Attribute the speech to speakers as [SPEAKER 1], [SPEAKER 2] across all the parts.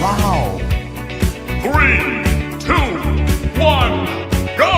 [SPEAKER 1] Wow!
[SPEAKER 2] 3, 2, 1, go!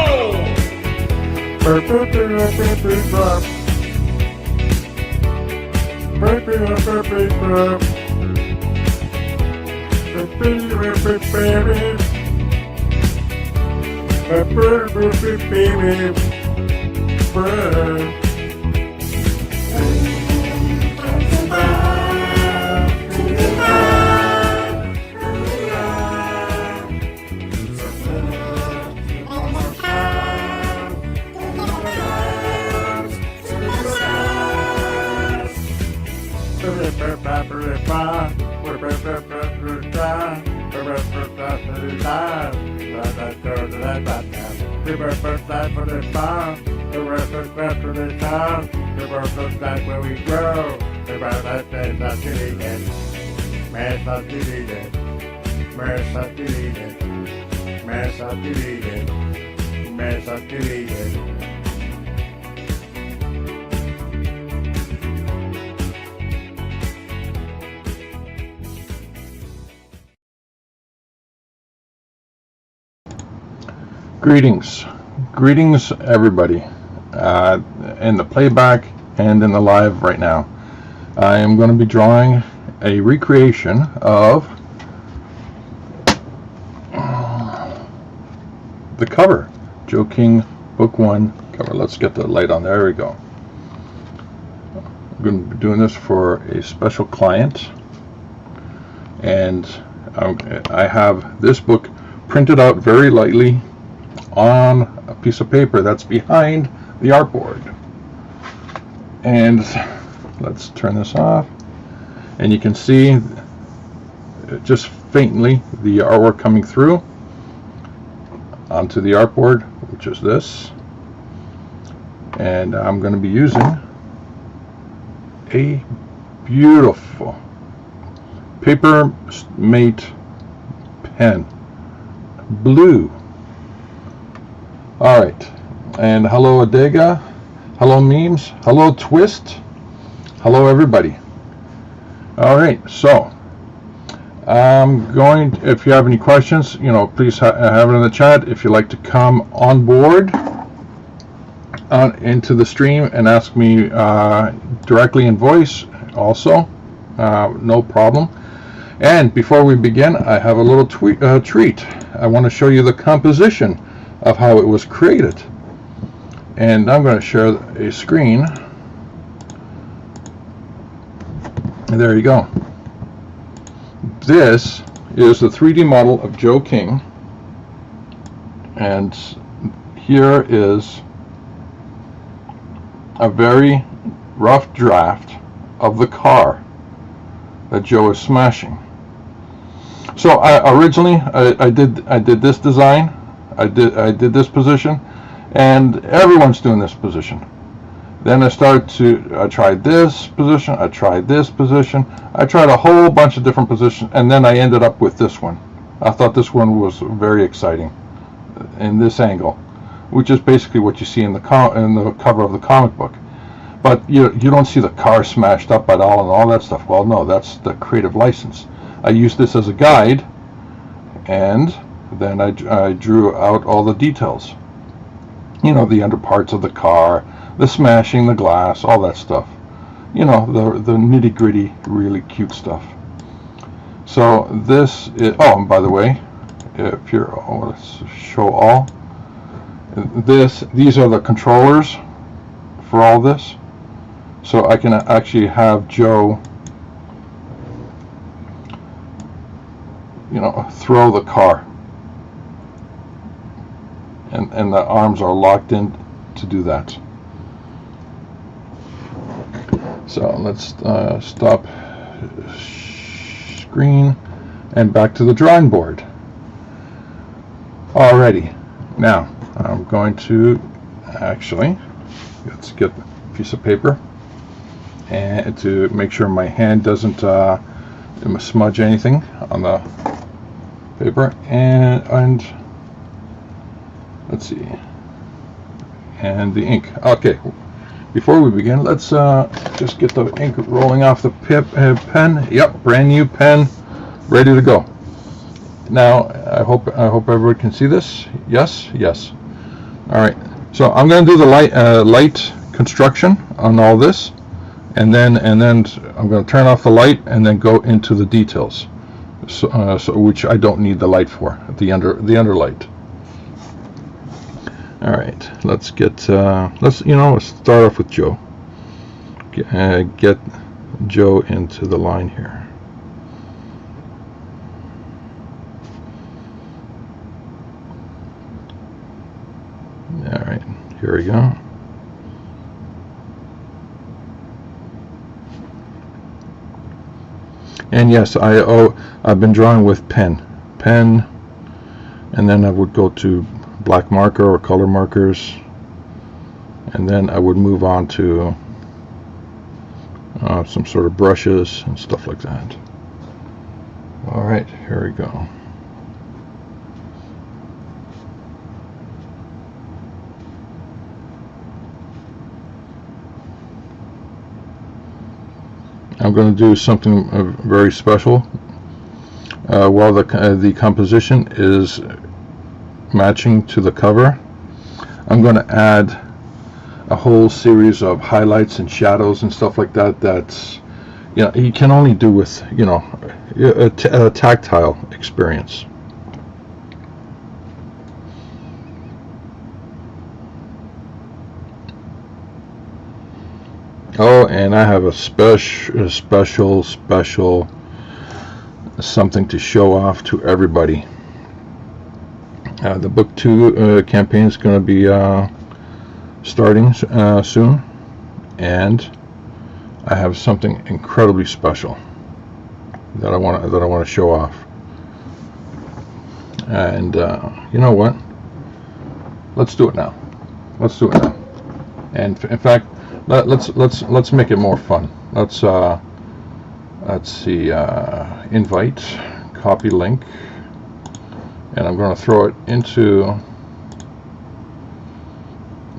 [SPEAKER 3] Greetings everybody, in the playback and in the live right now. I am going to be drawing a recreation of the cover, Joe King Book 1 cover. Let's get the light on. There we go. I'm going to be doing this for a special client, and I have this book printed out very lightly on a piece of paper that's behind the artboard. And let's turn this off, and you can see just faintly the artwork coming through onto the artboard, which is this. And I'm going to be using a beautiful paper mate pen, blue. Alright, and hello Adega, hello Memes, hello Twist, hello everybody. Alright, so I'm going to, if you have any questions, please have it in the chat. If you'd like to come on board into the stream and ask me directly in voice also, no problem. And before we begin, I have a little treat. I want to show you the composition of how it was created, and I'm going to share a screen. And there you go. This is the 3D model of Joe King, and here is a very rough draft of the car that Joe is smashing. So originally I did this design. I did this position, and everyone's doing this position. Then I tried this position, I tried this position, I tried a whole bunch of different positions, and then I ended up with this one. I thought this one was very exciting in this angle, which is basically what you see in the cover of the comic book. But you don't see the car smashed up at all and all that stuff. Well, no, that's the creative license. I used this as a guide, and then I drew out all the details. The underparts of the car, the smashing the glass, all that stuff. The nitty-gritty, really cute stuff. So this is, oh, and by the way, if you're, let's show all. These are the controllers for all this. So I can actually have Joe, throw the car. And the arms are locked in to do that. So let's stop screen and back to the drawing board. Alrighty, now I'm going to let's get a piece of paper and to make sure my hand doesn't smudge anything on the paper, and let's see, and the ink. Okay, before we begin, let's just get the ink rolling off the pen. Yep, brand new pen ready to go. Now I hope everyone can see this. Yes. All right. So I'm going to do the light construction on all this, and then I'm going to turn off the light and then go into the details. So which I don't need the light for, the underlight. All right. Let's let's start off with Joe. Get Joe into the line here. All right, here we go. And yes, I've been drawing with pen, and then I would go to black marker or color markers, and then I would move on to some sort of brushes and stuff like that. All right, here we go. I'm going to do something very special. While the composition is matching to the cover, I'm going to add a whole series of highlights and shadows and stuff like that. That's, you can only do with a tactile experience. Oh, and I have a special something to show off to everybody. The book 2 campaign is going to be starting soon, and I have something incredibly special that I want to show off. And you know what? Let's do it now. And in fact, let's make it more fun. Let's see, invite, copy link, and I'm going to throw it into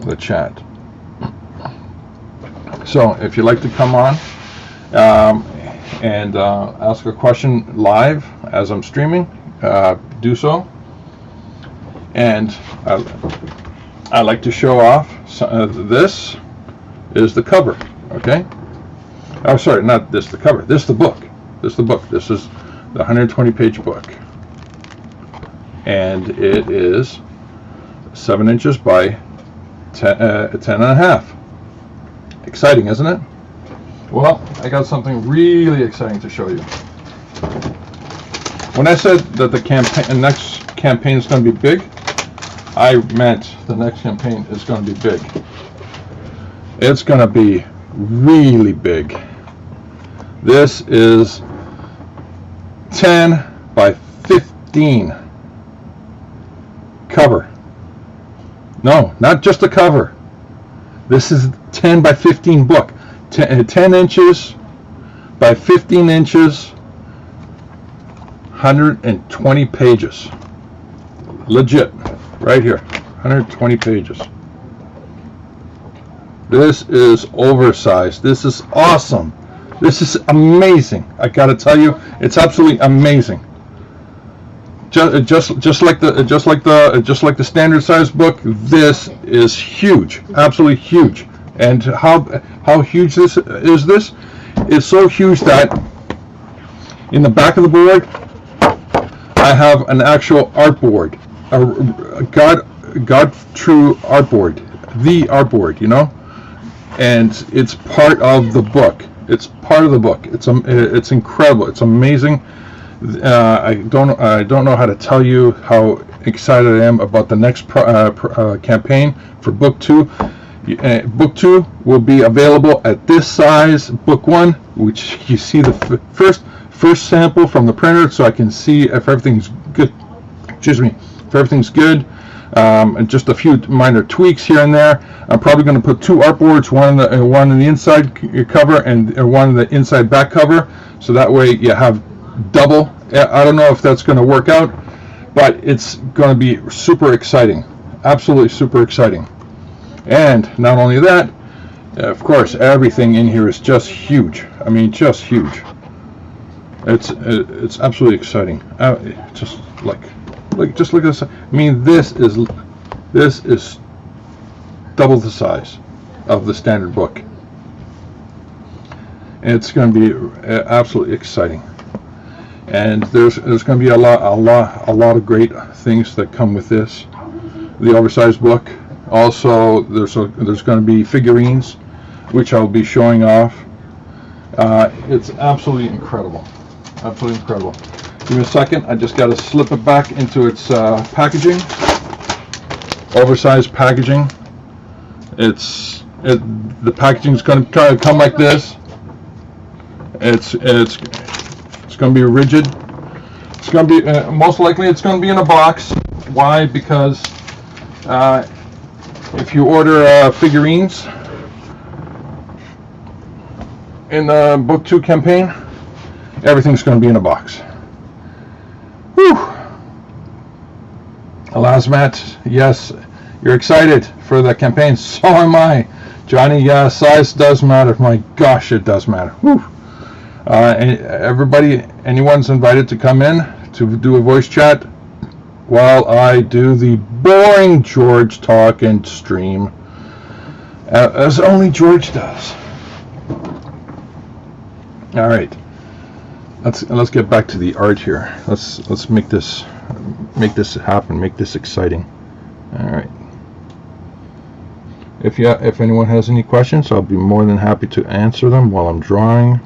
[SPEAKER 3] the chat. So if you'd like to come on and ask a question live as I'm streaming, do so. And I like to show off this is the cover, okay? Oh, sorry, not this, the cover. This is the book. This is the 120-page book. And it is 7 inches by 10 and a half. Exciting, isn't it? Well, I got something really exciting to show you. When I said that the next campaign is going to be big, I meant the next campaign is going to be big. It's going to be really big. This is 10 by 15 cover. No, not just a cover. This is 10 by 15 book. 10 inches by 15 inches, 120 pages. Legit, right here, 120 pages. This is oversized. This is awesome. This is amazing. I gotta tell you, it's absolutely amazing. Just like the standard size book, this is huge, absolutely huge. And how huge this is? This is so huge that in the back of the board, I have an actual artboard, a God true artboard, the artboard, and it's part of the book. It's part of the book. It's incredible. It's amazing. I don't know how to tell you how excited I am about the next campaign for book 2. Book 2 will be available at this size. Book 1, which you see the first sample from the printer, so I can see if everything's good. Excuse me, if everything's good. And just a few minor tweaks here and there. I'm probably going to put 2 artboards, one in the inside cover and one in the inside back cover, so that way you have double. I don't know if that's going to work out, but it's going to be super exciting, absolutely super exciting. And not only that, of course, everything in here is just huge. I mean, just huge. It's absolutely exciting. Just look at this. I mean, this is double the size of the standard book. It's going to be absolutely exciting, and there's going to be a lot of great things that come with this. The oversized book. Also, there's going to be figurines, which I'll be showing off. It's absolutely incredible. Absolutely incredible. Give me a second. I just got to slip it back into its packaging. Oversized packaging. The packaging is going to come like this. It's going to be rigid. It's going to be most likely it's going to be in a box. Why? Because if you order figurines in the Book 2 campaign, everything's going to be in a box. Whew. Alas, Matt, yes, you're excited for the campaign. So am I. Johnny, yeah, size does matter. My gosh, it does matter. Whew. Everybody, anyone's invited to come in to do a voice chat while I do the boring George talk and stream, as only George does. All right, let's get back to the art here. Let's make this happen. Make this exciting. All right. If anyone has any questions, I'll be more than happy to answer them while I'm drawing.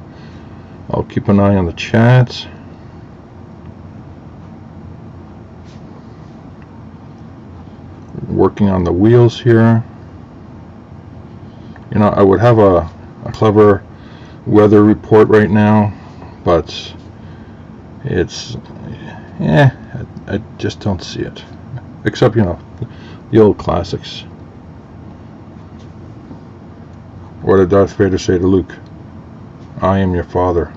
[SPEAKER 3] I'll keep an eye on the chat. Working on the wheels here. You know, I would have a clever weather report right now, but it's I just don't see it, except, you know, the old classics. What did Darth Vader say to Luke? I am your father.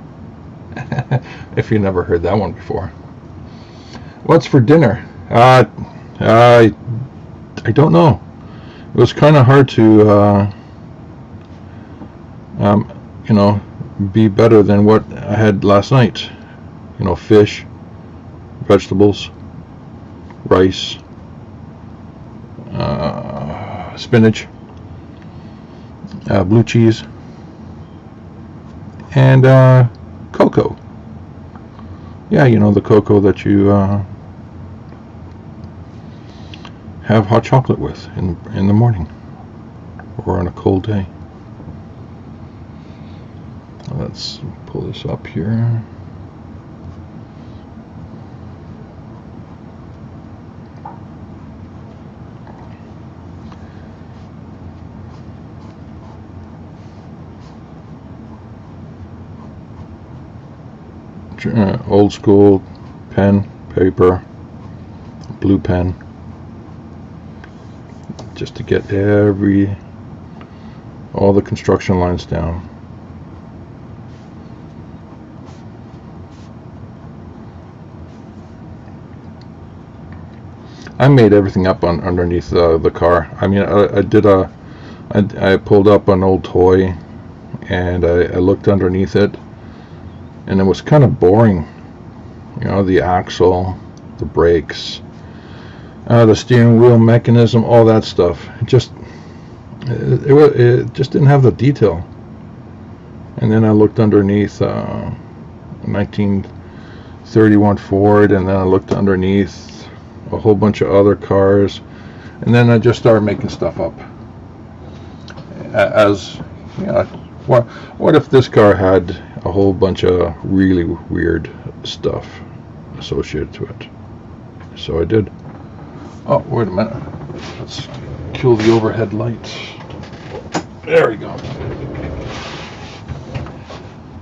[SPEAKER 3] If you never heard that one before. What's for dinner? I don't know. It was kind of hard to you know, be better than what I had last night. You know, fish, vegetables, rice, spinach, blue cheese, and cocoa. Yeah, you know, the cocoa that you have hot chocolate with in the morning or on a cold day. Let's pull this up here. Old school pen, paper, blue pen, just to get all the construction lines down. I made everything up underneath the car. I mean, I pulled up an old toy and I looked underneath it, and it was kind of boring. You know, the axle, the brakes, the steering wheel mechanism, all that stuff. It just didn't have the detail. And then I looked underneath 1931 Ford, and then I looked underneath a whole bunch of other cars, and then I just started making stuff up. As you know, what if this car had a whole bunch of really weird stuff associated to it? So I did. Oh, wait a minute. Let's kill the overhead lights. There we go.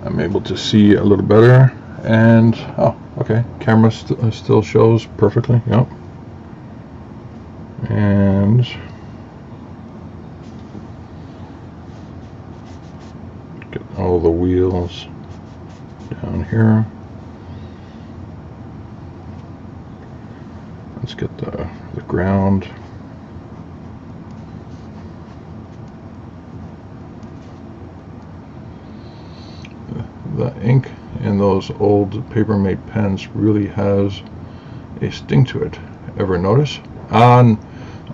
[SPEAKER 3] I'm able to see a little better, and oh, okay. Camera still shows perfectly. Yep. And get all the wheels down here. Let's get the ground. The ink in the those old Papermate pens really has a sting to it. Ever notice?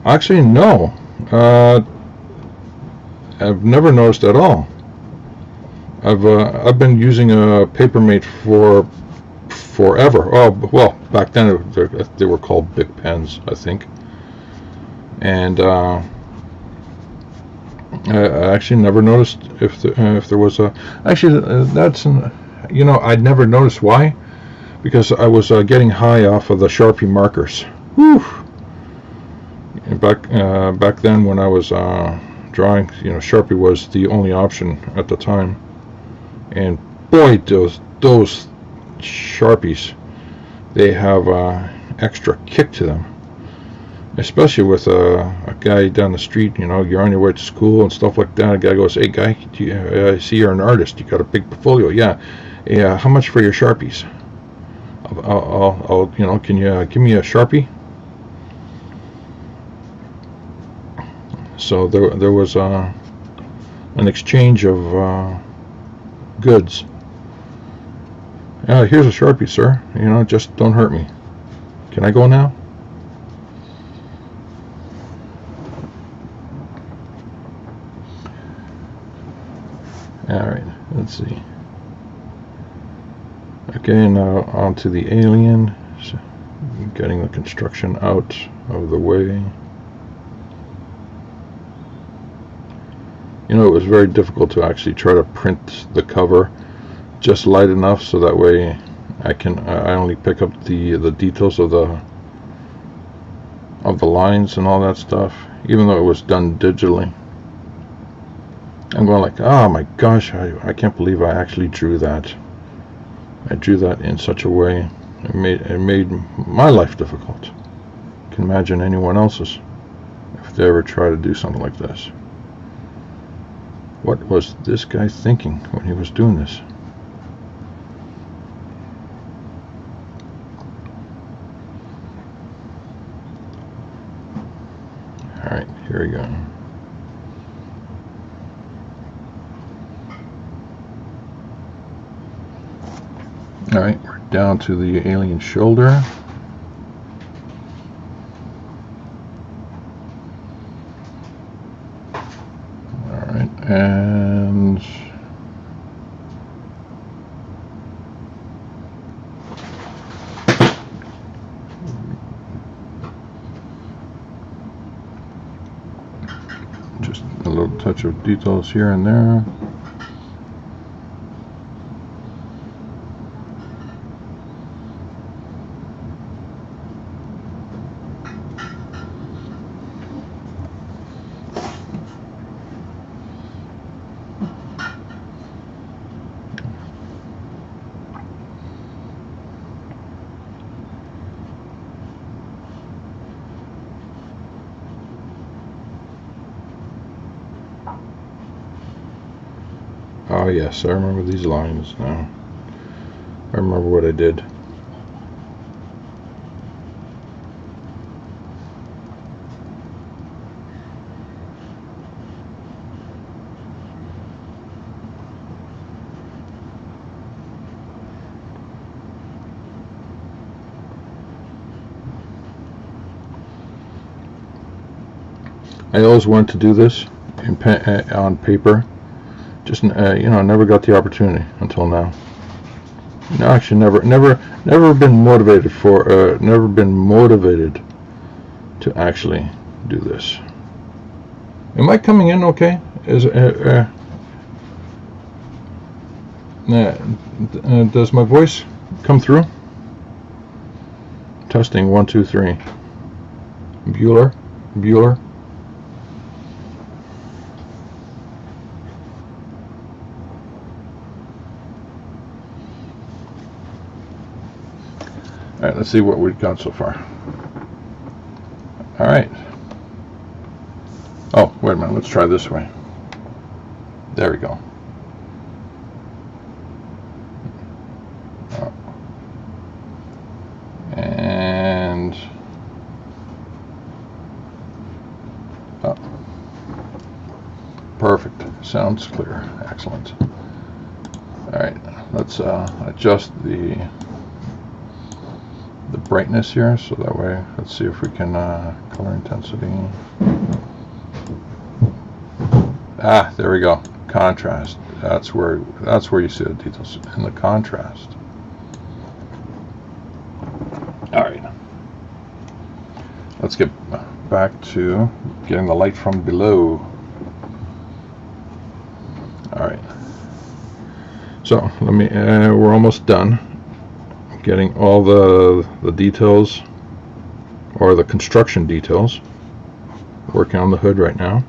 [SPEAKER 3] Actually, no. I've never noticed at all. I've been using a Papermate for forever. Oh, well, back then they were called Bic pens, I think. And I actually never noticed if there was a. Actually, I'd never noticed why, because I was getting high off of the Sharpie markers. Whew. And back then when I was drawing, Sharpie was the only option at the time, and boy, those Sharpies, they have extra kick to them. Especially with a guy down the street, you're on your way to school and stuff like that. A guy goes, "Hey, guy, I see you're an artist. You got a big portfolio." Yeah. How much for your Sharpies? I'll can you give me a Sharpie? So there was an exchange of goods. Here's a Sharpie, sir. Just don't hurt me. Can I go now? Alright, let's see. Okay, now on to the alien. So, getting the construction out of the way. It was very difficult to actually try to print the cover just light enough so that way I only pick up the details of the lines and all that stuff, even though it was done digitally. I'm going like, oh my gosh, I can't believe I actually drew that. I drew that in such a way. It made my life difficult. I can imagine anyone else's if they ever try to do something like this. What was this guy thinking when he was doing this? Alright, here we go. Alright, we're down to the alien shoulder. Alright, and just a little touch of details here and there. Oh yes, I remember these lines now. I remember what I did. I always wanted to do this on paper. Just never got the opportunity until now. No, actually, never been motivated to actually do this. Am I coming in okay? Does my voice come through? Testing 1 2 3. Bueller. Alright, let's see what we've got so far. Alright. Oh, wait a minute, let's try this way. There we go. And perfect. Sounds clear. Excellent. Alright, let's adjust the brightness here, so that way, let's see if we can color intensity. Ah, there we go. Contrast. That's where you see the details in the contrast. All right. Let's get back to getting the light from below. All right. So let me. We're almost done getting all the details, or the construction details. Working on the hood right now.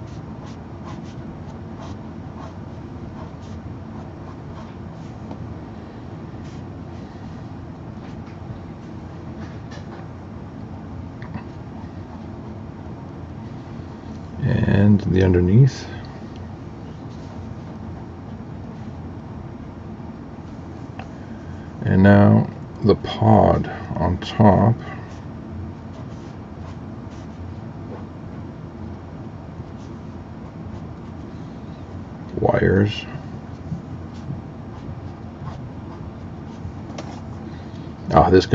[SPEAKER 3] And the underneath. And now the pod on top. Wires. Oh, this is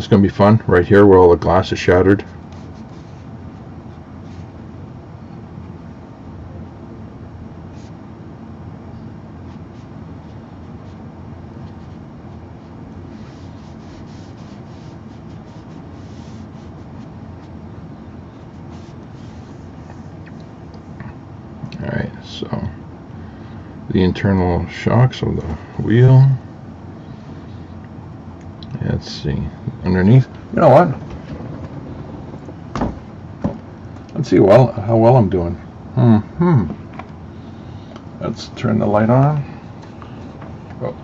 [SPEAKER 3] gonna be fun right here where all the glass is shattered. Alright, so the internal shocks of the wheel. Let's see, underneath. You know what? Let's see how well I'm doing. Let's turn the light on. Oh.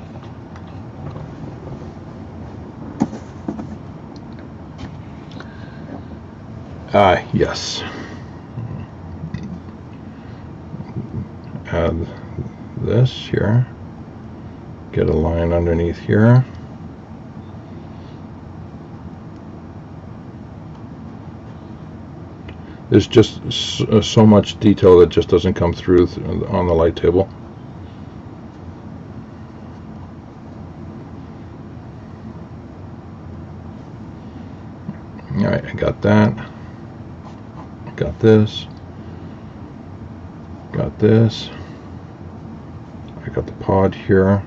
[SPEAKER 3] Yes. Add this here. Get a line underneath here. There's just so much detail that just doesn't come through on the light table. Alright, I got that. Got this. Got this. I got the pod here.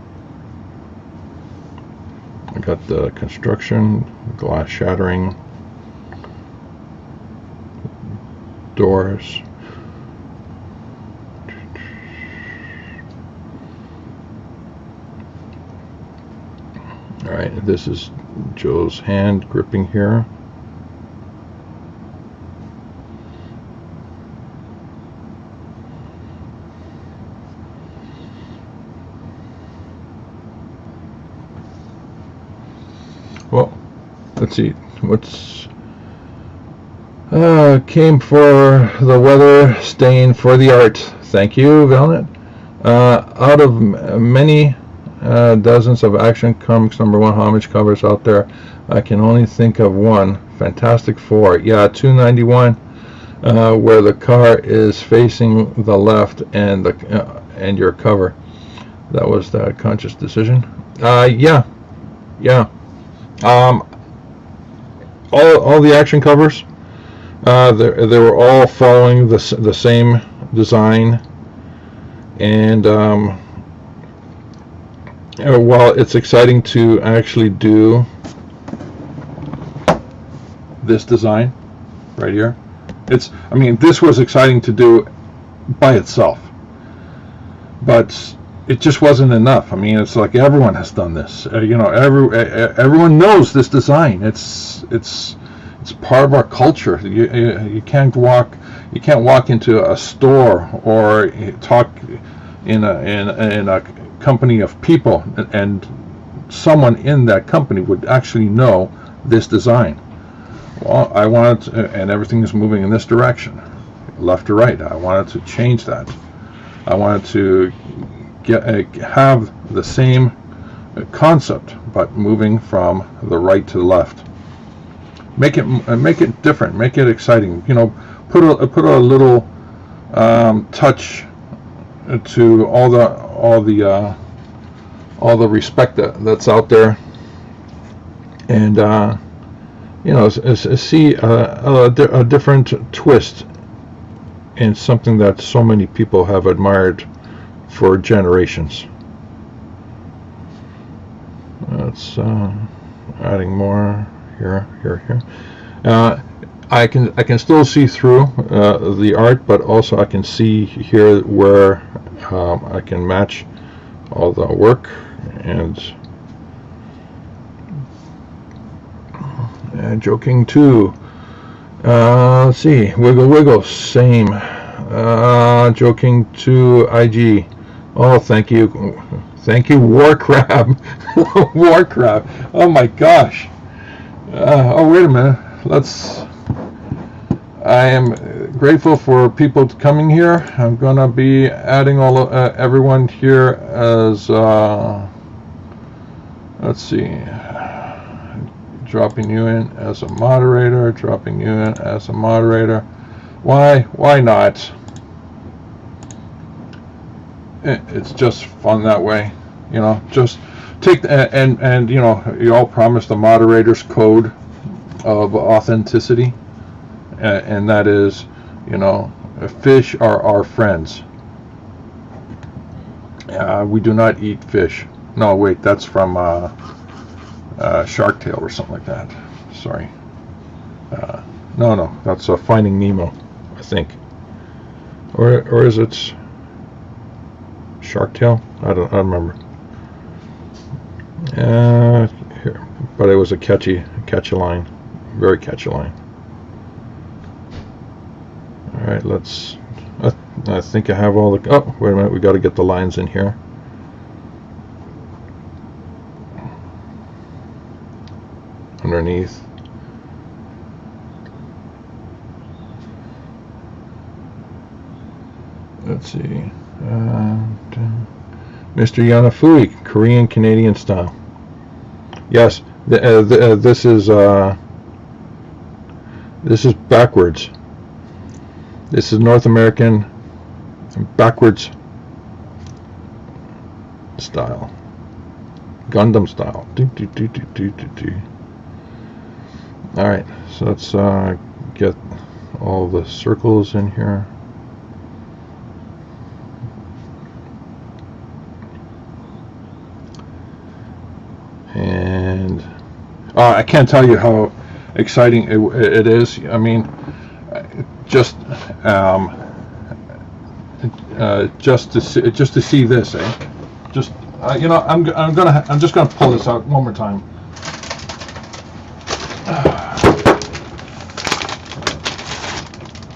[SPEAKER 3] I got the construction, glass shattering, doors. All right, this is Joe's hand gripping here. Well, let's see what's came for the weather, staying for the art. Thank you, Valnet. Out of many dozens of Action Comics #1 homage covers out there, I can only think of one. Fantastic Four. Yeah, 291, where the car is facing the left and and your cover. That was the conscious decision. Yeah. All the Action covers, they were all following the same design, and while it's exciting to actually do this design right here, I mean, this was exciting to do by itself, but it just wasn't enough. I mean, it's like everyone has done this. You know, everyone knows this design. It's part of our culture. You can't walk into a store or talk in a company of people and someone in that company would actually know this design. Well, I wanted to, and everything is moving in this direction, left to right. I wanted to change that. I wanted to have the same concept, but moving from the right to the left. Make it different. Make it exciting. You know, put a little all the respect that's out there, and you know, see a different twist in something that so many people have admired for generations. That's adding more here. I can still see through the art, but also I can see here where I can match all the work and joking too. Let's see, wiggle, same. Joking to IG. Oh, thank you, War Crab. War Crab. Oh my gosh. Oh, wait a minute. I am grateful for people coming here. I'm gonna be adding everyone here as let's see, dropping you in as a moderator. Why not? It's just fun that way, you know. Just take and you know, you all promised the moderator's code of authenticity, and that is, you know, fish are our friends. We do not eat fish. No, wait, that's from Shark Tale or something like that. Sorry. No, that's Finding Nemo, I think. Or is it Shark Tale? I don't remember. Here, but it was a catchy line, very catchy line. All right, let's. I think I have all the. Oh, wait a minute, we got to get the lines in here. Underneath. Let's see. Mr. Yanafui, Korean Canadian style. Yes, this is backwards. This is North American backwards style, Gundam style. All right, so let's get all the circles in here. And I can't tell you how exciting it is. I mean, just to see this, just you know, I'm just gonna pull this out one more time.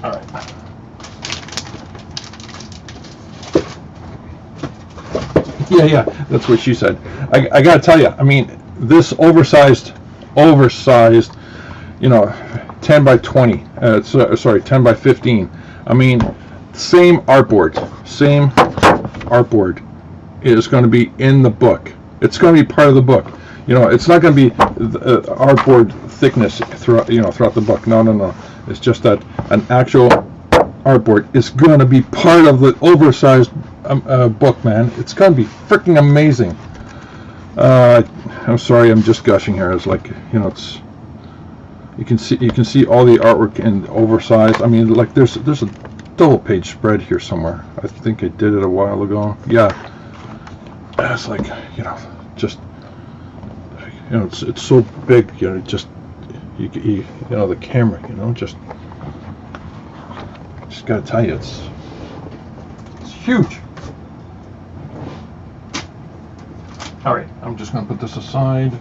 [SPEAKER 3] All right. Yeah, that's what she said. I gotta tell you, I mean, this oversized, you know, 10 by 20, sorry, 10 by 15. I mean, same artboard is going to be in the book. It's going to be part of the book. You know, it's not going to be artboard thickness throughout the book. No. It's just that an actual artboard is going to be part of the oversized book, man. It's going to be freaking amazing. I'm sorry, I'm just gushing here. It's like, you know, it's you can see all the artwork in oversized. I mean, like there's a double page spread here somewhere. I think I did it a while ago. Yeah, it's like, you know, just, you know, it's so big. You know, just you know, the camera. You know, just gotta tell you, it's huge. All right, I'm just going to put this aside.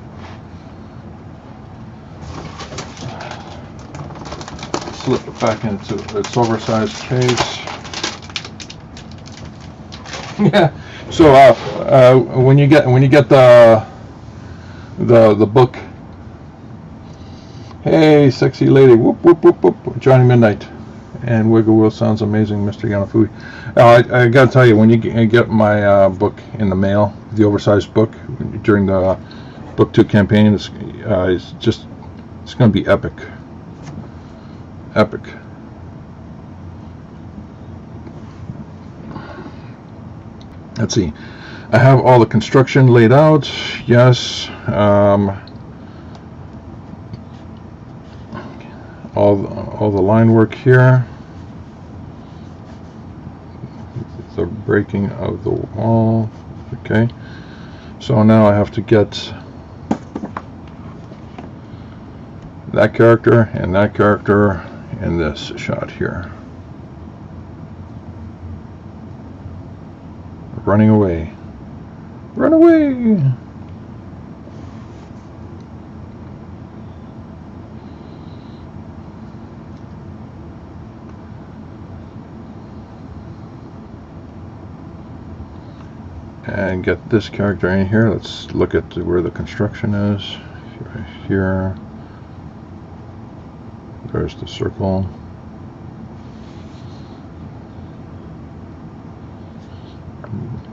[SPEAKER 3] Slip it back into its oversized case. Yeah. So when you get the book, hey, sexy lady, whoop whoop whoop whoop, Johnny Midnight, and Wiggle Wheel sounds amazing, Mr. Yanafui. I gotta tell you, when you get my book in the mail, the oversized book during the book 2 campaign, it's gonna be epic. Let's see. I have all the construction laid out. Yes. All the line work here. The breaking of the wall. Okay. So now I have to get that character and that character in this shot here. Running away. Run away! And get this character in here. Let's look at where the construction is. Right here. There's the circle.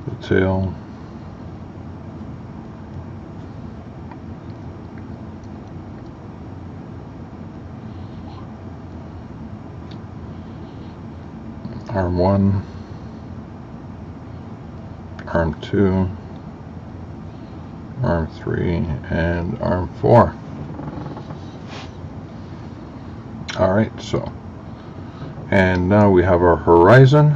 [SPEAKER 3] The tail. Arm 1, Arm 2, Arm 3, and Arm 4. Alright, so, and now we have our horizon,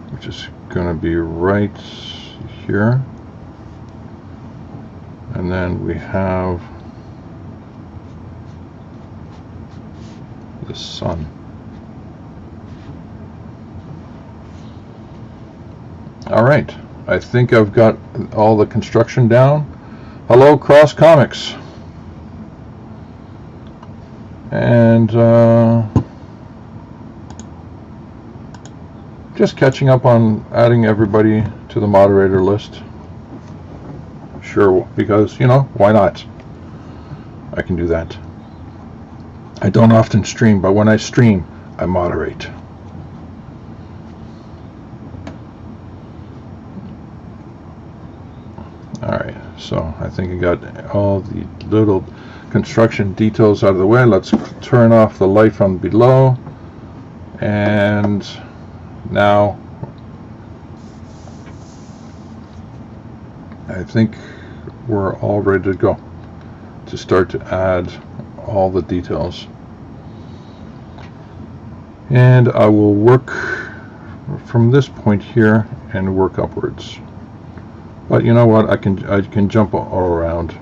[SPEAKER 3] which is going to be right here, and then we have the sun. Alright, I think I've got all the construction down. Hello, Cross Comics. And just catching up on adding everybody to the moderator list. Sure, because, you know, why not? I can do that. I don't often stream, but when I stream, I moderate. Alright, so I think I got all the little construction details out of the way. Let's turn off the light from below, and now I think we're all ready to go to start to add all the details. And I will work from this point here and work upwards. But you know what? I can jump all around.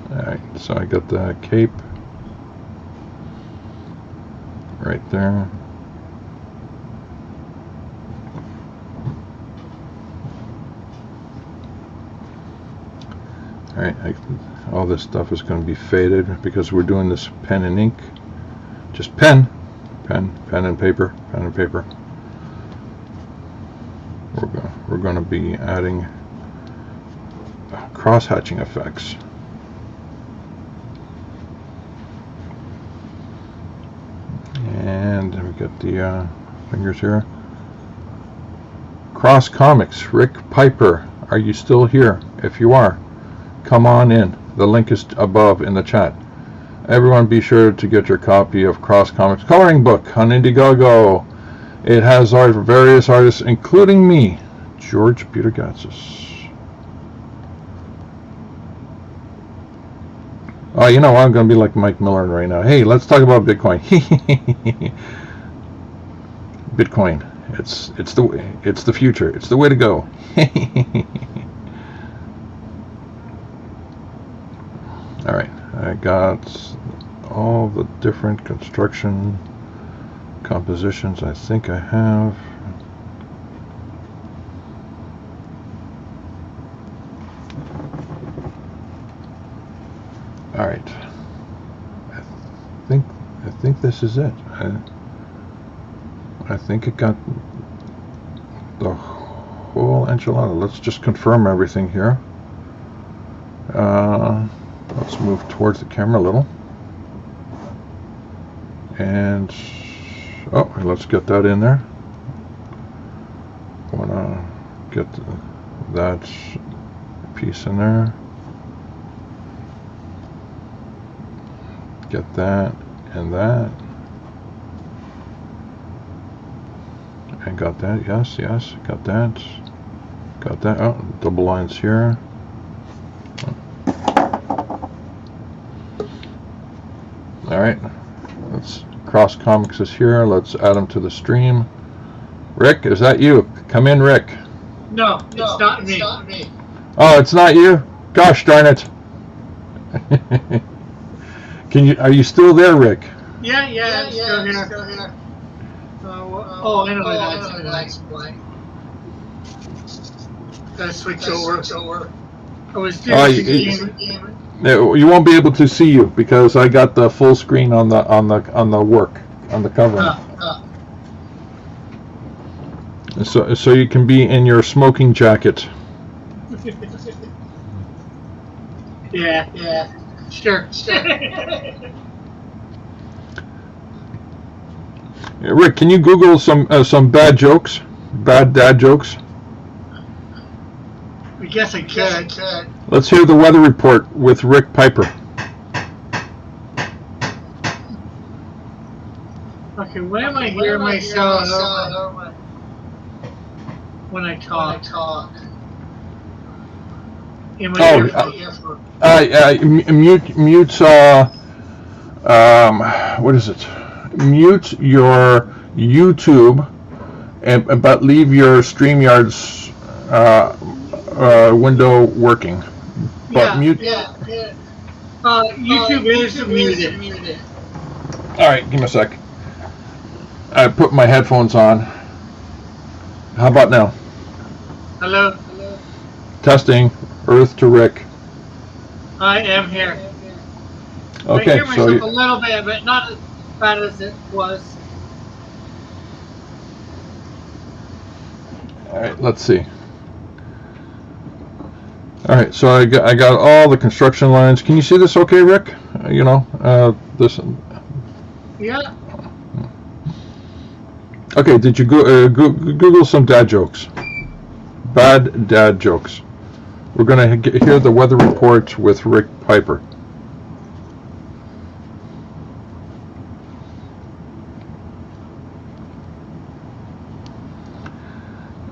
[SPEAKER 3] Alright, so I got the cape right there. Alright, all this stuff is going to be faded because we're doing this pen and ink. Just pen and paper, pen and paper. We're going to be adding cross-hatching effects. And we got the fingers here. Cross Comics, Rick Piper, are you still here? If you are, come on in. The link is above in the chat. Everyone be sure to get your copy of Cross Comics coloring book on Indiegogo. It has art for various artists, including me, George Peter Gatsis. Oh, you know what? I'm going to be like Mike Miller right now. Hey, let's talk about Bitcoin. Bitcoin. It's the future. It's the way to go. All right. I got all the different construction compositions I think I have. All right. I think this is it. I think it got the whole enchilada. Let's just confirm everything here. Let's move towards the camera a little. And oh, let's get that in there. Wanna get that piece in there. Get that and that. And got that, yes, got that. Got that. Oh, double lines here. Alright, let's cross comics is here. Let's add them to the stream. Rick, is that you? Come in, Rick.
[SPEAKER 1] No, it's not me.
[SPEAKER 3] Oh, it's not you? Gosh darn it. Are you still there, Rick?
[SPEAKER 1] Yeah, I'm still here. Anyway, that's why. Gotta switch over. I was doing
[SPEAKER 3] you won't be able to see you because I got the full screen on the work on the covering. So you can be in your smoking jacket.
[SPEAKER 1] Yeah, sure.
[SPEAKER 3] Rick, can you Google some bad jokes, bad dad jokes?
[SPEAKER 1] I guess I could.
[SPEAKER 3] Let's hear the weather report with Rick Piper.
[SPEAKER 1] Okay, when am I hearing myself when I talk?
[SPEAKER 3] Mute. What is it? Mute your YouTube, but leave your StreamYard's window working. But mute.
[SPEAKER 1] YouTube is muted.
[SPEAKER 3] All right, give me a sec. I put my headphones on. How about now?
[SPEAKER 1] Hello.
[SPEAKER 3] Testing. Earth to Rick.
[SPEAKER 1] I am here.
[SPEAKER 3] Okay,
[SPEAKER 1] I hear myself a little bit, but not as bad as it was.
[SPEAKER 3] All right, let's see. All right, so I got all the construction lines. Can you see this okay, Rick? This.
[SPEAKER 1] Yeah.
[SPEAKER 3] Okay, did you Google some dad jokes? Bad dad jokes. We're going to hear the weather report with Rick Piper.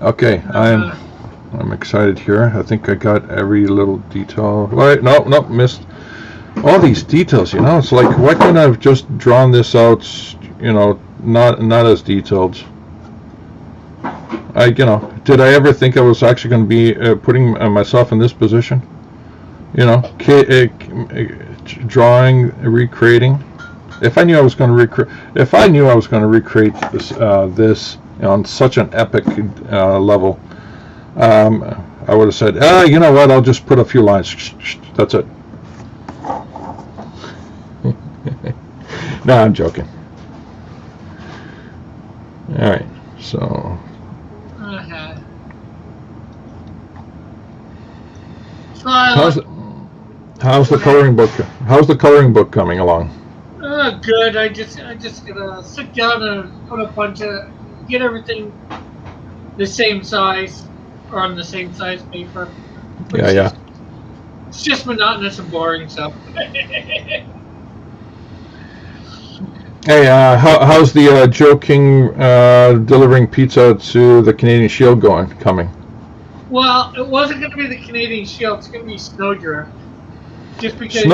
[SPEAKER 3] Okay, I'm excited here. I think I got every little detail. Wait, no, missed all these details. It's like, why couldn't I have just drawn this out? Not as detailed. Did I ever think I was actually going to be putting myself in this position? Drawing, recreating. If I knew I was going to recreate this on such an epic level, I would have said, you know what? I'll just put a few lines. That's it. No, I'm joking. All right, so. How's the coloring book? How's the coloring book coming along?
[SPEAKER 1] Good. I just gotta sit down and put a bunch of get everything the same size or on the same size paper.
[SPEAKER 3] Yeah.
[SPEAKER 1] It's just monotonous and boring stuff.
[SPEAKER 3] Hey, how's the Joe King delivering pizza to the Canadian Shield coming?
[SPEAKER 1] Well, it wasn't going to be the Canadian Shield. It's going to be Snowdrift. Just because.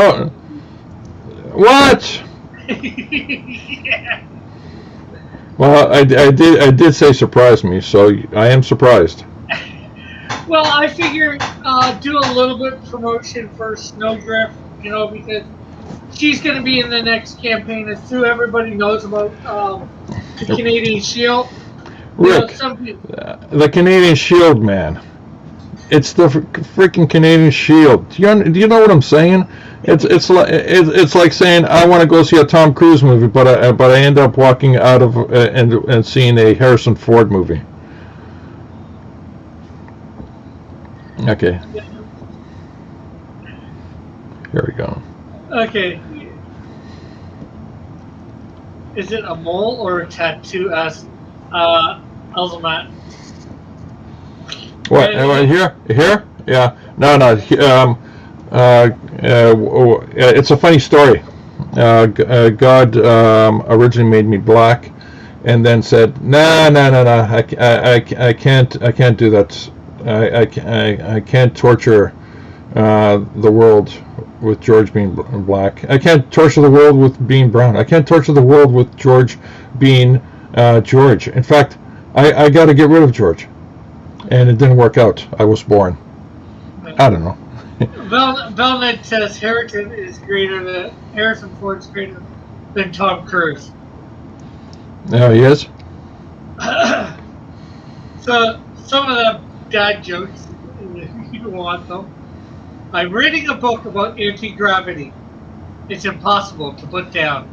[SPEAKER 3] What?
[SPEAKER 1] Yeah.
[SPEAKER 3] Well, I did say surprise me, so I am surprised.
[SPEAKER 1] Well, I figured do a little bit of promotion for Snowdrift, because she's going to be in the next campaign. As soon everybody knows about the Canadian Shield.
[SPEAKER 3] Rick, the Canadian Shield, man. It's the freaking Canadian Shield. Do you know what I'm saying? It's like saying I want to go see a Tom Cruise movie, but I end up walking out of and seeing a Harrison Ford movie. Okay. Here we go.
[SPEAKER 1] Okay. Is it a mole or a tattoo? Asked Elzamat.
[SPEAKER 3] What? Here? Here? Yeah. No, no. It's a funny story. God originally made me black, and then said, "No, no, no, no. I can't do that. I can't torture the world with George being black. I can't torture the world with being brown. I can't torture the world with George being George. In fact, I got to get rid of George." And it didn't work out. I was born. I don't know.
[SPEAKER 1] Velnet says Harrison Ford is greater than Tom Cruise.
[SPEAKER 3] No, he is.
[SPEAKER 1] So some of the dad jokes, if you want them. I'm reading a book about anti-gravity. It's impossible to put down.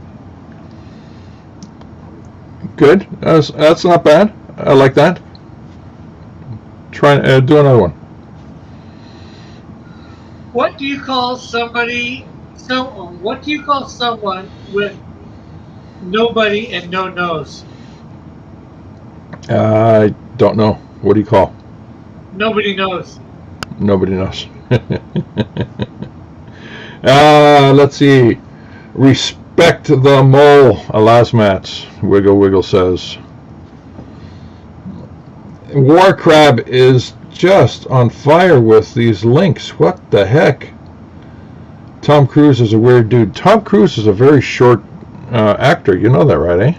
[SPEAKER 3] Good. That's not bad. I like that. Try do another one.
[SPEAKER 1] What do you call somebody? What do you call someone with nobody and no nose?
[SPEAKER 3] I don't know. What do you call?
[SPEAKER 1] Nobody knows.
[SPEAKER 3] Nobody knows. Let's see. Respect the mole, Alasmat. Wiggle Wiggle says. War Crab is just on fire with these links. What the heck? Tom Cruise is a weird dude. Tom Cruise is a very short actor. You know that, right? Eh?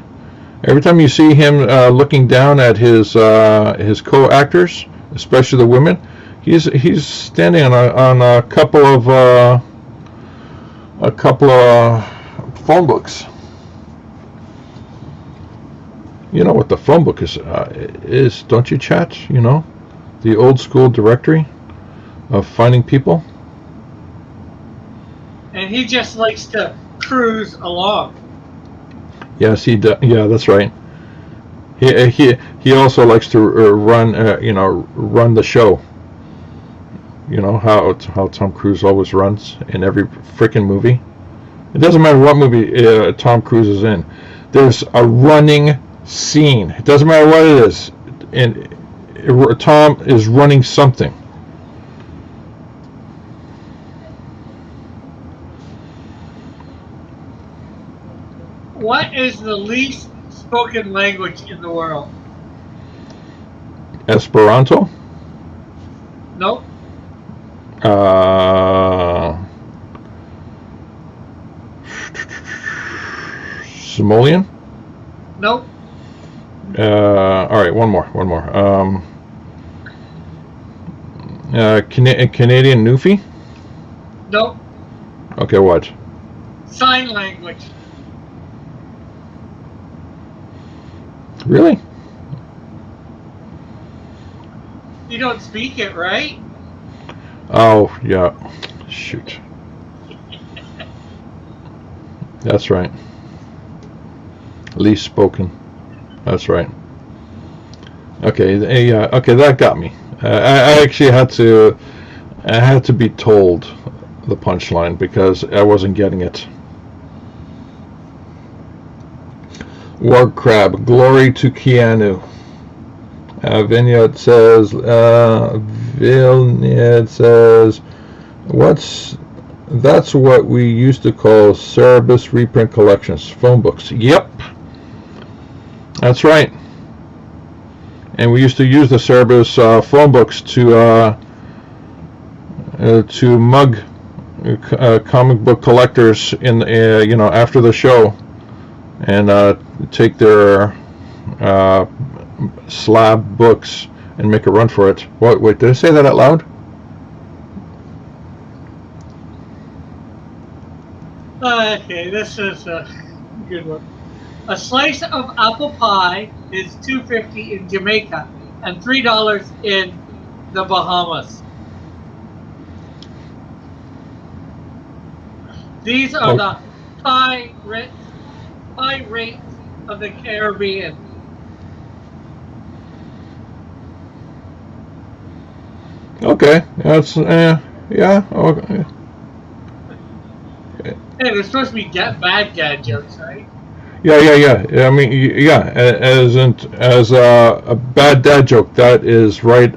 [SPEAKER 3] Every time you see him looking down at his co-actors, especially the women, he's standing on a couple of phone books. You know what the phone book is, don't you, chat? You know, the old school directory of finding people.
[SPEAKER 1] And he just likes to cruise along.
[SPEAKER 3] Yes, he does. Yeah, that's right. He also likes to run run the show. You know how Tom Cruise always runs in every freaking movie. It doesn't matter what movie Tom Cruise is in. There's a running scene. It doesn't matter what it is, and Tom is running something.
[SPEAKER 1] What is the least spoken language in the world?
[SPEAKER 3] Esperanto?
[SPEAKER 1] Nope.
[SPEAKER 3] Somalian?
[SPEAKER 1] Nope.
[SPEAKER 3] All right, one more. Canadian Newfie?
[SPEAKER 1] Nope.
[SPEAKER 3] Okay, what?
[SPEAKER 1] Sign language.
[SPEAKER 3] Really?
[SPEAKER 1] You don't speak it, right?
[SPEAKER 3] Oh, yeah. Shoot. That's right. Least spoken. That's right. Okay, okay, that got me. I actually had to be told the punchline because I wasn't getting it. War Crab, glory to Keanu. Vignette says, that's what we used to call Cerebus reprint collections, phone books. Yep. That's right. And we used to use the Cerebus phone books to mug comic book collectors in after the show, and take their slab books and make a run for it. Wait, did I say that out loud?
[SPEAKER 1] Okay, this is a good one. A slice of apple pie is $2.50 in Jamaica and $3 in the Bahamas. These are the high rates of the Caribbean.
[SPEAKER 3] Okay, that's yeah. Okay.
[SPEAKER 1] Hey, there's supposed to be bad dad jokes, right?
[SPEAKER 3] Yeah. I mean, yeah, as a bad dad joke, that is right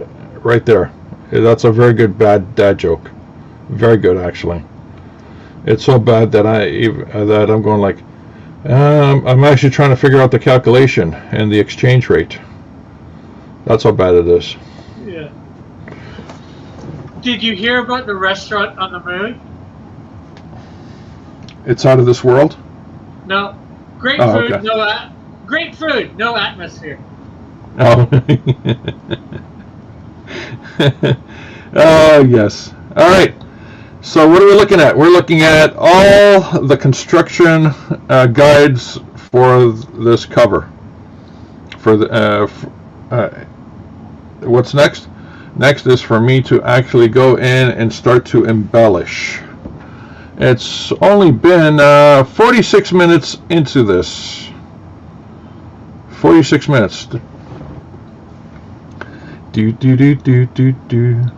[SPEAKER 3] there. That's a very good bad dad joke. Very good, actually. It's so bad that I'm going like, I'm actually trying to figure out the calculation and the exchange rate. That's how bad it is.
[SPEAKER 1] Yeah. Did you hear about the restaurant on the moon?
[SPEAKER 3] It's out of this world?
[SPEAKER 1] No. Great
[SPEAKER 3] Oh,
[SPEAKER 1] food,
[SPEAKER 3] okay.
[SPEAKER 1] great food, no atmosphere.
[SPEAKER 3] Oh. Oh, yes. All right. So what are we looking at? We're looking at all the construction guides for this cover. For the what's next? Next is for me to actually go in and start to embellish. It's only been 46 minutes into this. 46 minutes. Do do do do do do.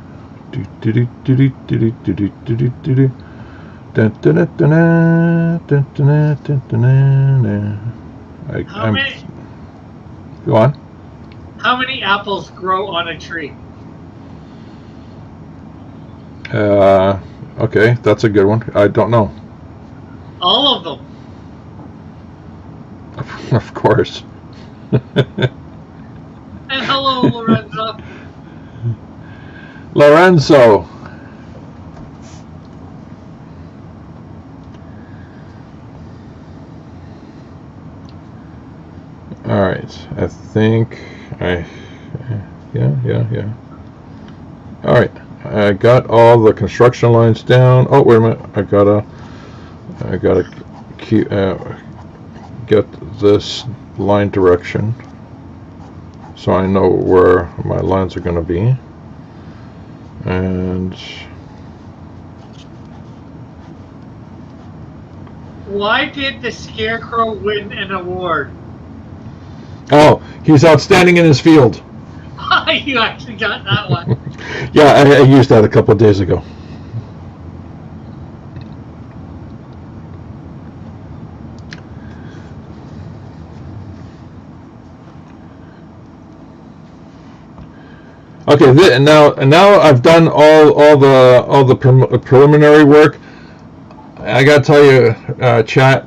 [SPEAKER 3] Go on.
[SPEAKER 1] How many apples grow on a tree?
[SPEAKER 3] Okay, that's a good one. I don't know.
[SPEAKER 1] All of them.
[SPEAKER 3] Of course.
[SPEAKER 1] And hello, Lorenzo.
[SPEAKER 3] Lorenzo. All right. I think yeah. All right. I got all the construction lines down. Oh, wait a minute. I gotta keep, get this line direction so I know where my lines are going to be. And
[SPEAKER 1] why did the Scarecrow win an award?
[SPEAKER 3] Oh, he's outstanding in his field.
[SPEAKER 1] You actually got that one.
[SPEAKER 3] Yeah, I used that a couple of days ago. Okay, now I've done all the preliminary work. I gotta tell you, chat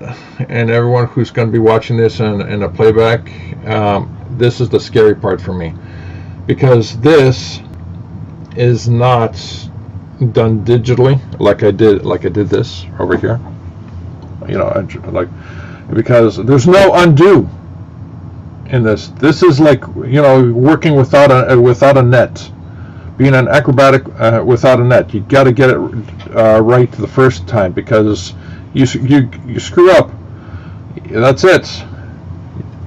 [SPEAKER 3] and everyone who's going to be watching this in a playback, this is the scary part for me, because this is not done digitally like I did this over here. You know, because there's no undo in this. This is like, you know, working without a net, being an acrobatic without a net. You got to get it right the first time, because you screw up. That's it.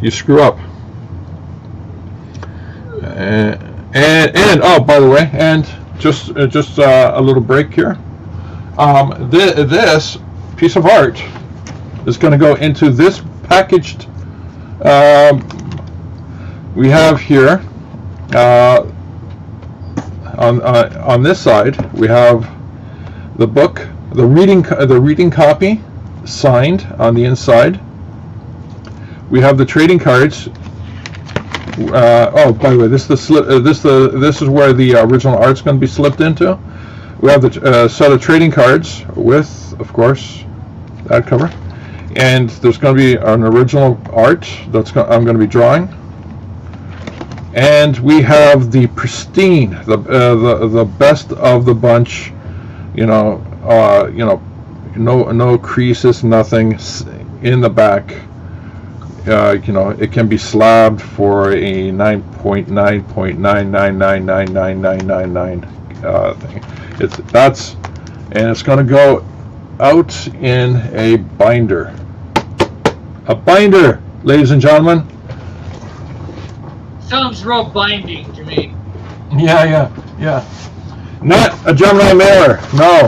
[SPEAKER 3] You screw up. And oh, by the way, and just a little break here. This piece of art is going to go into this packaged. We have here on this side we have the book, the reading copy, signed on the inside. We have the trading cards. Oh, by the way, this is where the original art's going to be slipped into. We have the set of trading cards with, of course, that cover, and there's going to be an original art I'm going to be drawing, and we have the pristine, the best of the bunch. No creases, nothing in the back. It can be slabbed for a 9.9.9999999 thing. It's going to go out in a binder. A binder, ladies and gentlemen.
[SPEAKER 1] Sounds real binding to me.
[SPEAKER 3] Yeah. Not a Gemini mailer. No.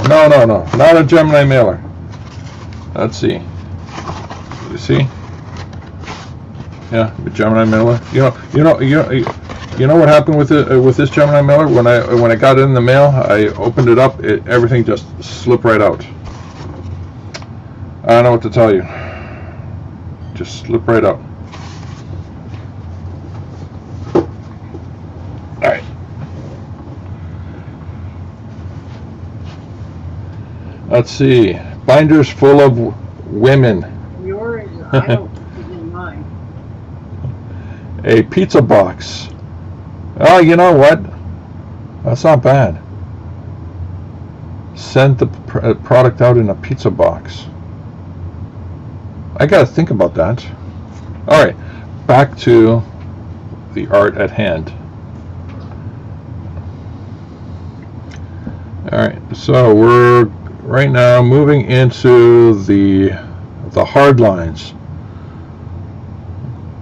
[SPEAKER 3] Not a Gemini mailer. Let's see. You see? Yeah, the Gemini mailer. You know what happened with this Gemini mailer? When I got it in the mail, I opened it up. Everything just slipped right out. I don't know what to tell you. just slip right out. All right. Let's see. Binders full of women.
[SPEAKER 4] Yours, I don't put in mine.
[SPEAKER 3] A pizza box. Oh, you know what? That's not bad. Send the product out in a pizza box. I gotta think about that. All right, back to the art at hand. All right, so we're right now moving into the hard lines.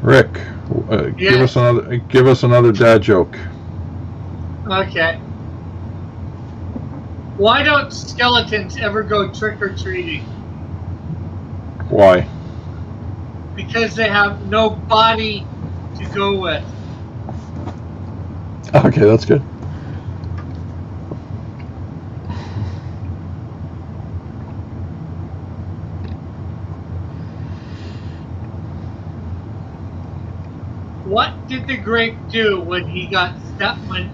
[SPEAKER 3] Rick,
[SPEAKER 1] Yes.
[SPEAKER 3] give us another dad joke.
[SPEAKER 1] Okay. Why don't skeletons ever go trick-or-treating?
[SPEAKER 3] Why?
[SPEAKER 1] Because they have no body to go with.
[SPEAKER 3] Okay, that's good.
[SPEAKER 1] What did the grape do when he got stepped on?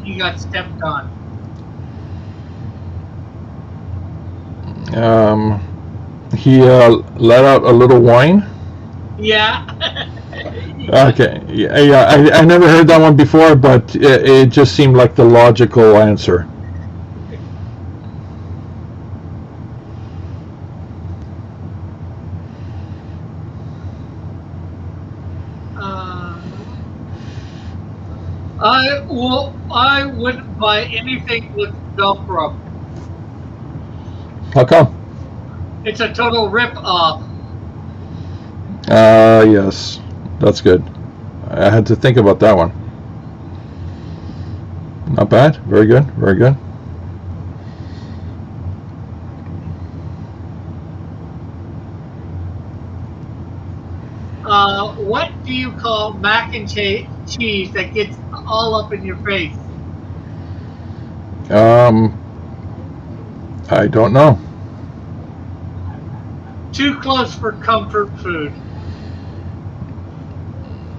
[SPEAKER 3] He let out a little whine.
[SPEAKER 1] Yeah.
[SPEAKER 3] Okay, yeah, I never heard that one before, but it just seemed like the logical answer.
[SPEAKER 1] I wouldn't buy anything with Velcro.
[SPEAKER 3] How come?
[SPEAKER 1] It's a total rip-off.
[SPEAKER 3] Yes, that's good. I had to think about that one. Not bad. Very good. Very good.
[SPEAKER 1] What do you call mac and cheese that gets all up in your face?
[SPEAKER 3] I don't know.
[SPEAKER 1] Too close for comfort food.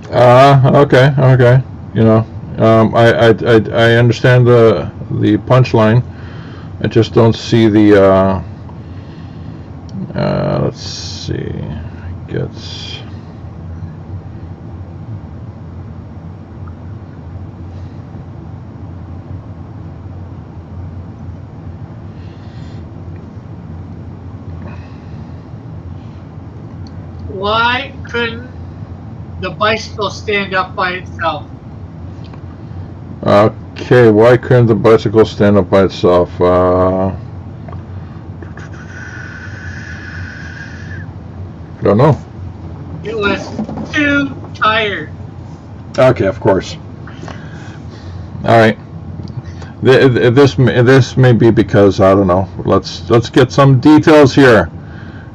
[SPEAKER 3] Okay, okay. You know, I understand the punchline. I just don't see the. Let's see. Gets.
[SPEAKER 1] Why couldn't the bicycle stand up by itself?
[SPEAKER 3] Okay, why couldn't the bicycle stand up by itself? Don't know.
[SPEAKER 1] It was too tired.
[SPEAKER 3] Okay, of course. All right. This may be because I don't know. Let's get some details here.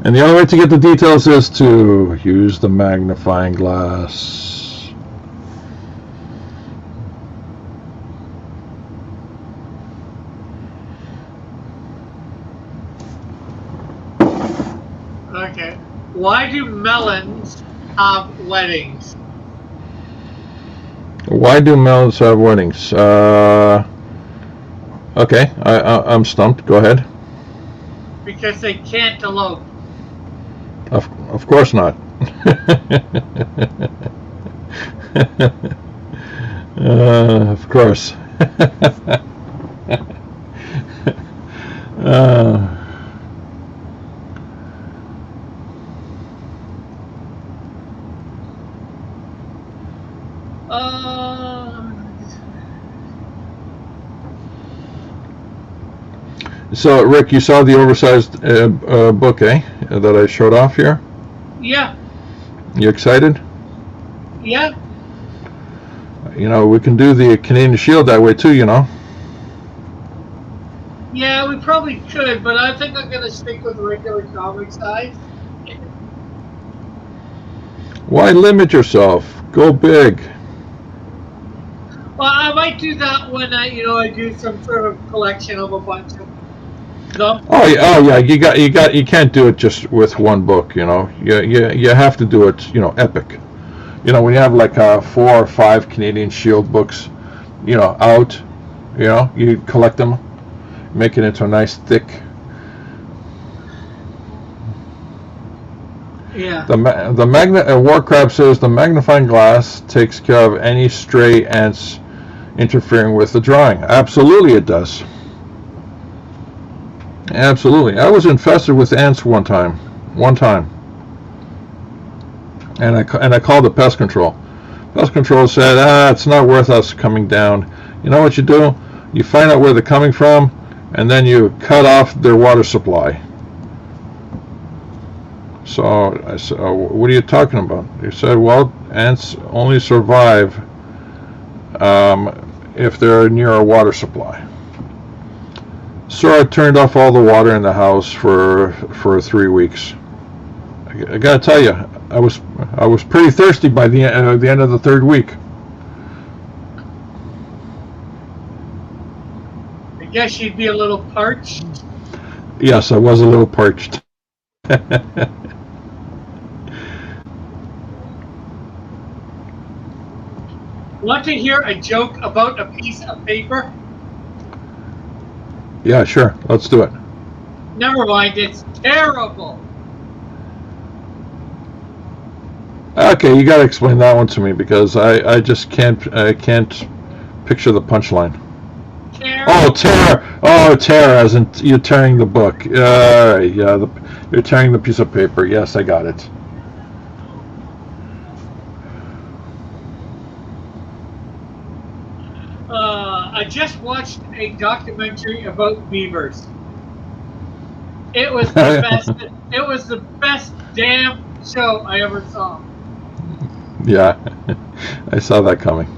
[SPEAKER 3] And the only way to get the details is to use the magnifying glass.
[SPEAKER 1] Okay. Why do melons have weddings?
[SPEAKER 3] Why do melons have weddings? Okay, I'm stumped. Go ahead.
[SPEAKER 1] Because they can't elope.
[SPEAKER 3] Of course not. Of course. So, Rick, you saw the oversized book, eh? That I showed off here?
[SPEAKER 1] Yeah.
[SPEAKER 3] You excited?
[SPEAKER 1] Yeah.
[SPEAKER 3] You know, we can do the Canadian Shield that way too, you know.
[SPEAKER 1] Yeah, we probably could, but I think I'm going to stick with the regular comic size.
[SPEAKER 3] Why limit yourself? Go big.
[SPEAKER 1] Well, I might do that when I do some sort of collection of a bunch of them.
[SPEAKER 3] Oh yeah. You can't do it just with one book. You know, you have to do it. You know, epic. You know, when you have like 4 or 5 Canadian Shield books, you know, out. You know, you collect them, make it into a nice thick.
[SPEAKER 1] Yeah.
[SPEAKER 3] Warcrab says the magnifying glass takes care of any stray ants interfering with the drawing. Absolutely, it does. Absolutely, I was infested with ants one time, and I called the pest control. Pest control said, it's not worth us coming down. You know what you do? You find out where they're coming from, and then you cut off their water supply. So I said, what are you talking about? He said, well, ants only survive if they're near a water supply. So I turned off all the water in the house for 3 weeks. I gotta tell you, I was pretty thirsty by the end of the 3rd week.
[SPEAKER 1] I guess you'd be a little parched.
[SPEAKER 3] Yes, I was a little parched.
[SPEAKER 1] Want to hear a joke about a piece of paper?
[SPEAKER 3] Yeah, sure. Let's do it.
[SPEAKER 1] Never mind, it's terrible.
[SPEAKER 3] Okay, you got to explain that one to me because I just can't picture the punchline.
[SPEAKER 1] Terrible.
[SPEAKER 3] Oh, tear! Oh, tear! As in you're tearing the book. Yeah, you're tearing the piece of paper. Yes, I got it.
[SPEAKER 1] I just watched a documentary about beavers. It was the best. It was the best damn show I ever saw.
[SPEAKER 3] Yeah, I saw that coming.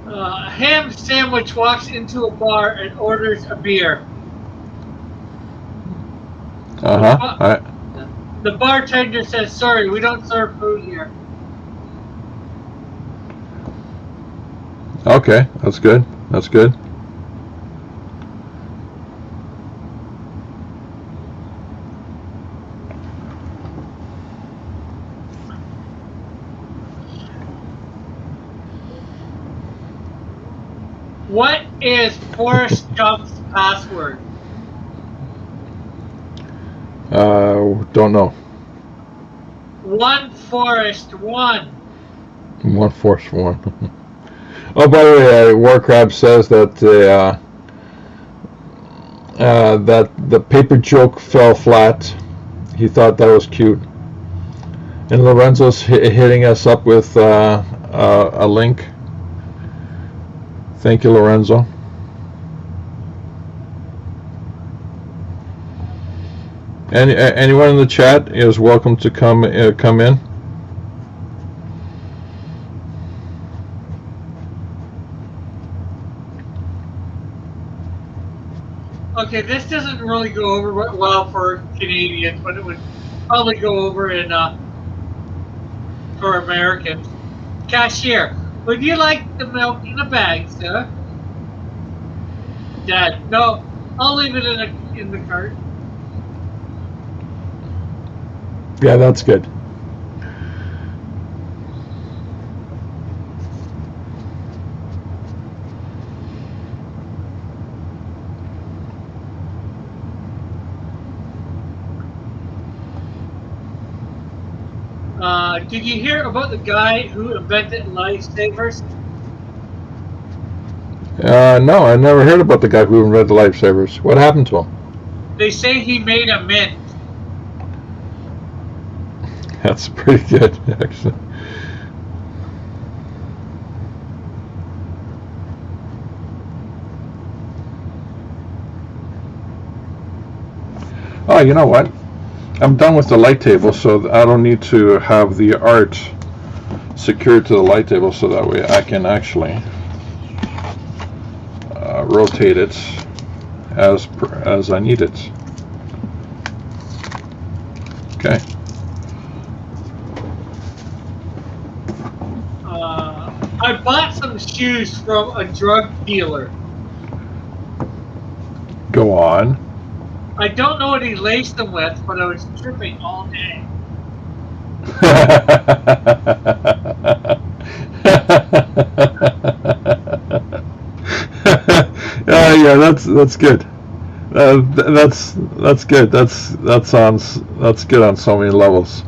[SPEAKER 1] A ham sandwich walks into a bar and orders a beer. The bartender says, "Sorry, we don't serve food here."
[SPEAKER 3] Okay, that's good. That's good.
[SPEAKER 1] What is Forrest Gump's password?
[SPEAKER 3] Don't know.
[SPEAKER 1] One Forrest, one.
[SPEAKER 3] One force one. Oh, by the way, Warcrab says that that the paper joke fell flat. He thought that was cute. And Lorenzo's hitting us up with a link. Thank you, Lorenzo. And anyone in the chat is welcome to come in.
[SPEAKER 1] Okay, this doesn't really go over well for Canadians, but it would probably go over in for Americans. Cashier, would you like the milk in a bag, sir? Dad, no, I'll leave it in the cart.
[SPEAKER 3] Yeah, that's good.
[SPEAKER 1] Did you hear about the guy who invented lifesavers?
[SPEAKER 3] No, I never heard about the guy who invented lifesavers. What happened to him?
[SPEAKER 1] They say he made a mint.
[SPEAKER 3] That's pretty good, actually. Oh, you know what? I'm done with the light table, so I don't need to have the art secured to the light table, so that way I can actually rotate it as I need it. Okay.
[SPEAKER 1] I bought some shoes from a drug dealer.
[SPEAKER 3] Go on.
[SPEAKER 1] I don't know what he laced them with, but I was tripping all day.
[SPEAKER 3] Yeah, that's good. That's good. That's good on so many levels.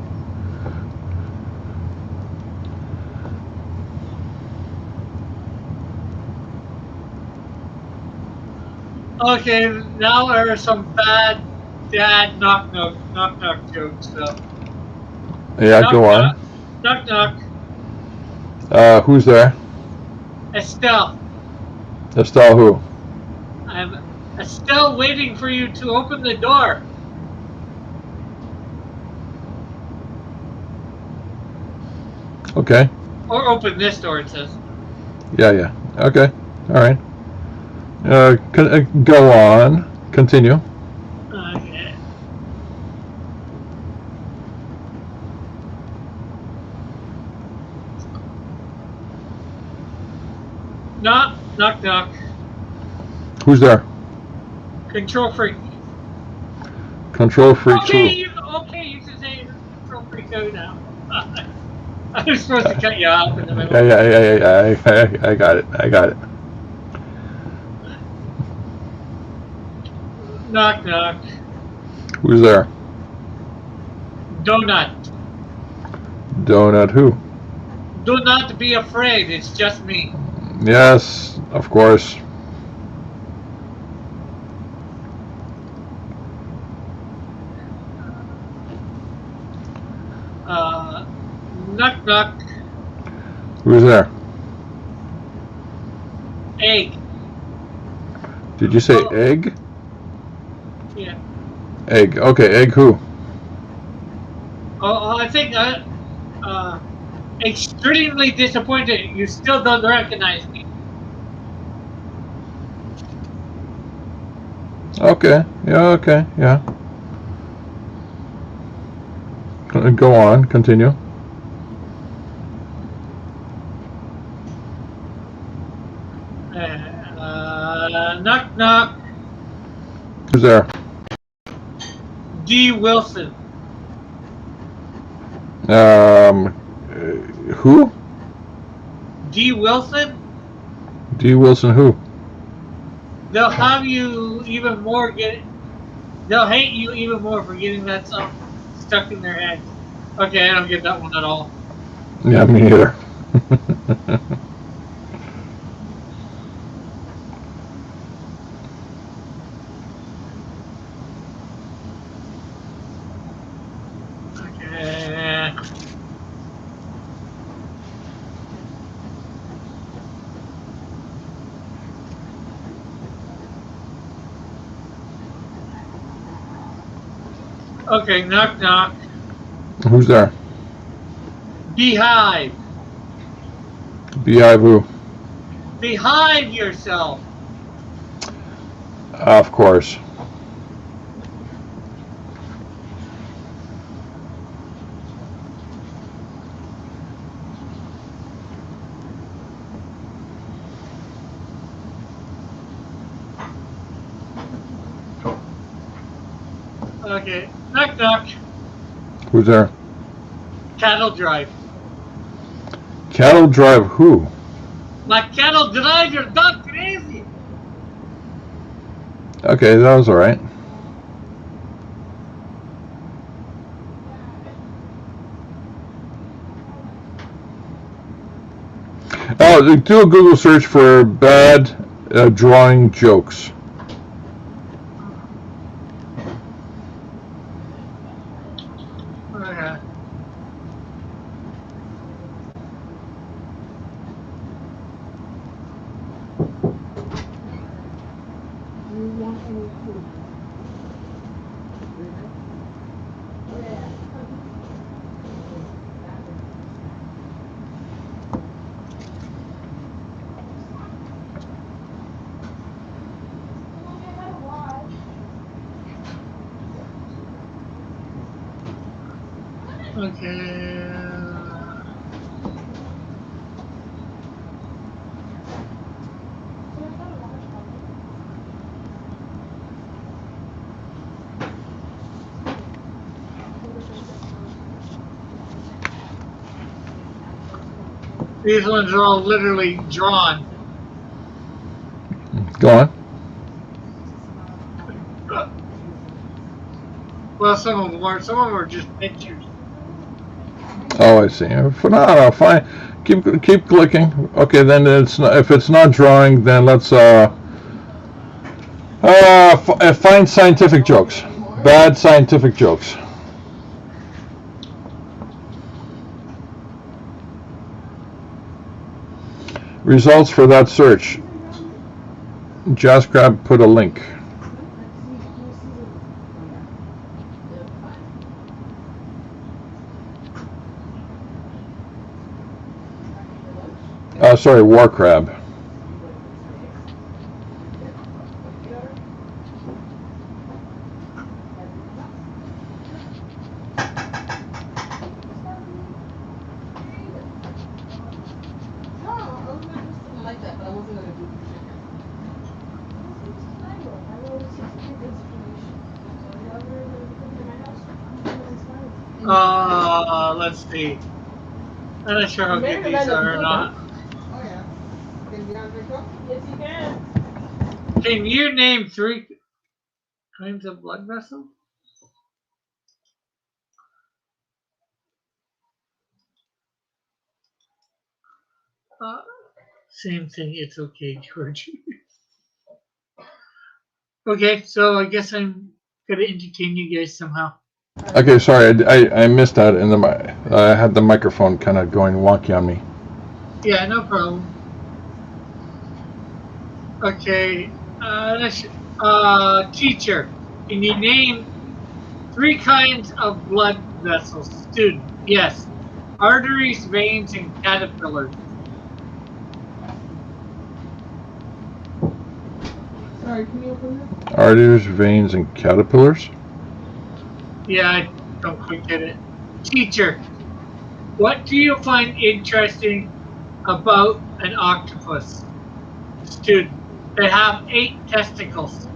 [SPEAKER 1] Okay, now there are some bad dad knock jokes. So.
[SPEAKER 3] Yeah,
[SPEAKER 1] Knock
[SPEAKER 3] go
[SPEAKER 1] knock.
[SPEAKER 3] on.
[SPEAKER 1] Knock knock.
[SPEAKER 3] Who's there?
[SPEAKER 1] Estelle.
[SPEAKER 3] Estelle who?
[SPEAKER 1] I'm Estelle waiting for you to open the door.
[SPEAKER 3] Okay.
[SPEAKER 1] Or open this door, it says.
[SPEAKER 3] Yeah. Okay. All right. Go on. Continue.
[SPEAKER 1] Okay. Knock knock.
[SPEAKER 3] Who's there?
[SPEAKER 1] Control freak.
[SPEAKER 3] Control freak
[SPEAKER 1] Okay,
[SPEAKER 3] who?
[SPEAKER 1] you can say control freak out now. I was supposed to cut you off in the middle.
[SPEAKER 3] Yeah. I got it.
[SPEAKER 1] Knock knock.
[SPEAKER 3] Who's there?
[SPEAKER 1] Donut.
[SPEAKER 3] Donut who?
[SPEAKER 1] Do not be afraid. It's just me.
[SPEAKER 3] Yes, of course.
[SPEAKER 1] Knock knock.
[SPEAKER 3] Who's there?
[SPEAKER 1] Egg.
[SPEAKER 3] Did you say egg?
[SPEAKER 1] Yeah.
[SPEAKER 3] Egg. Okay, egg who?
[SPEAKER 1] Oh, I think extremely disappointed. You still don't recognize me.
[SPEAKER 3] Okay. Yeah. Go on. Continue.
[SPEAKER 1] Knock knock.
[SPEAKER 3] Who's there?
[SPEAKER 1] D. Wilson.
[SPEAKER 3] Who?
[SPEAKER 1] D. Wilson.
[SPEAKER 3] D. Wilson who?
[SPEAKER 1] They'll have you even more They'll hate you even more for getting that stuff stuck in their head. Okay, I don't get that one at all.
[SPEAKER 3] Yeah, me either.
[SPEAKER 1] Okay. Okay, knock knock.
[SPEAKER 3] Who's there?
[SPEAKER 1] Beehive.
[SPEAKER 3] Beehive who?
[SPEAKER 1] Behind yourself.
[SPEAKER 3] Of course.
[SPEAKER 1] Okay, knock knock.
[SPEAKER 3] Who's there?
[SPEAKER 1] Cattle drive.
[SPEAKER 3] Cattle drive who?
[SPEAKER 1] My cattle drive your dog crazy.
[SPEAKER 3] Okay, that was alright. Oh, do a Google search for bad drawing jokes.
[SPEAKER 1] Okay. Okay. These ones are all literally drawn.
[SPEAKER 3] Go on.
[SPEAKER 1] Well, some of them are. Some of them are just pictures.
[SPEAKER 3] Oh, I see. No, fine. Keep clicking. Okay, then it's not, if it's not drawing, then let's find scientific jokes. Bad scientific jokes. Results for that search. JazzCrab put a link. Sorry, War Crab.
[SPEAKER 1] Let's see. I'm not sure how good these are or not.
[SPEAKER 4] Yes, you can.
[SPEAKER 1] Can you name 3 kinds of blood vessels? Same thing. It's okay, George. Okay, so I guess I'm gonna entertain you guys somehow.
[SPEAKER 3] Okay, sorry, I missed that in the I had the microphone kind of going wonky on me.
[SPEAKER 1] Yeah, no problem. Okay, teacher, can you name 3 kinds of blood vessels? Student, yes. Arteries, veins, and caterpillars.
[SPEAKER 4] Sorry, can you open this?
[SPEAKER 3] Arteries, veins, and caterpillars.
[SPEAKER 1] Yeah, I don't quite get it. Teacher, what do you find interesting about an octopus? Student, they have 8 testicles.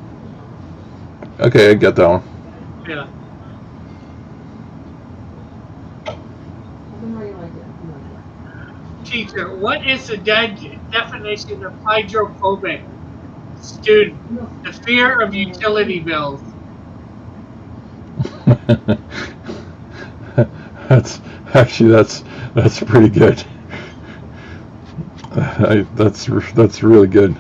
[SPEAKER 3] Okay, I get that one.
[SPEAKER 1] Yeah.
[SPEAKER 4] Open how you like it.
[SPEAKER 1] Teacher, what is the definition of hydrophobic? Student, the fear of utility bills.
[SPEAKER 3] that's pretty good. That's really good.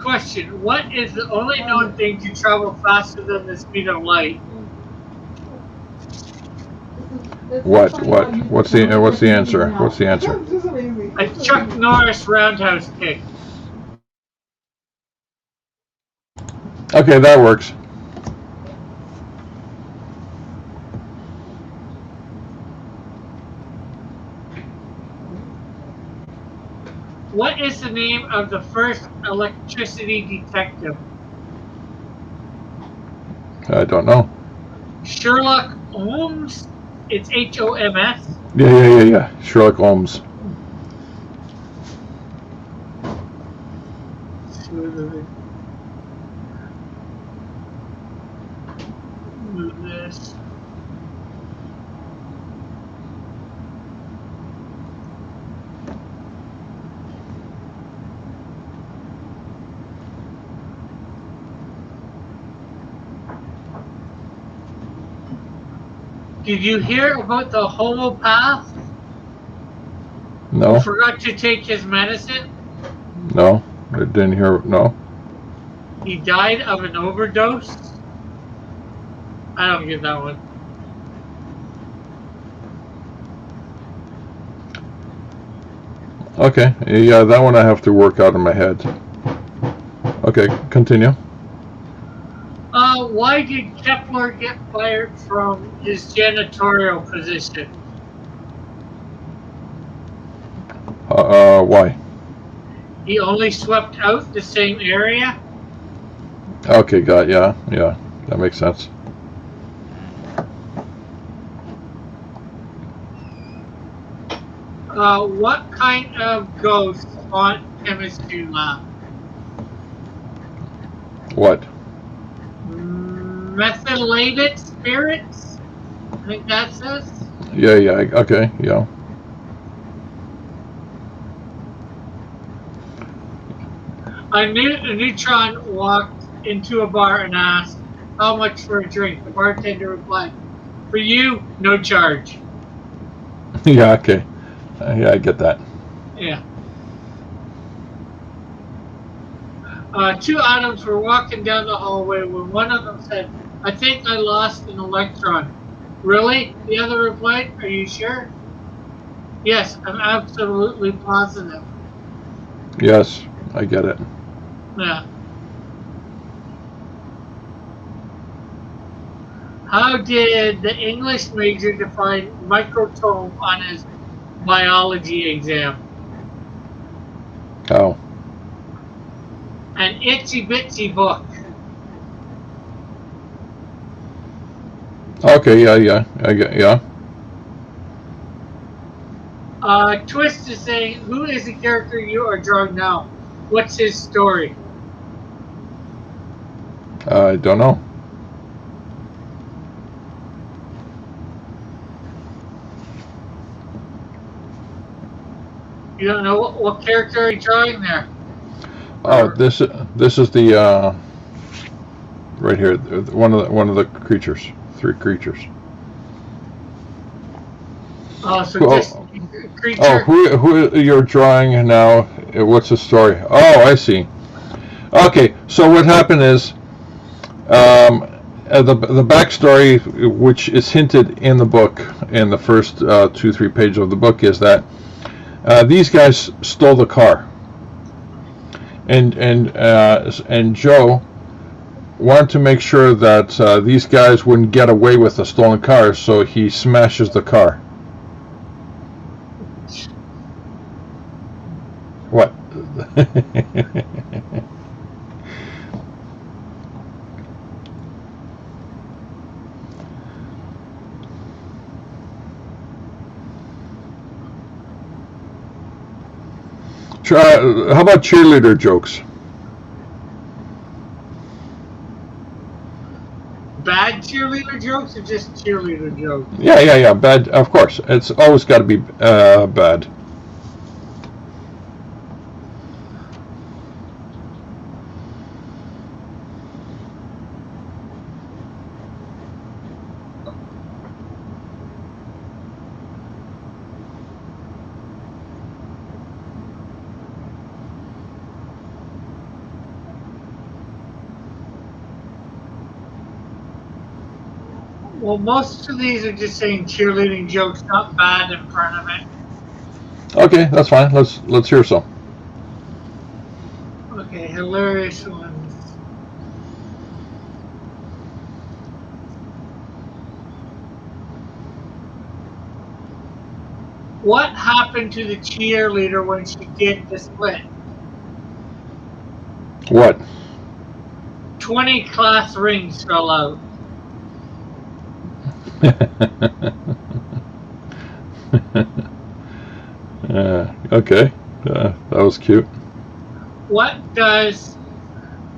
[SPEAKER 1] Question, what is the only known thing to travel faster than the speed of light?
[SPEAKER 3] What's the answer? What's the answer?
[SPEAKER 4] This is amazing.
[SPEAKER 1] A Chuck Norris roundhouse kick.
[SPEAKER 3] Okay, that works.
[SPEAKER 1] What is the name of the first electricity detective?
[SPEAKER 3] I don't know.
[SPEAKER 1] Sherlock Holmes? It's H-O-M-S.
[SPEAKER 3] Yeah. Sherlock Holmes.
[SPEAKER 1] Move this. Did you hear about the homopath?
[SPEAKER 3] No.
[SPEAKER 1] Who forgot to take his medicine?
[SPEAKER 3] No, I didn't hear. No.
[SPEAKER 1] He died of an overdose? I don't get that one.
[SPEAKER 3] Okay, yeah, that one I have to work out in my head. Okay, continue.
[SPEAKER 1] Why did Kepler get fired from his janitorial position?
[SPEAKER 3] Why?
[SPEAKER 1] He only swept out the same area?
[SPEAKER 3] Okay, yeah, that makes sense.
[SPEAKER 1] What kind of ghost haunt chemistry lab?
[SPEAKER 3] What?
[SPEAKER 1] Methylated spirits? I think that says.
[SPEAKER 3] Yeah, okay, yeah.
[SPEAKER 1] A neutron walked into a bar and asked, "How much for a drink?" The bartender replied, "For you, no charge."
[SPEAKER 3] Yeah, okay. Yeah, I get that.
[SPEAKER 1] Yeah. Two atoms were walking down the hallway when one of them said, "I think I lost an electron." "Really?" the other replied. "Are you sure?" "Yes, I'm absolutely positive."
[SPEAKER 3] Yes, I get it.
[SPEAKER 1] Yeah. How did the English major define microtome on his biology exam?
[SPEAKER 3] How?
[SPEAKER 1] An itsy bitsy book.
[SPEAKER 3] Okay, yeah, I get, yeah.
[SPEAKER 1] Twist is saying, "Who is the character you are drawing now? What's his story?"
[SPEAKER 3] I don't know.
[SPEAKER 1] You don't know what character are you drawing there?
[SPEAKER 3] Oh,
[SPEAKER 1] Or,
[SPEAKER 3] this is the right here, one of the creatures, three creatures.
[SPEAKER 1] so just
[SPEAKER 3] Oh,
[SPEAKER 1] creature.
[SPEAKER 3] who you're drawing now? What's the story? Oh, I see. Okay, so what happened is the backstory, which is hinted in the book, in the first 2-3 pages of the book, is that these guys stole the car, and Joe wanted to make sure that these guys wouldn't get away with the stolen car, so he smashes the car. What? How about cheerleader jokes?
[SPEAKER 1] Bad cheerleader jokes or just cheerleader jokes?
[SPEAKER 3] Yeah. Bad, of course. It's always got to be bad.
[SPEAKER 1] Well, most of these are just saying cheerleading jokes, not bad in front of it.
[SPEAKER 3] Okay, that's fine. Let's hear some.
[SPEAKER 1] Okay, hilarious ones. What happened to the cheerleader when she did the split?
[SPEAKER 3] What?
[SPEAKER 1] 20 class rings fell out.
[SPEAKER 3] Okay, that was cute.
[SPEAKER 1] What does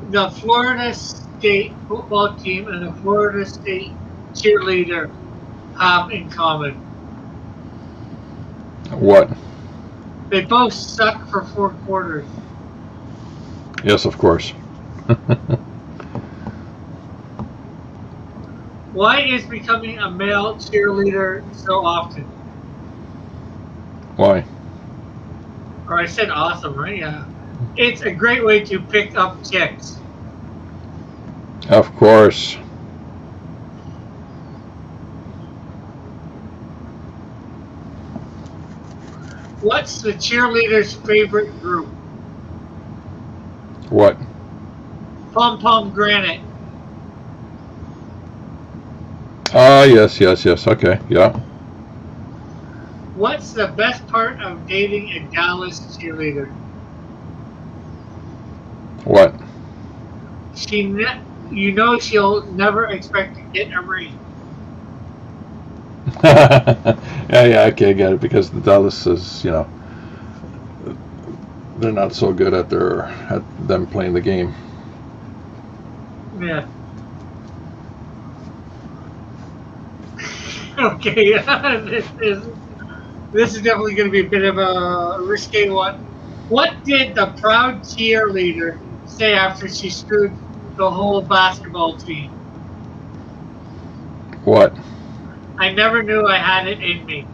[SPEAKER 1] the Florida State football team and the Florida State cheerleader have in common?
[SPEAKER 3] What?
[SPEAKER 1] They both suck for 4 quarters.
[SPEAKER 3] Yes, of course.
[SPEAKER 1] Why is becoming a male cheerleader so often?
[SPEAKER 3] Why?
[SPEAKER 1] Or I said awesome, right? Yeah. It's a great way to pick up chicks.
[SPEAKER 3] Of course.
[SPEAKER 1] What's the cheerleader's favorite group?
[SPEAKER 3] What?
[SPEAKER 1] Pom Pom Granite.
[SPEAKER 3] Ah, yes. Okay, yeah.
[SPEAKER 1] What's the best part of dating a Dallas cheerleader?
[SPEAKER 3] What?
[SPEAKER 1] She'll never expect to get a ring.
[SPEAKER 3] Yeah, okay, I get it, because the Dallas is, they're not so good at them playing the game.
[SPEAKER 1] Yeah. Okay, this is definitely going to be a bit of a risque one. What did the proud cheerleader say after she screwed the whole basketball team?
[SPEAKER 3] What?
[SPEAKER 1] I never knew I had it in me.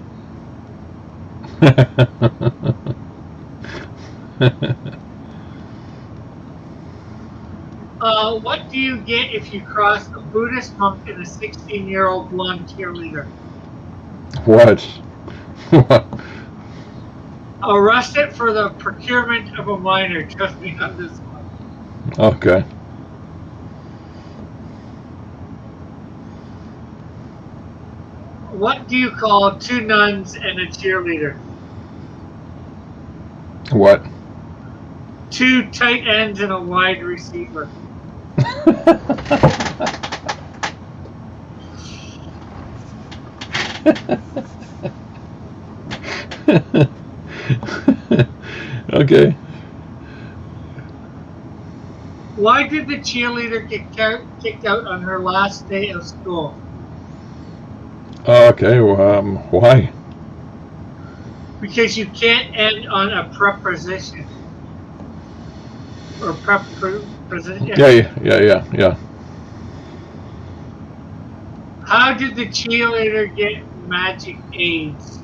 [SPEAKER 1] What do you get if you cross a Buddhist monk and a 16-year-old blonde cheerleader?
[SPEAKER 3] What? What?
[SPEAKER 1] Arrested for the procurement of a minor. Trust me on this one.
[SPEAKER 3] Okay.
[SPEAKER 1] What do you call two nuns and a cheerleader?
[SPEAKER 3] What?
[SPEAKER 1] Two tight ends and a wide receiver.
[SPEAKER 3] Okay.
[SPEAKER 1] Why did the cheerleader get kicked out on her last day of school?
[SPEAKER 3] Okay. Why?
[SPEAKER 1] Because you can't end on a preposition. Or preposition.
[SPEAKER 3] Yeah.
[SPEAKER 1] How did the cheerleader get magic aids?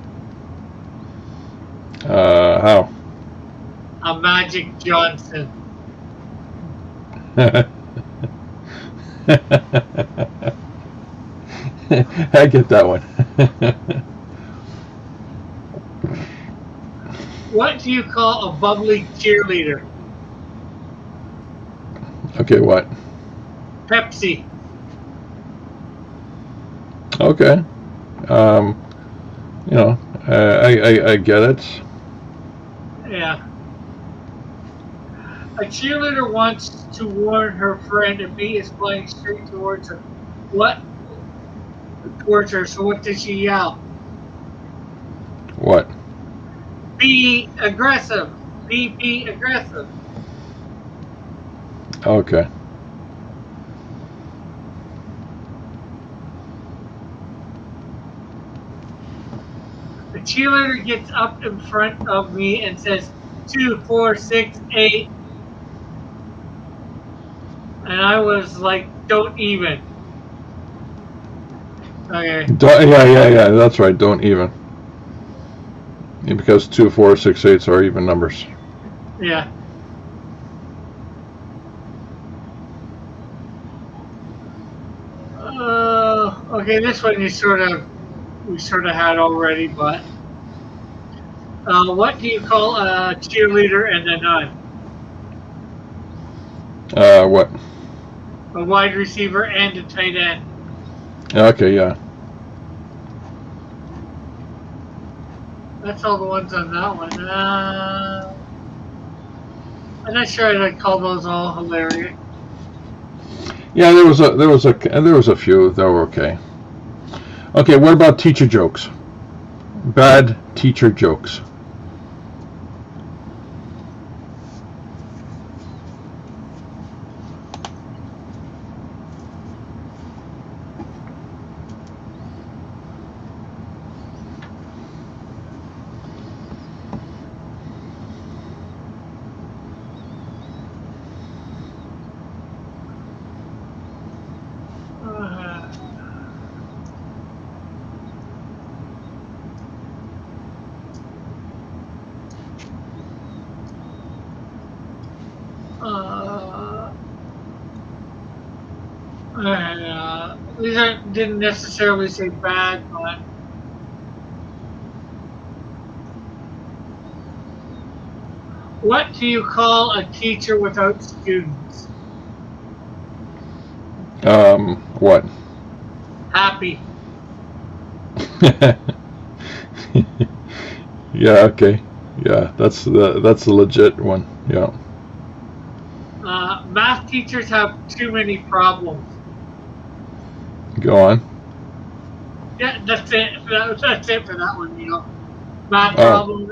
[SPEAKER 3] How?
[SPEAKER 1] A Magic Johnson.
[SPEAKER 3] I get that one.
[SPEAKER 1] What do you call a bubbly cheerleader?
[SPEAKER 3] Okay, what?
[SPEAKER 1] Pepsi.
[SPEAKER 3] Okay. I get it.
[SPEAKER 1] Yeah. A cheerleader wants to warn her friend a bee is flying straight towards her. What? Towards her. So what did she yell?
[SPEAKER 3] What?
[SPEAKER 1] Be aggressive. Be aggressive.
[SPEAKER 3] Okay.
[SPEAKER 1] The cheerleader gets up in front of me and says, 2, 4, 6, 8. And I was like, don't even. Okay.
[SPEAKER 3] Yeah. That's right. Don't even. Yeah, because 2, 4, 6, 8 are even numbers.
[SPEAKER 1] Yeah. Okay, this one we sort of had already, but what do you call a cheerleader and a nun?
[SPEAKER 3] What?
[SPEAKER 1] A wide receiver and a tight end.
[SPEAKER 3] Okay, yeah.
[SPEAKER 1] That's all the ones on that one. I'm not sure I'd call those all hilarious.
[SPEAKER 3] Yeah, there was a few that were okay. Okay, what about teacher jokes? Bad teacher jokes.
[SPEAKER 1] These didn't necessarily say bad, but what do you call a teacher without students?
[SPEAKER 3] What?
[SPEAKER 1] Happy.
[SPEAKER 3] Yeah, okay. Yeah, that's the legit one. Yeah.
[SPEAKER 1] Math teachers have too many problems.
[SPEAKER 3] Go on.
[SPEAKER 1] Yeah, that's it. That's it for that one. Math problems.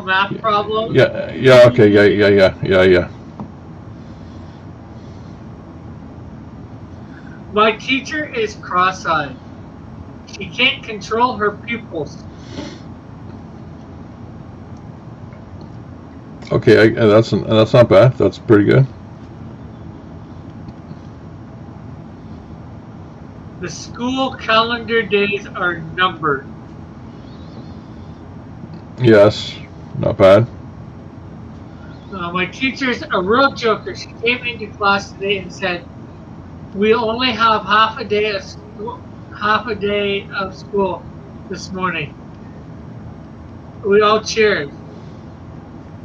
[SPEAKER 1] Math problems.
[SPEAKER 3] Yeah. Okay. Yeah.
[SPEAKER 1] My teacher is cross-eyed. She can't control her pupils.
[SPEAKER 3] Okay, that's not bad. That's pretty good.
[SPEAKER 1] The school calendar days are numbered.
[SPEAKER 3] Yes, not bad.
[SPEAKER 1] My teacher's a real joker. She came into class today and said, "We only have half a day of school this morning." We all cheered.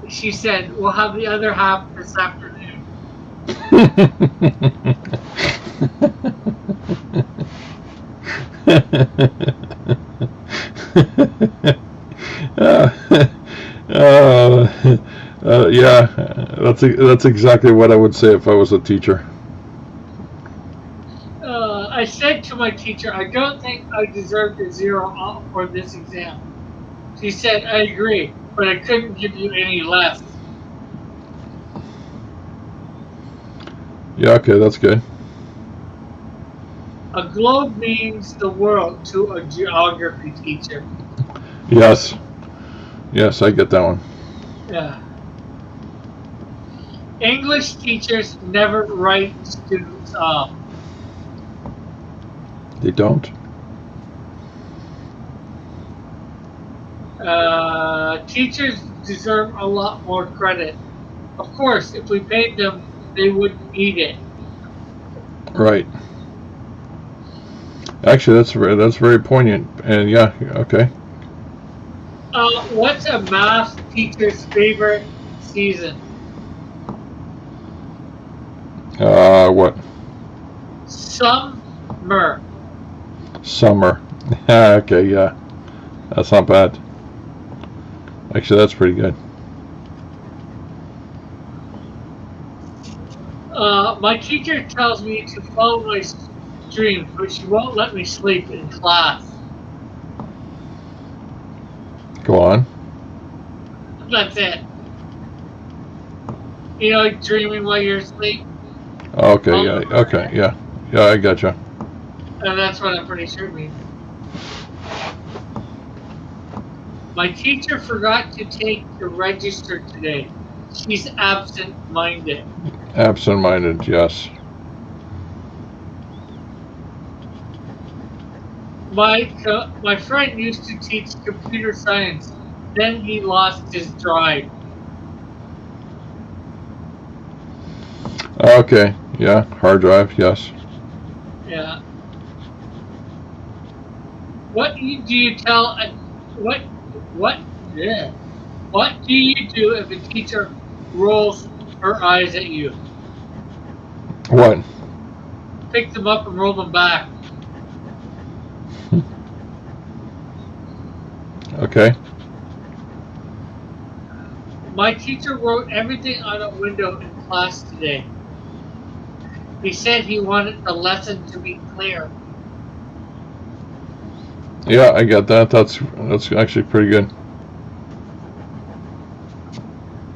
[SPEAKER 1] She said, "We'll have the other half this afternoon."
[SPEAKER 3] Yeah, that's exactly what I would say if I was a teacher.
[SPEAKER 1] I said to my teacher, "I don't think I deserved a 0 for this exam." She said, "I agree, but I couldn't give you any less."
[SPEAKER 3] Yeah, okay, that's good.
[SPEAKER 1] A globe means the world to a geography teacher.
[SPEAKER 3] Yes, I get that one.
[SPEAKER 1] Yeah. English teachers never write students up.
[SPEAKER 3] They don't.
[SPEAKER 1] Teachers deserve a lot more credit. Of course, if we paid them, they wouldn't need it.
[SPEAKER 3] Right. Actually, that's very poignant. And yeah, okay.
[SPEAKER 1] What's a math teacher's favorite season?
[SPEAKER 3] What?
[SPEAKER 1] Summer.
[SPEAKER 3] Summer. Okay, yeah. That's not bad. Actually, that's pretty good.
[SPEAKER 1] My teacher tells me to follow my dreams, but she won't let me sleep in class.
[SPEAKER 3] Go on.
[SPEAKER 1] That's it. You know, like dreaming while you're asleep.
[SPEAKER 3] Okay, yeah, okay, yeah. Yeah, I gotcha.
[SPEAKER 1] And that's what I'm pretty sure it means. My teacher forgot to take the register today. She's absent-minded.
[SPEAKER 3] Absent-minded, yes.
[SPEAKER 1] My friend used to teach computer science. Then he lost his drive.
[SPEAKER 3] Okay, yeah. Hard drive, yes.
[SPEAKER 1] Yeah. What do you tell? Yeah. What do you do if a teacher rolls her eyes at you?
[SPEAKER 3] What?
[SPEAKER 1] Pick them up and roll them back.
[SPEAKER 3] Okay.
[SPEAKER 1] My teacher wrote everything on a window in class today. He said he wanted the lesson to be clear.
[SPEAKER 3] Yeah, I got that. That's actually pretty good.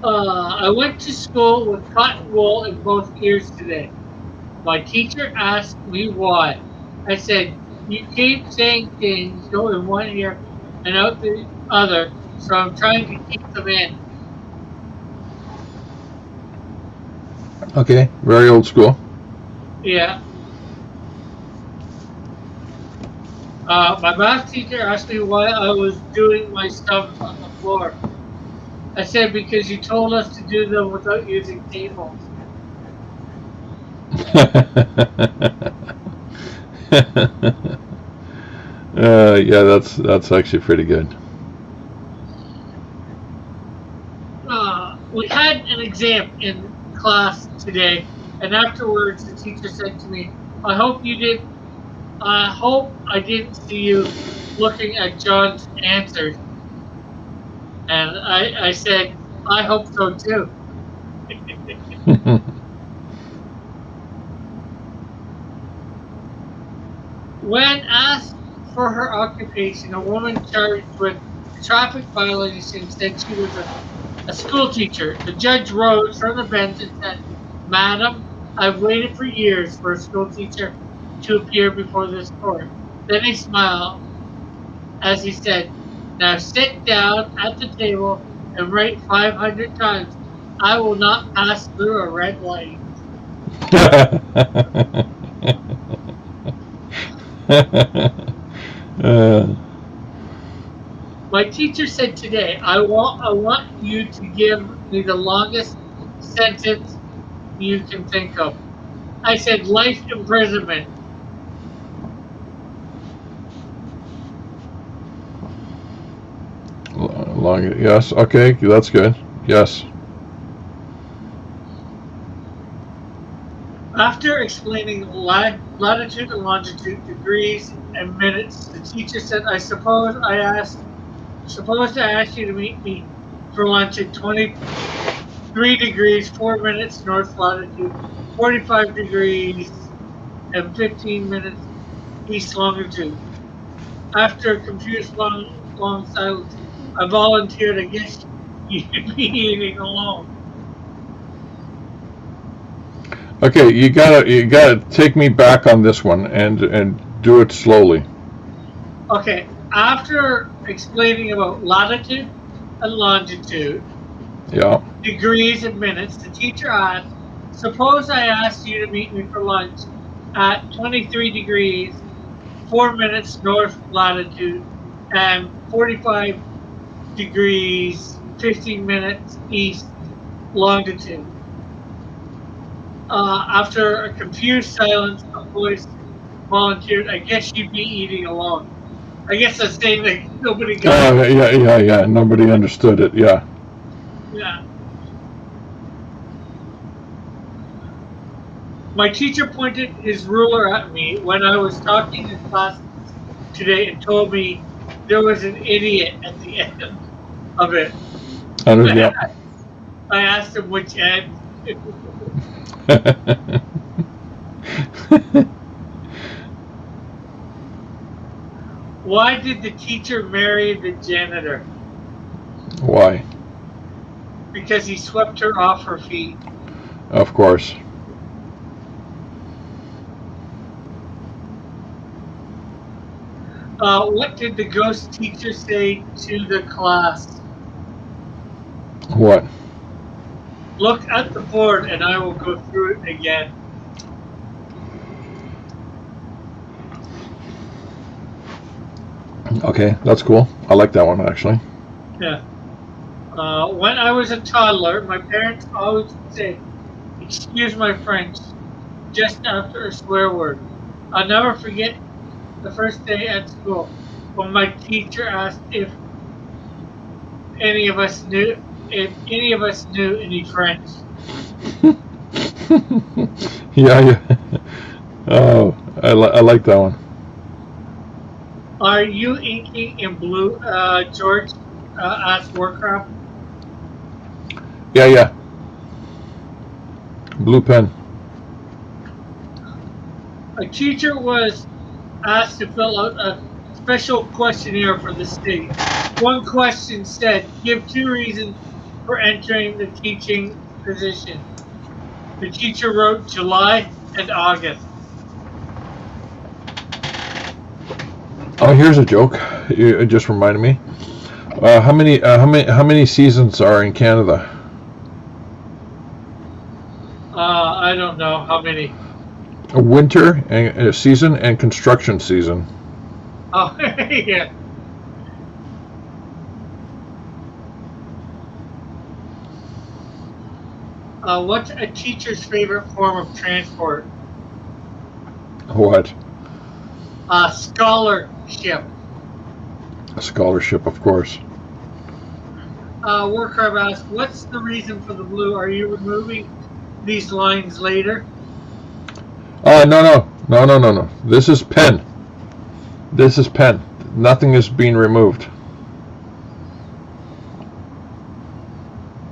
[SPEAKER 1] I went to school with cotton wool in both ears today. My teacher asked me why. I said, "You keep saying things go in one ear and out the other, so I'm trying to keep them in."
[SPEAKER 3] Okay, very old school.
[SPEAKER 1] Yeah. My math teacher asked me why I was doing my sums on the floor. I said, "Because you told us to do them without using tables."
[SPEAKER 3] Yeah, that's actually pretty good.
[SPEAKER 1] We had an exam in class today, and afterwards the teacher said to me, I hope I didn't see you looking at John's answers." And I said, "I hope so too." When asked for her occupation, a woman charged with a traffic violation said she was a school teacher. The judge rose from the bench and said, "Madam, I've waited for years for a school teacher to appear before this court. Then he smiled as he said, "Now sit down at the table and write 500 times. I will not pass through a red light."
[SPEAKER 3] uh,
[SPEAKER 1] My teacher said today, I want you to give me the longest sentence you can think of. I said, life imprisonment.
[SPEAKER 3] yes, okay, that's good. Yes.
[SPEAKER 1] After explaining latitude and longitude, degrees and minutes, the teacher said, suppose I asked you to meet me for lunch at 23 degrees, 4 minutes north latitude, 45 degrees, and 15 minutes east longitude. After a confused long silence, I volunteered. I guess you'd be eating alone.
[SPEAKER 3] Okay, you gotta take me back on this one and do it slowly.
[SPEAKER 1] Okay, after explaining about latitude and longitude,
[SPEAKER 3] Yeah.
[SPEAKER 1] degrees and minutes, the teacher asked, suppose I asked you to meet me for lunch at 23 degrees, 4 minutes north latitude, and 45 degrees, 15 minutes east longitude. After a confused silence, a voice volunteered, I guess you'd be eating alone. I guess that's saying that nobody got it.
[SPEAKER 3] Yeah. Nobody understood it. Yeah.
[SPEAKER 1] Yeah. My teacher pointed his ruler at me when I was talking in class today and told me there was an idiot at the end of it.
[SPEAKER 3] Yeah.
[SPEAKER 1] I asked him which end. Why did the teacher marry the janitor?
[SPEAKER 3] Why?
[SPEAKER 1] Because he swept her off her feet.
[SPEAKER 3] Of course.
[SPEAKER 1] What did the ghost teacher say to the class?
[SPEAKER 3] What?
[SPEAKER 1] Look at the board and I will go through it again.
[SPEAKER 3] Okay, that's cool. I like that one actually.
[SPEAKER 1] Yeah. When I was a toddler, my parents always would say, excuse my French, just after a swear word. I'll never forget the first day at school when my teacher asked if any of us knew any French.
[SPEAKER 3] Yeah. Oh, I like that one.
[SPEAKER 1] Are you inking in blue, George? Asked Warcraft.
[SPEAKER 3] Yeah. Blue pen.
[SPEAKER 1] A teacher was asked to fill out a special questionnaire for the state. One question said, give 2 reasons for entering the teaching position. The teacher wrote July and August.
[SPEAKER 3] Oh, here's a joke. It just reminded me. How many seasons are in Canada?
[SPEAKER 1] I don't know how many.
[SPEAKER 3] A winter and season and construction season.
[SPEAKER 1] Oh, yeah. What's a teacher's favorite form of transport?
[SPEAKER 3] What?
[SPEAKER 1] Scholarship.
[SPEAKER 3] A scholarship, of course.
[SPEAKER 1] Warcraft asks, what's the reason for the blue? Are you removing these lines later?
[SPEAKER 3] No. This is pen. Nothing is being removed.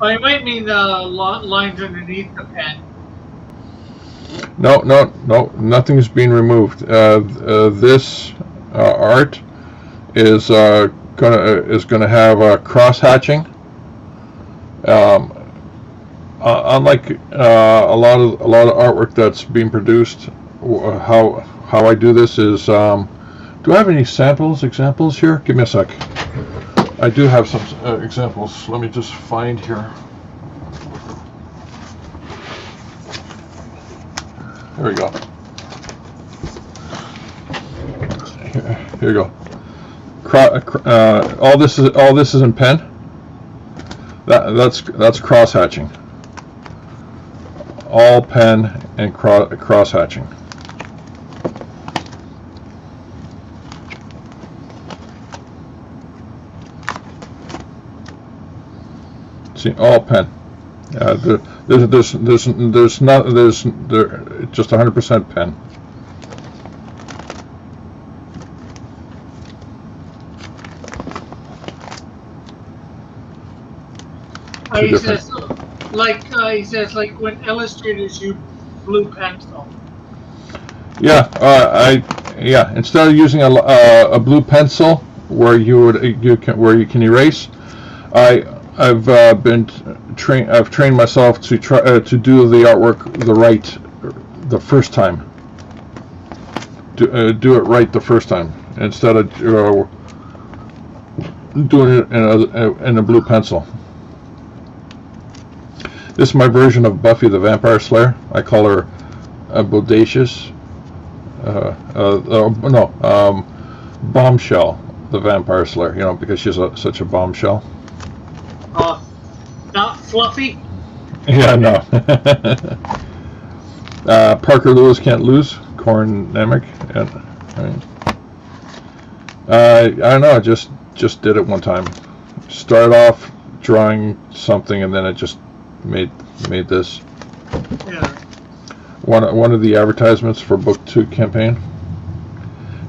[SPEAKER 1] Oh, you might mean the lines underneath the pen.
[SPEAKER 3] No. Nothing is being removed. This art is gonna have cross hatching. Unlike a lot of Do I have any examples here? Give me a sec. I do have some examples. Let me just find here. There we go. Here you go. All this is in pen. That's cross hatching. All pen and cross hatching. See, all pen. There's just 100% pen.
[SPEAKER 1] He says, like when illustrators use blue pencil.
[SPEAKER 3] Yeah, instead of using a blue pencil where you can erase, I've trained myself to try to do the artwork the first time. Do it right the first time instead of doing it in a blue pencil. This is my version of Buffy the Vampire Slayer. I call her Bodacious. Bombshell the Vampire Slayer. You know, because she's such a bombshell.
[SPEAKER 1] Not fluffy.
[SPEAKER 3] Yeah, no. Parker Lewis can't lose. Corin Nemec. I don't know. I just did it one time. Started off drawing something, and then it just made this.
[SPEAKER 1] Yeah.
[SPEAKER 3] One of the advertisements for Book 2 campaign.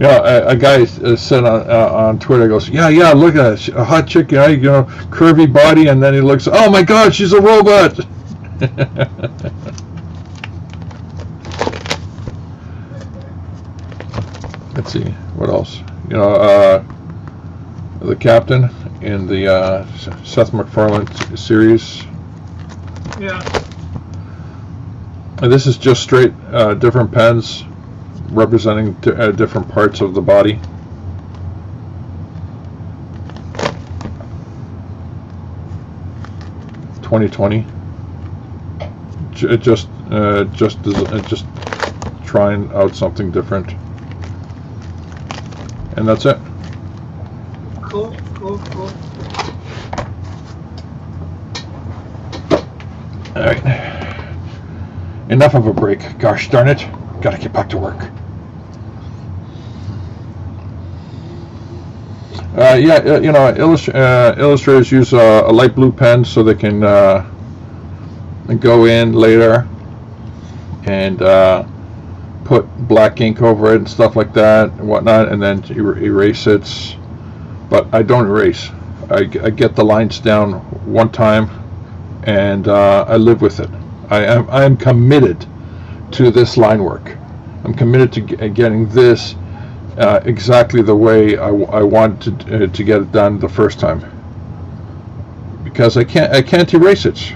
[SPEAKER 3] You know, a guy said on Twitter, goes, yeah, look at that, a hot chick, you know, curvy body, and then he looks, oh my God, she's a robot. Let's see, what else? You know, the captain in the Seth MacFarlane series.
[SPEAKER 1] Yeah.
[SPEAKER 3] And this is just straight different pens representing different parts of the body. (2020). Just trying out something different, and that's it.
[SPEAKER 1] Cool.
[SPEAKER 3] All right. Enough of a break. Gosh darn it. Gotta get back to work. You know, illustrators use a light blue pen so they can go in later and put black ink over it and stuff like that and whatnot, and then erase it. But I don't erase. I get the lines down one time, and I live with it. I am committed to this line work. I'm committed to getting this exactly the way I wanted to get it done the first time, because I can't erase it.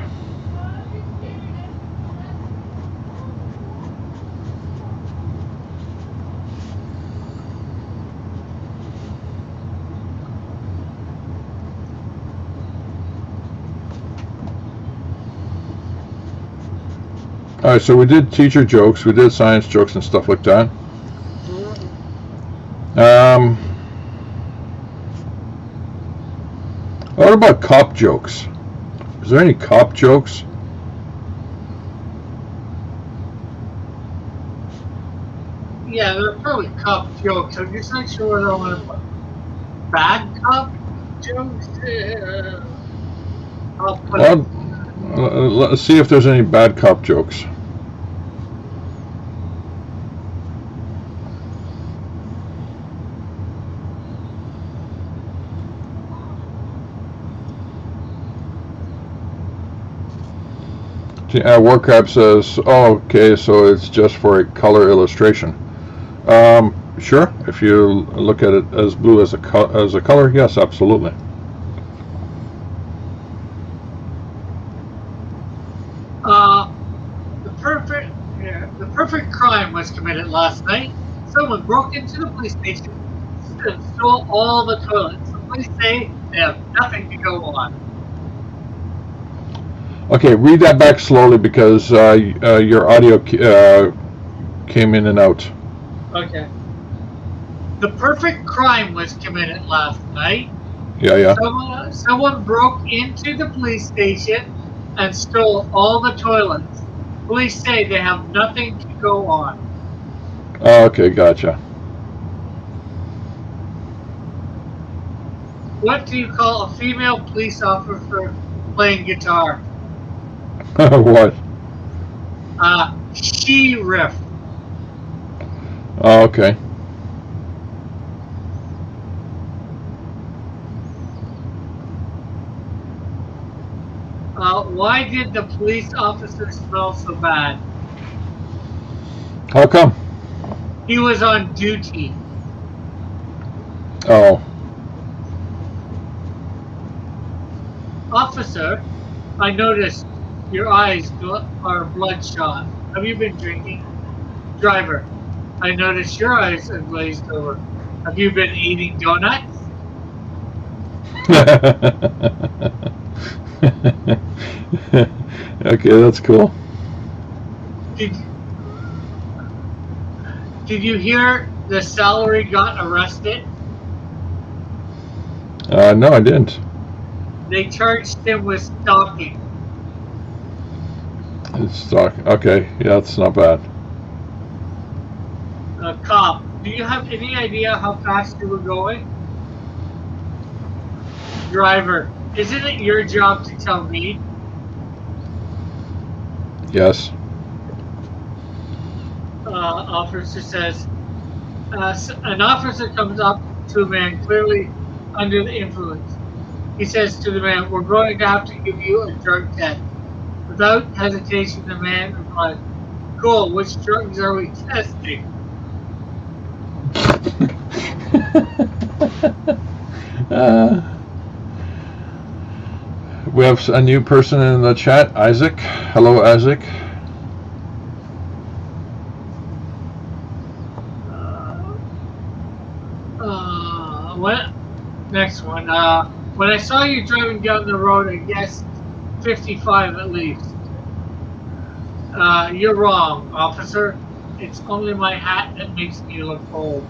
[SPEAKER 3] Alright, so we did teacher jokes, we did science jokes and stuff like that. What about cop jokes? Is there any cop jokes?
[SPEAKER 1] Yeah, they're probably cop jokes. I'm just not sure what I want to put. Bad cop jokes? I'll put it.
[SPEAKER 3] Let's see if there's any bad cop jokes. Warcrab says, oh, okay, so it's just for a color illustration. Sure, if you look at it as blue as a color, yes, absolutely.
[SPEAKER 1] The perfect crime was committed last night. Someone broke into the police station, and stole all the toilets. The police say they have nothing to go on.
[SPEAKER 3] Okay, read that back slowly because your audio came in and out.
[SPEAKER 1] Okay. The perfect crime was committed last night.
[SPEAKER 3] Yeah.
[SPEAKER 1] Someone broke into the police station and stole all the toilets. Police say they have nothing to go on.
[SPEAKER 3] Oh, okay, gotcha.
[SPEAKER 1] What do you call a female police officer playing guitar?
[SPEAKER 3] What?
[SPEAKER 1] She riff.
[SPEAKER 3] Oh, okay.
[SPEAKER 1] Why did the police officer smell so bad?
[SPEAKER 3] How come?
[SPEAKER 1] He was on duty.
[SPEAKER 3] Oh.
[SPEAKER 1] Officer, I noticed your eyes are bloodshot. Have you been drinking? Driver, I noticed your eyes are glazed over. Have you been eating donuts?
[SPEAKER 3] Okay, that's cool.
[SPEAKER 1] Did you hear the salary got arrested?
[SPEAKER 3] No, I didn't.
[SPEAKER 1] They charged him with stalking.
[SPEAKER 3] It's okay, yeah, that's not bad.
[SPEAKER 1] Cop, do you have any idea how fast you were going? Driver, isn't it your job to tell me?
[SPEAKER 3] Yes.
[SPEAKER 1] Officer says, an officer comes up to a man clearly under the influence. He says to the man, we're going to have to give you a drug test. Without hesitation, the man replies, cool, which drugs are we testing?
[SPEAKER 3] We have a new person in the chat, Isaac. Hello, Isaac.
[SPEAKER 1] What? Next one. When I saw you driving down the road, I guessed 55 at least. You're wrong, officer. It's only my hat that makes me look old.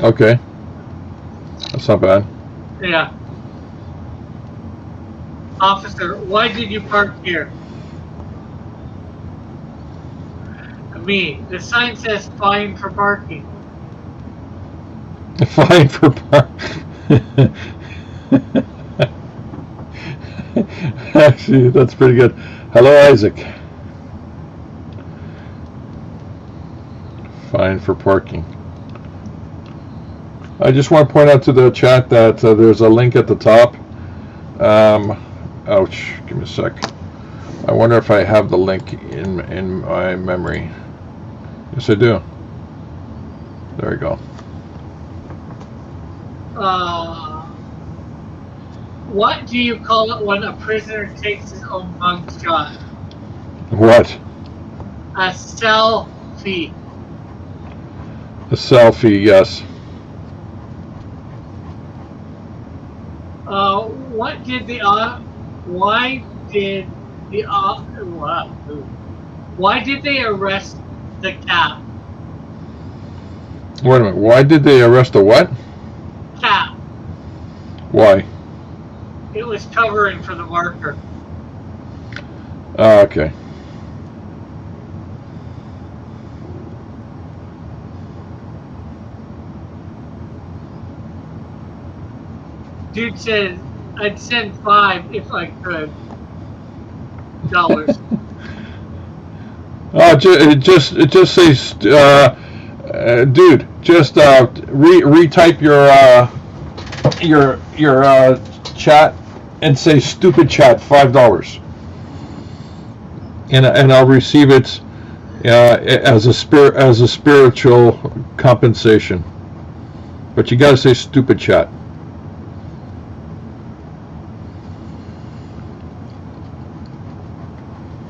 [SPEAKER 3] Okay. That's not bad.
[SPEAKER 1] Yeah. Officer, why did you park here? Me. The sign says fine for parking.
[SPEAKER 3] Fine for Actually, that's pretty good. Hello, Isaac. Fine for parking. I just want to point out to the chat that there's a link at the top. Ouch, give me a sec. I wonder if I have the link in my memory. Yes, I do. There we go.
[SPEAKER 1] What do you call it when a prisoner takes his own mug shot?
[SPEAKER 3] What?
[SPEAKER 1] A selfie.
[SPEAKER 3] A selfie, yes.
[SPEAKER 1] Why did they arrest the cat?
[SPEAKER 3] Wait a minute. Why did they arrest a what?
[SPEAKER 1] Cat.
[SPEAKER 3] Why?
[SPEAKER 1] It was covering for the marker.
[SPEAKER 3] Oh, okay.
[SPEAKER 1] Dude said, I'd send $5 if I could. Dollars.
[SPEAKER 3] Oh, just say, dude, just retype your chat and say stupid chat, $5, and I'll receive it as a spiritual compensation. But you gotta say stupid chat.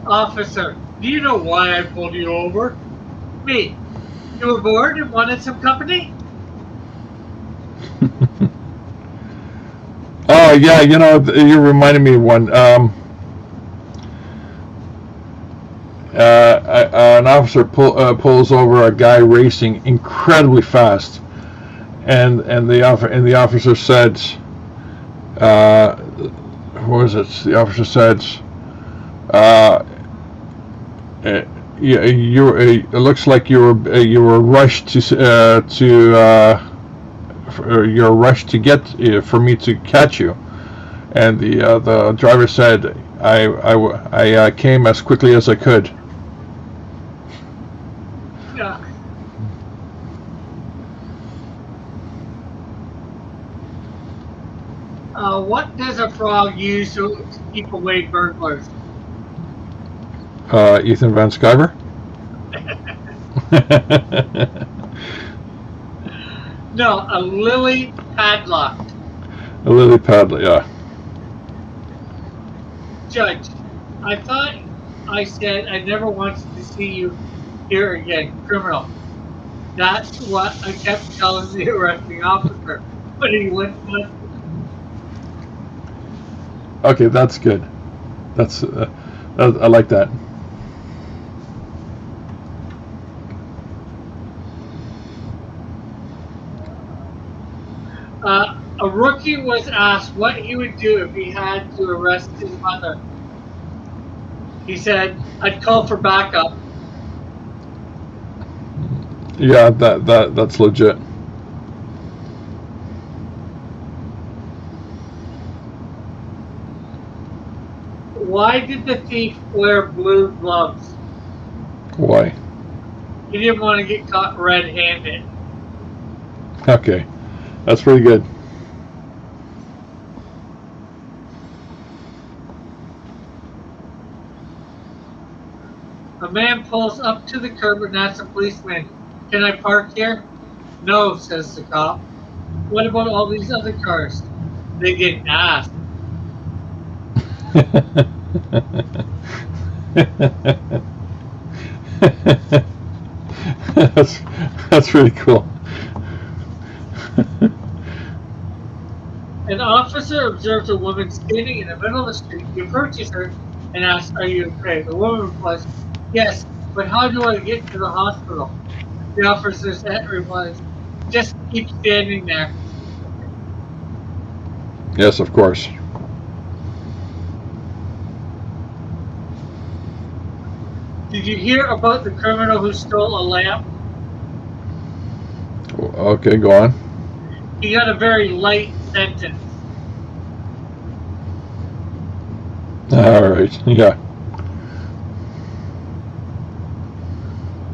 [SPEAKER 1] Officer, do you know why I pulled you over? Me. You were bored and wanted some company?
[SPEAKER 3] Oh yeah, you know, you reminded me of one. An officer pulls over a guy racing incredibly fast, and the officer said, what was it? The officer said, uh, it looks like you were rushed you're rushed to get for me to catch you, and the driver said, I came as quickly as I could.
[SPEAKER 1] Yeah. What does a frog use to keep away burglars?
[SPEAKER 3] Ethan Van Sciver.
[SPEAKER 1] No, a lily padlock.
[SPEAKER 3] A lily pad, yeah.
[SPEAKER 1] Judge, I thought I said I never wanted to see you here again, criminal. That's what I kept telling the arresting officer, but he wouldn't listen.
[SPEAKER 3] Okay, that's good. That's I like that.
[SPEAKER 1] A rookie was asked what he would do if he had to arrest his mother. He said, I'd call for backup.
[SPEAKER 3] Yeah, that's legit.
[SPEAKER 1] Why did the thief wear blue gloves?
[SPEAKER 3] Why?
[SPEAKER 1] He didn't want to get caught red-handed.
[SPEAKER 3] Okay, that's pretty good.
[SPEAKER 1] A man pulls up to the curb and asks the policeman, can I park here? No, says the cop. What about all these other cars? They didn't ask.
[SPEAKER 3] that's really cool.
[SPEAKER 1] An officer observes a woman standing in the middle of the street. He approaches her and asks, are you okay? The woman replies, yes, but how do I get to the hospital? The officer replies, just keep standing there.
[SPEAKER 3] Yes, of course.
[SPEAKER 1] Did you hear about the criminal who stole a lamp?
[SPEAKER 3] Okay, go on.
[SPEAKER 1] He got a very light sentence.
[SPEAKER 3] All right, yeah.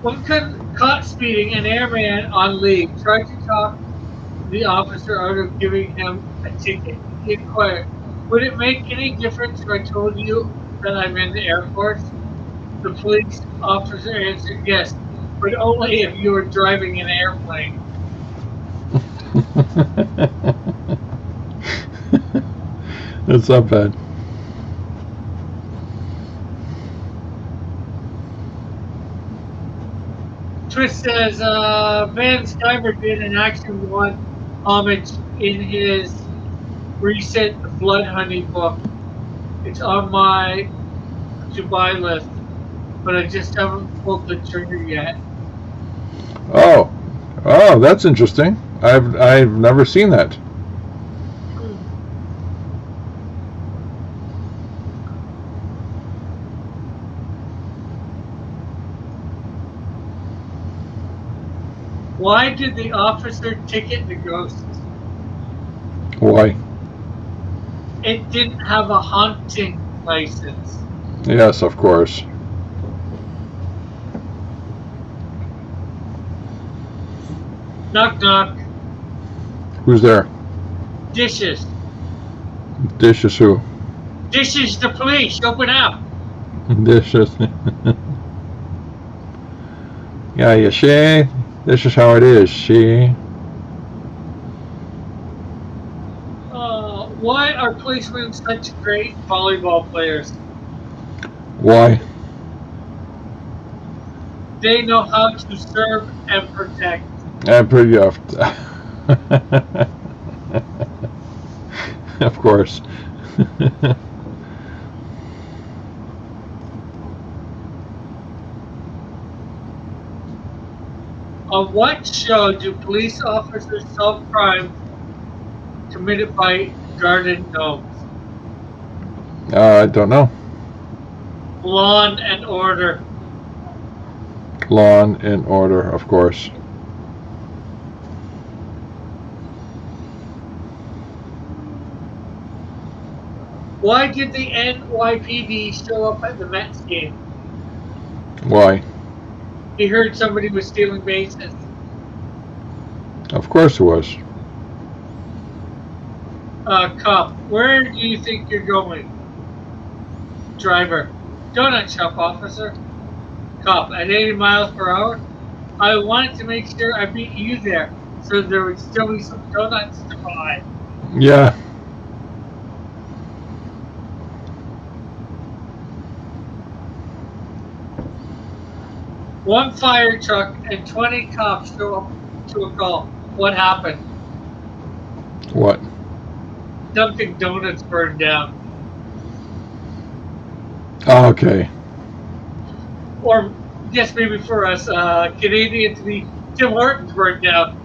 [SPEAKER 1] When caught speeding, an airman on leave tried to talk the officer out of giving him a ticket. He inquired, would it make any difference if I told you that I'm in the Air Force? The police officer answered, yes, but only if you were driving an airplane.
[SPEAKER 3] That's not bad.
[SPEAKER 1] Twist says Van Sciver did an Action 1 homage in his recent Blood Honey book. It's on my to-buy list, but I just haven't pulled the trigger yet.
[SPEAKER 3] Oh, that's interesting. I've never seen that.
[SPEAKER 1] Why did the officer ticket the ghost?
[SPEAKER 3] Why?
[SPEAKER 1] It didn't have a haunting license.
[SPEAKER 3] Yes, of course.
[SPEAKER 1] Knock knock.
[SPEAKER 3] Who's there?
[SPEAKER 1] Dishes.
[SPEAKER 3] Dishes who?
[SPEAKER 1] Dishes the police. Open up.
[SPEAKER 3] Dishes. Yeah, you see? This is how it is, see?
[SPEAKER 1] Why are policemen such great volleyball players?
[SPEAKER 3] Why?
[SPEAKER 1] They know how to serve and protect.
[SPEAKER 3] And pretty often. Of course.
[SPEAKER 1] On what show do police officers solve crimes committed by guarded gnomes?
[SPEAKER 3] I don't know.
[SPEAKER 1] Law and Order.
[SPEAKER 3] Law and Order, of course.
[SPEAKER 1] Why did the NYPD show up at the Mets game?
[SPEAKER 3] Why?
[SPEAKER 1] He heard somebody was stealing bases.
[SPEAKER 3] Of course it was.
[SPEAKER 1] Cop, where do you think you're going? Driver, donut shop, officer. Cop, at 80 miles per hour? I wanted to make sure I beat you there, so there would still be some donuts to buy.
[SPEAKER 3] Yeah.
[SPEAKER 1] One fire truck and 20 cops show up to a call. What happened?
[SPEAKER 3] What?
[SPEAKER 1] Dunkin' Donuts burned down.
[SPEAKER 3] Oh, okay.
[SPEAKER 1] Or, yes, maybe for us, Canadian to be Tim Hortons burned down.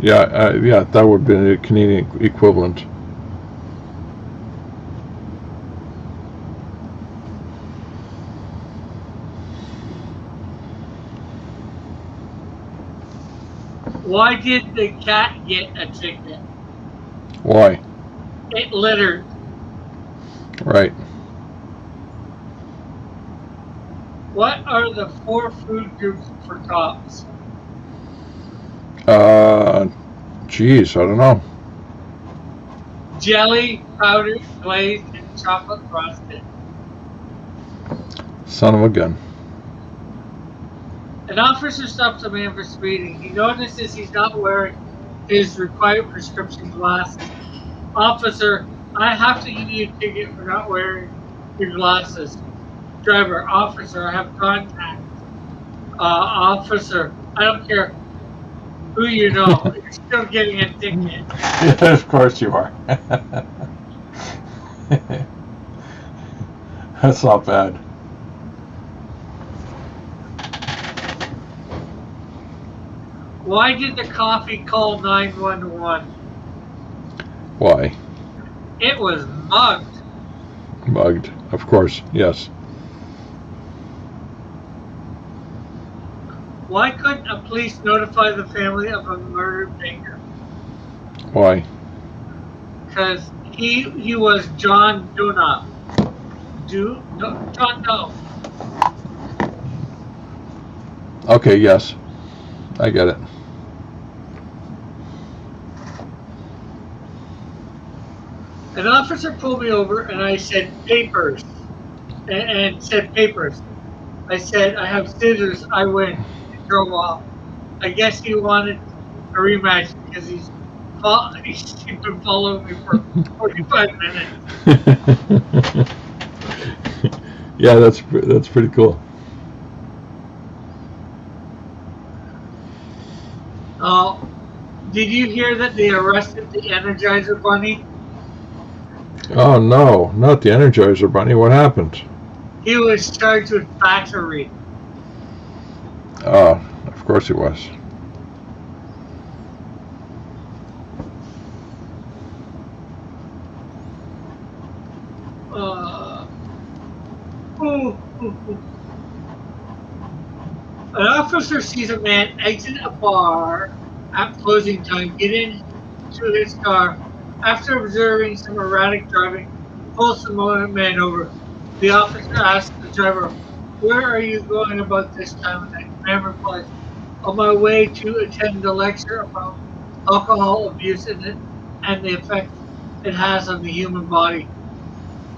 [SPEAKER 3] Yeah, yeah, that would be the Canadian equivalent.
[SPEAKER 1] Why did the cat get a ticket?
[SPEAKER 3] Why?
[SPEAKER 1] It littered.
[SPEAKER 3] Right.
[SPEAKER 1] What are the 4 food groups for cops?
[SPEAKER 3] Geez, I don't know.
[SPEAKER 1] Jelly, powdered, glazed, and chocolate frosted.
[SPEAKER 3] Son of a gun.
[SPEAKER 1] An officer stops a man for speeding. He notices he's not wearing his required prescription glasses. Officer, I have to give you a ticket for not wearing your glasses. Driver, officer, I have contacts. Officer, I don't care who you know, you're still getting a ticket.
[SPEAKER 3] Yeah, of course you are. That's not bad.
[SPEAKER 1] Why did the coffee call 911?
[SPEAKER 3] Why?
[SPEAKER 1] It was mugged.
[SPEAKER 3] Mugged. Of course, yes.
[SPEAKER 1] Why couldn't a police notify the family of a murdered baker?
[SPEAKER 3] Why?
[SPEAKER 1] Because he was John Doe. John Doe.
[SPEAKER 3] Okay, yes. I get it.
[SPEAKER 1] An officer pulled me over and I said papers. And said papers. I said, I have scissors, I win. He drove off. I guess he wanted a rematch because he's been following me for 45 minutes.
[SPEAKER 3] Yeah, that's pretty cool.
[SPEAKER 1] Did you hear that they arrested the Energizer Bunny?
[SPEAKER 3] Oh no, not the Energizer Bunny. What happened?
[SPEAKER 1] He was charged with battery.
[SPEAKER 3] Of course he was.
[SPEAKER 1] An officer sees a man exit a bar at closing time, get into his car. After observing some erratic driving, pulls the man over. The officer asks the driver, "Where are you going about this time of night?" The man replies, "On my way to attend a lecture about alcohol abuse and the effect it has on the human body,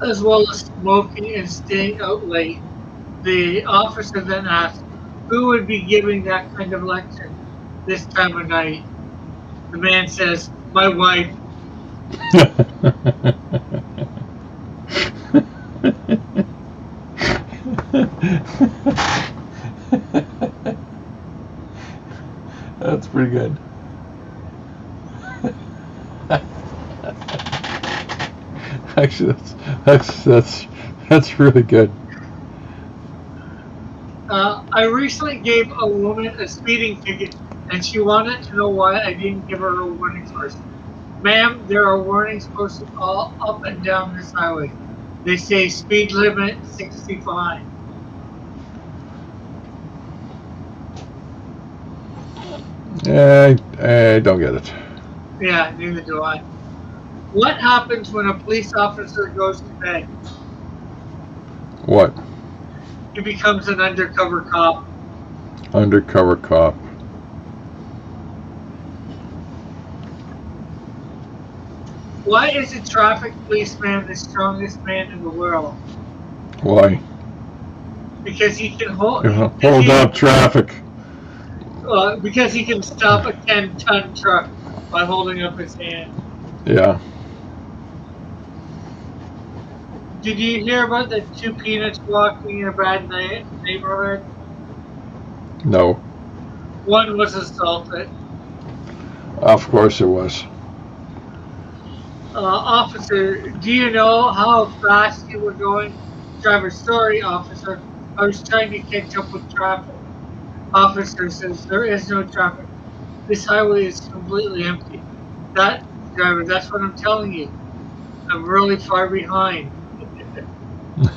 [SPEAKER 1] as well as smoking and staying out late." The officer then asks, "Who would be giving that kind of lecture this time of night?" The man says, "My wife."
[SPEAKER 3] That's pretty good. Actually, that's really good.
[SPEAKER 1] I recently gave a woman a speeding ticket, and she wanted to know why I didn't give her a warning first. Ma'am, there are warnings posted all up and down this highway. They say speed limit 65.
[SPEAKER 3] I don't get it.
[SPEAKER 1] Yeah, neither do I. What happens when a police officer goes to bed?
[SPEAKER 3] What?
[SPEAKER 1] He becomes an undercover cop.
[SPEAKER 3] Undercover cop.
[SPEAKER 1] Why is a traffic policeman the strongest man in the world?
[SPEAKER 3] Why?
[SPEAKER 1] Because he can hold
[SPEAKER 3] up traffic.
[SPEAKER 1] Because he can stop a 10-ton truck by holding up his hand.
[SPEAKER 3] Yeah.
[SPEAKER 1] Did you hear about the two peanuts walking in a bad neighborhood?
[SPEAKER 3] No.
[SPEAKER 1] One was assaulted.
[SPEAKER 3] Of course it was.
[SPEAKER 1] Officer, do you know how fast you were going? Driver, sorry, officer. I was trying to catch up with traffic. Officer says there is no traffic. This highway is completely empty. That, driver, that's what I'm telling you. I'm really far behind.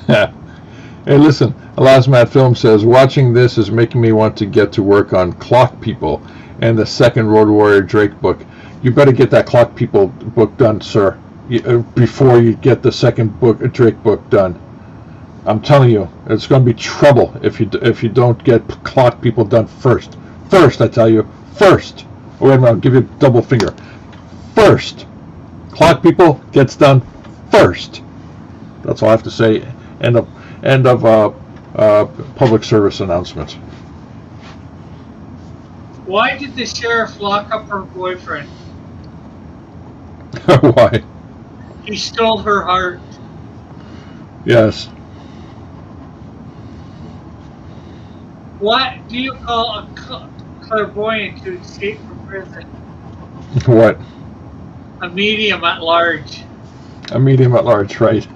[SPEAKER 3] Hey, listen, Alasmat Film says, watching this is making me want to get to work on Clock People and the second Road Warrior Drake book. You better get that Clock People book done, sir, before you get the second Drake book done. I'm telling you, it's going to be trouble if you don't get Clock People done first. First, I tell you, first. Oh, wait a minute, I'll give you a double finger. First. Clock People gets done first. That's all I have to say. End of public service announcement.
[SPEAKER 1] Why did the sheriff lock up her boyfriend?
[SPEAKER 3] Why?
[SPEAKER 1] He stole her heart.
[SPEAKER 3] Yes.
[SPEAKER 1] What do you call a clairvoyant who escaped from prison?
[SPEAKER 3] What?
[SPEAKER 1] A medium at large.
[SPEAKER 3] A medium at large, right.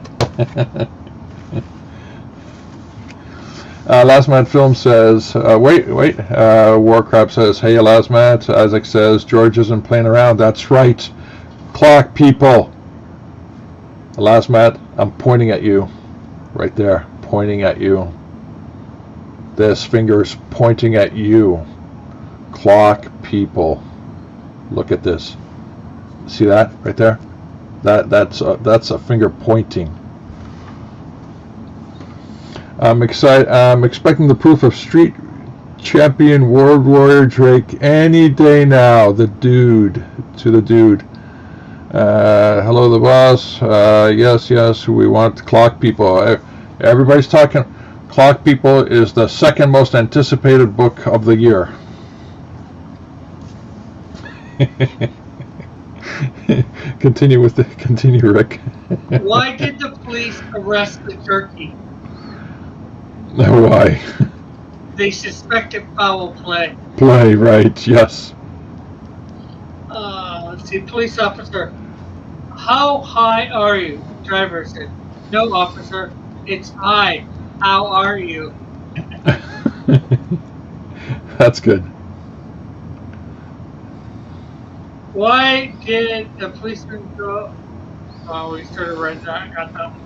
[SPEAKER 3] Lasmat Film says, wait. Warcrap says, hey, Lasmat. Isaac says, George isn't playing around. That's right. Clock People. Lasmat, I'm pointing at you. Right there. Pointing at you. This finger's pointing at you. Clock People. Look at this. See that right there? That's a finger pointing. I'm excited. I'm expecting the proof of Street Champion World Warrior Drake any day now. The dude. To the dude. Hello, the boss. Yes. We want Clock People. Everybody's talking. Clock People is the second most anticipated book of the year. Continue, Rick.
[SPEAKER 1] Why did the police arrest the turkey?
[SPEAKER 3] Why?
[SPEAKER 1] They suspected foul play.
[SPEAKER 3] Play, right, yes.
[SPEAKER 1] Let's see, police officer. How high are you? Driver said, no, officer, it's high. How are you?
[SPEAKER 3] That's good.
[SPEAKER 1] Why did the policeman go? Oh, we started right there. I got that one.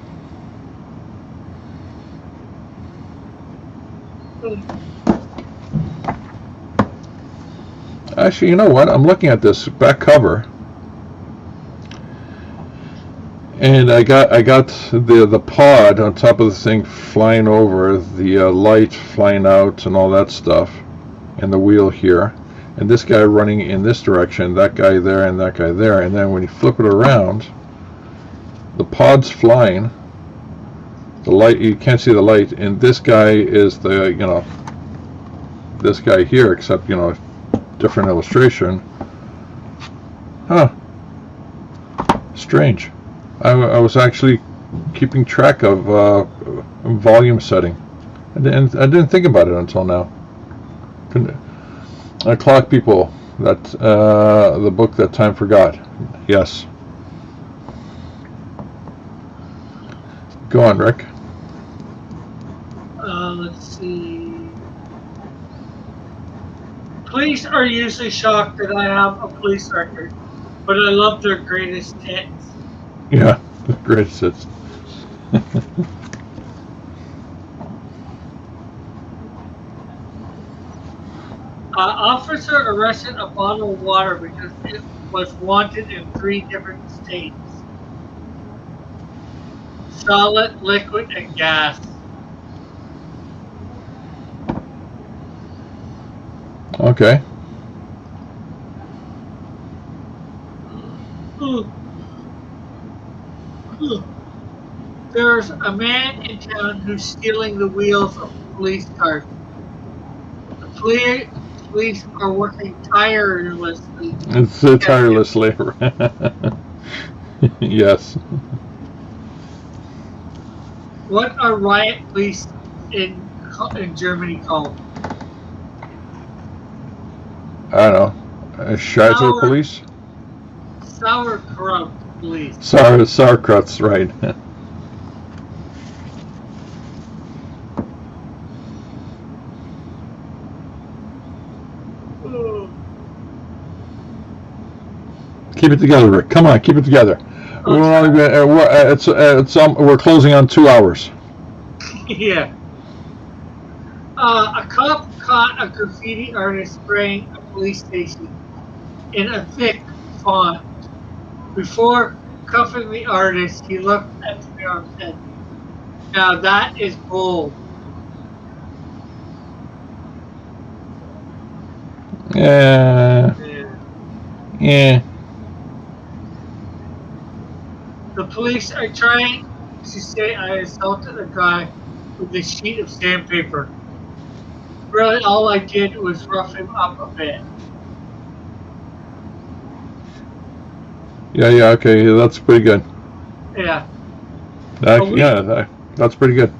[SPEAKER 3] Actually, you know what? I'm looking at this back cover, and I got the pod on top of the thing flying over, the light flying out, and all that stuff, and the wheel here, and this guy running in this direction, that guy there, and that guy there, and then when you flip it around, the pod's flying. The light, you can't see the light, and this guy is the, this guy here, except, different illustration. Huh. Strange. I was actually keeping track of volume setting. I didn't think about it until now. Clock People. That the book that time forgot. Yes. Go on, Rick.
[SPEAKER 1] Let's see. Police are usually shocked that I have a police record, but I love their greatest hits.
[SPEAKER 3] Yeah, the greatest hits.
[SPEAKER 1] Officer arrested a bottle of water because it was wanted in 3 different states: solid, liquid, and gas.
[SPEAKER 3] Okay.
[SPEAKER 1] There's a man in town who's stealing the wheels of police cars. The police are working tirelessly.
[SPEAKER 3] It's tirelessly. Yes.
[SPEAKER 1] What are riot police in Germany called?
[SPEAKER 3] I don't know. Scheißer police?
[SPEAKER 1] Sauerkraut police.
[SPEAKER 3] Sauerkraut's right. Keep it together, Rick. Come on, keep it together. We're closing on 2 hours.
[SPEAKER 1] Yeah. A cop caught a graffiti artist spraying a police station in a thick font. Before cuffing the artist, he looked at the mirror and said, "Now that is bold."
[SPEAKER 3] Yeah.
[SPEAKER 1] The police are trying to say I assaulted a guy with a sheet of sandpaper. Really, all I did was rough him up a bit.
[SPEAKER 3] Yeah, okay, that's pretty good.
[SPEAKER 1] Yeah.
[SPEAKER 3] That's pretty good.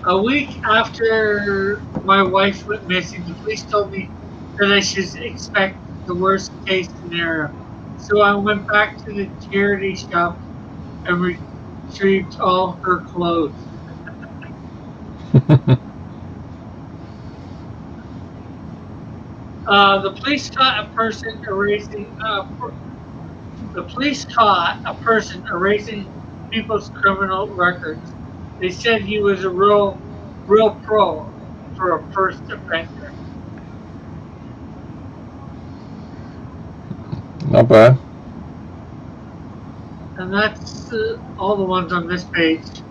[SPEAKER 1] A week after my wife went missing, the police told me that I should expect the worst case scenario. So I went back to the charity shop and retrieved all her clothes. The police caught a person erasing people's criminal records. They said he was a real pro for a first offender.
[SPEAKER 3] Not bad.
[SPEAKER 1] And that's all the ones on this page.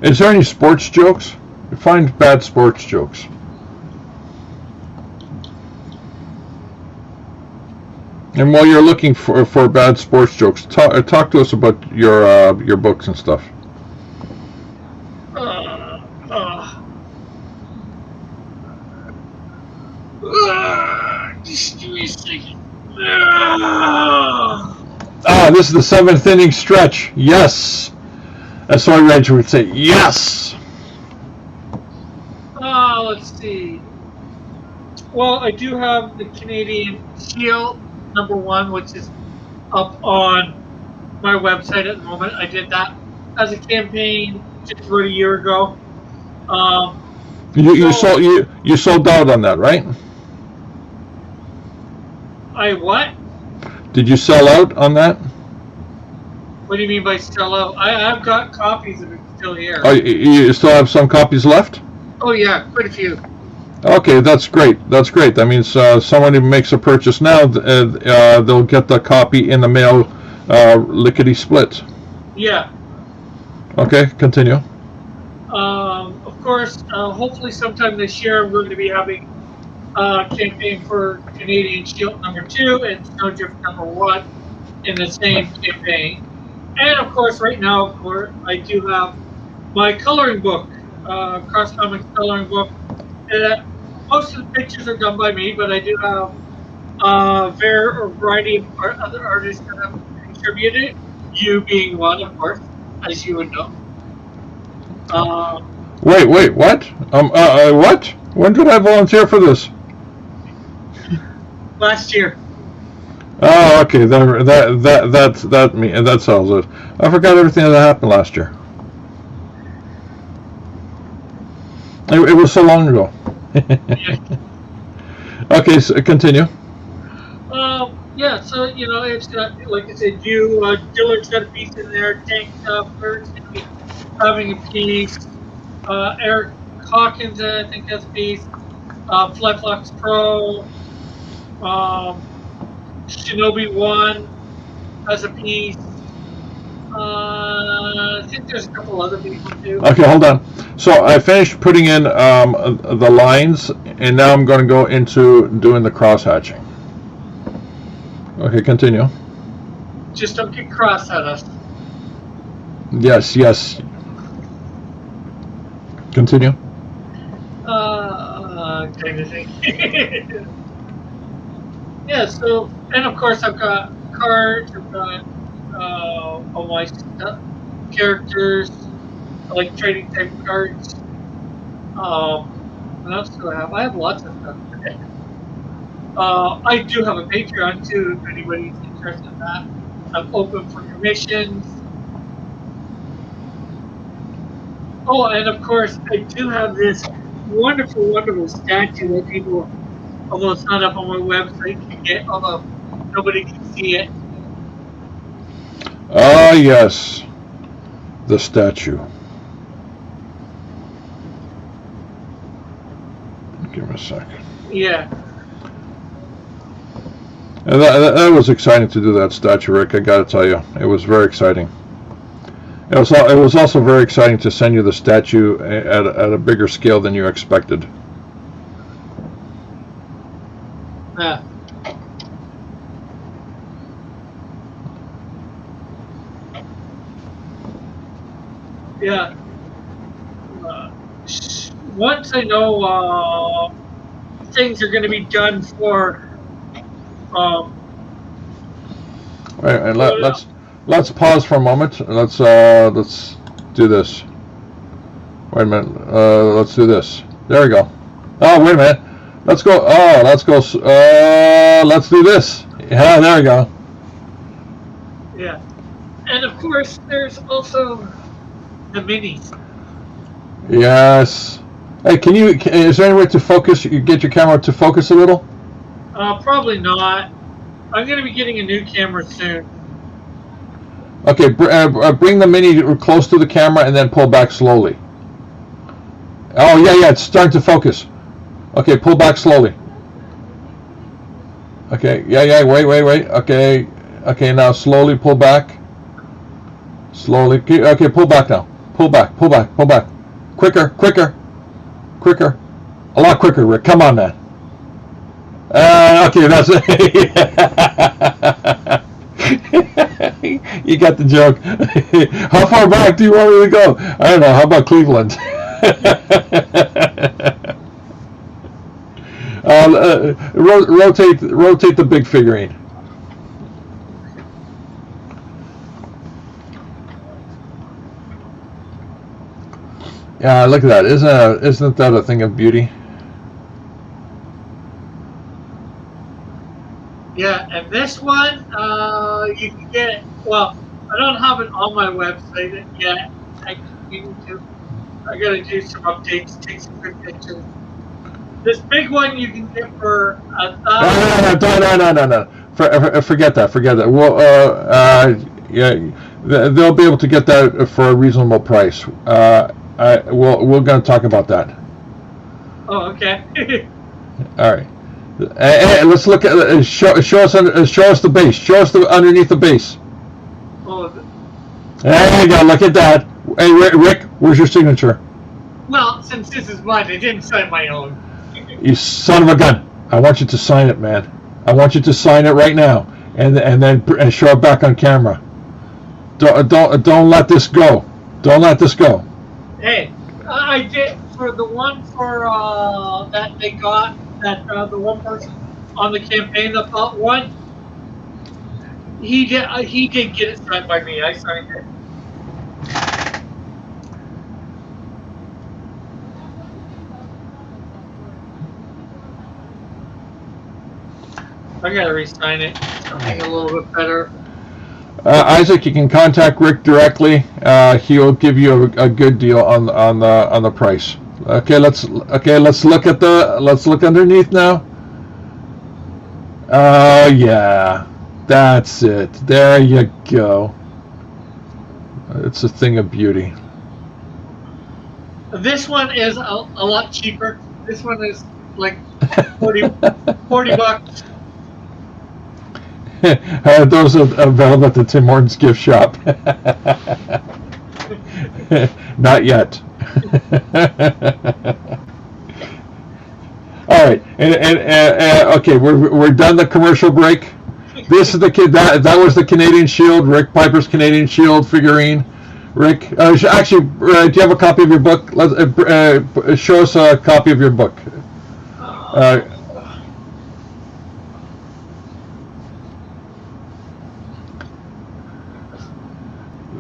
[SPEAKER 3] Is there any sports jokes? Find bad sports jokes. And while you're looking for bad sports jokes, talk to us about your books and stuff.
[SPEAKER 1] Just give me a second.
[SPEAKER 3] This is the 7th inning stretch. Yes. That's why Reg would say yes.
[SPEAKER 1] Let's see. Well, I do have the Canadian Shield #1, which is up on my website at the moment. I did that as a campaign just about a year ago.
[SPEAKER 3] You sold out on that, right?
[SPEAKER 1] I what?
[SPEAKER 3] Did you sell out on that?
[SPEAKER 1] What do you mean by sell out? I've got copies of it still here.
[SPEAKER 3] Oh, you still have some copies left?
[SPEAKER 1] Oh yeah, quite a few.
[SPEAKER 3] Okay, that's great. That's great. That means somebody makes a purchase now, they'll get the copy in the mail, lickety split.
[SPEAKER 1] Yeah.
[SPEAKER 3] Okay, continue.
[SPEAKER 1] Of course, hopefully sometime this year I'm going to be having a campaign for Canadian Shield #2 and Snowdrift #1 in the same campaign. And of course, right now, of course, I do have my coloring book, Cross Comics coloring book. And most of the pictures are done by me, but I do have a variety of other artists that have contributed, you being one, of course, as you would know.
[SPEAKER 3] Wait, what? What? When did I volunteer for this?
[SPEAKER 1] Last year.
[SPEAKER 3] Oh, okay. That solves it. I forgot everything that happened last year. It was so long ago.
[SPEAKER 1] Yeah.
[SPEAKER 3] Okay, so continue.
[SPEAKER 1] Yeah, so, you know, it's got, like I said, Dillard's got a piece in there, Tank Bert's going to be having a piece, Eric Hawkins, I think, has a piece, Flyflux Pro, Shinobi 1 has a piece, I think there's a couple other people too.
[SPEAKER 3] Okay, hold on. So I finished putting in the lines, and now I'm going to go into doing the cross hatching. Okay, continue.
[SPEAKER 1] Just don't get cross at us.
[SPEAKER 3] Yes. Continue.
[SPEAKER 1] Kind of thing. Yeah, so, and of course I've got cards, I've got all my characters, I like trading type cards. What else do I have? I have lots of stuff today. I do have a Patreon too, if anybody's interested in that. I'm open for commissions. Oh, and of course, I do have this wonderful statue that people, although it's not up on my website, can get, although nobody can see it.
[SPEAKER 3] Ah, yes. The statue. Give me a second.
[SPEAKER 1] Yeah.
[SPEAKER 3] And that was exciting to do that statue, Rick. I got to tell you, it was very exciting. It was also very exciting to send you the statue at a bigger scale than you expected.
[SPEAKER 1] Yeah. Yeah. Once I know things are going to be done for.
[SPEAKER 3] Right, let's pause for a moment. Let's do this. Wait a minute. Let's do this. There we go. Oh, wait a minute. Let's go. Oh, let's go. Let's do this. Yeah, there we go.
[SPEAKER 1] Yeah. And of course, there's also the minis.
[SPEAKER 3] Yes. Hey, is there any way to focus? You get your camera to focus a little?
[SPEAKER 1] Probably not. I'm going to be getting a new camera soon.
[SPEAKER 3] Okay, bring the mini close to the camera and then pull back slowly. Oh, yeah, it's starting to focus. Okay, pull back slowly. Okay, yeah, wait. Okay, now slowly pull back. Slowly. Okay, pull back now. Pull back. Quicker. A lot quicker, Rick. Come on, man. Okay, that's it. You got the joke. How far back do you want me to go? I don't know. How about Cleveland? Rotate the big figurine. Yeah, look at that. Isn't that a thing of beauty?
[SPEAKER 1] Yeah, and this one, you can get, well, I don't have it on my website yet. I gotta do some updates, take some good pictures. This big one you can get for $1,000.
[SPEAKER 3] No. Forget that. Well, yeah, they'll be able to get that for a reasonable price. We're going to talk about that.
[SPEAKER 1] Oh, okay.
[SPEAKER 3] All right. Hey, let's look at show us the base. Show us underneath the base.
[SPEAKER 1] Oh.
[SPEAKER 3] There you go. Look at that. Hey, Rick, where's your signature?
[SPEAKER 1] Well, since this is mine, I didn't sign my own.
[SPEAKER 3] You son of a gun! I want you to sign it, man. I want you to sign it right now, and then show it back on camera. Don't let this go. Don't let this go.
[SPEAKER 1] Hey, I did for the one for that they got that the one person on the campaign that bought one. He did get it signed by me. I signed it. I gotta re-sign it. Something a little bit better.
[SPEAKER 3] Isaac, you can contact Rick directly. He'll give you a good deal on the price. Okay, let's look underneath now. Oh yeah, that's it. There you go. It's a thing of beauty.
[SPEAKER 1] This one is a lot cheaper. This one is like 40 bucks.
[SPEAKER 3] Those are available at the Tim Hortons gift shop. Not yet. All right, and okay, we're done the commercial break. This is the kid that was the Canadian Shield, Rick Piper's Canadian Shield figurine. Rick, actually, do you have a copy of your book? Show us a copy of your book.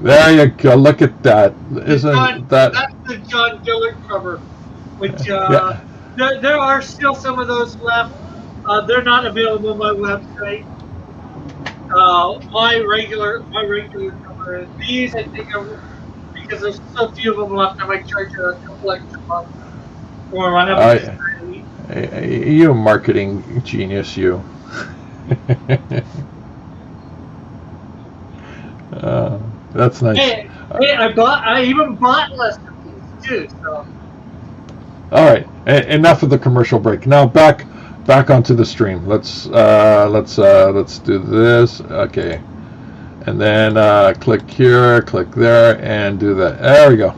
[SPEAKER 3] There you go. Look at that. Isn't that?
[SPEAKER 1] That's the John Dillard cover, which
[SPEAKER 3] Yeah.
[SPEAKER 1] there are still some of those left. They're not available on my website. My regular cover is these. I think because there's so few of them left, I might charge you a couple extra bucks or whatever.
[SPEAKER 3] You marketing genius, you. That's nice.
[SPEAKER 1] Hey, I even bought less of these too. So.
[SPEAKER 3] All right, enough of the commercial break. Now back onto the stream. Let's do this. Okay, and then click here, click there, and do that. There we go.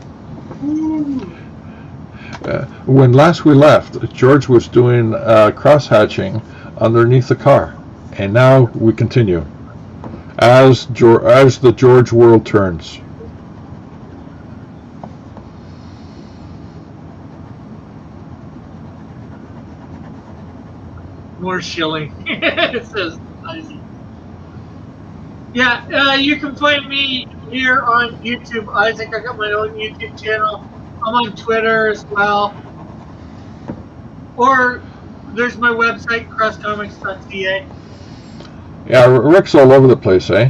[SPEAKER 3] When last we left, George was doing cross hatching underneath the car, and now we continue as the George world turns.
[SPEAKER 1] More shilling. It says Isaac. Yeah, you can find me here on YouTube, Isaac. I got my own YouTube channel. I'm on Twitter as well. Or there's my website, crosscomics.ca.
[SPEAKER 3] Yeah, Rick's all over the place, eh?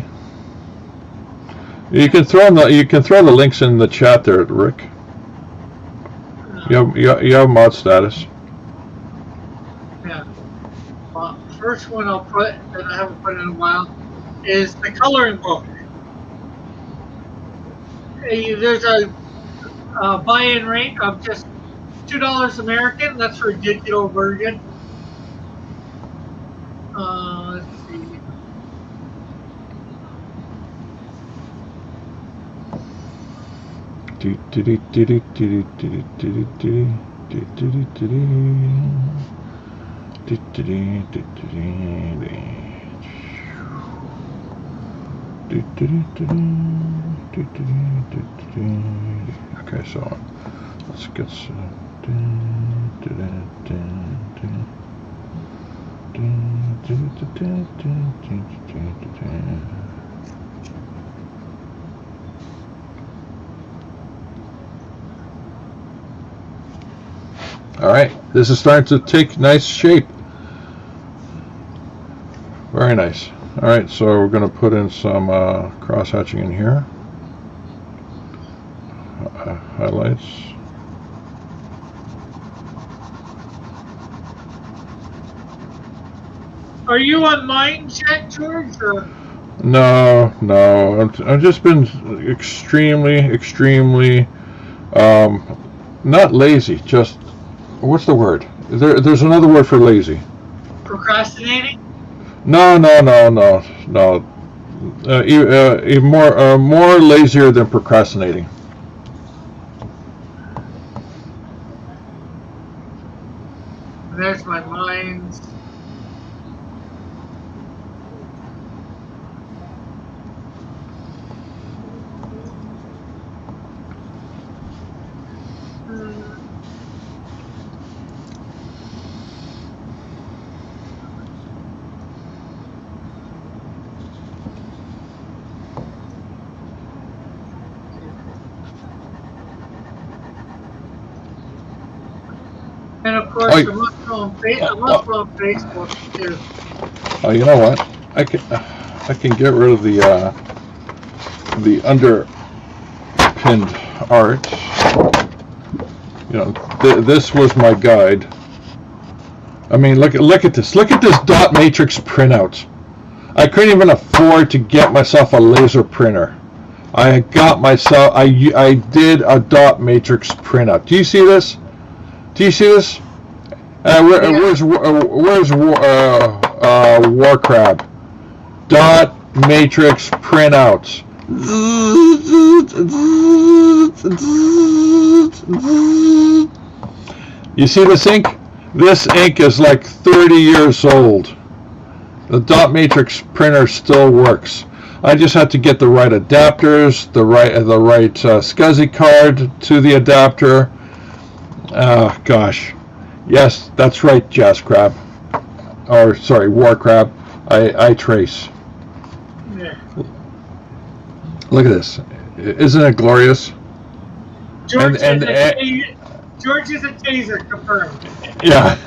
[SPEAKER 3] You can throw the links in the chat there, Rick. You have mod status.
[SPEAKER 1] Yeah. First one I'll put that I haven't put in a while is the coloring book. There's a buy-in rate of just $2 American. That's for a digital version. Let's see.
[SPEAKER 3] Okay, so let's get some. All right, this is starting to take nice shape. Very nice. All right, so we're going to put in some cross hatching in here. Highlights.
[SPEAKER 1] Are you on mine yet, George? Or?
[SPEAKER 3] No. I've just been extremely, not lazy. Just what's the word? There's another word for lazy.
[SPEAKER 1] Procrastinating?
[SPEAKER 3] No. More lazier than procrastinating.
[SPEAKER 1] There's my mines. And of course, I'm also on Facebook too.
[SPEAKER 3] Oh, you know what? I can get rid of the underpinned art. You know, this was my guide. I mean, look at this. Look at this dot matrix printout. I couldn't even afford to get myself a laser printer. I did a dot matrix printout. Do you see this? Do you see this? Where's War Crab? Dot matrix printouts. You see this ink? This ink is like 30 years old. The dot matrix printer still works. I just had to get the right adapters, the right SCSI card to the adapter. Gosh, yes, that's right, Jazz Crab, or sorry, War Crab. I trace.
[SPEAKER 1] Yeah.
[SPEAKER 3] Look at this. Isn't it glorious?
[SPEAKER 1] George is a taser confirmed.
[SPEAKER 3] Yeah.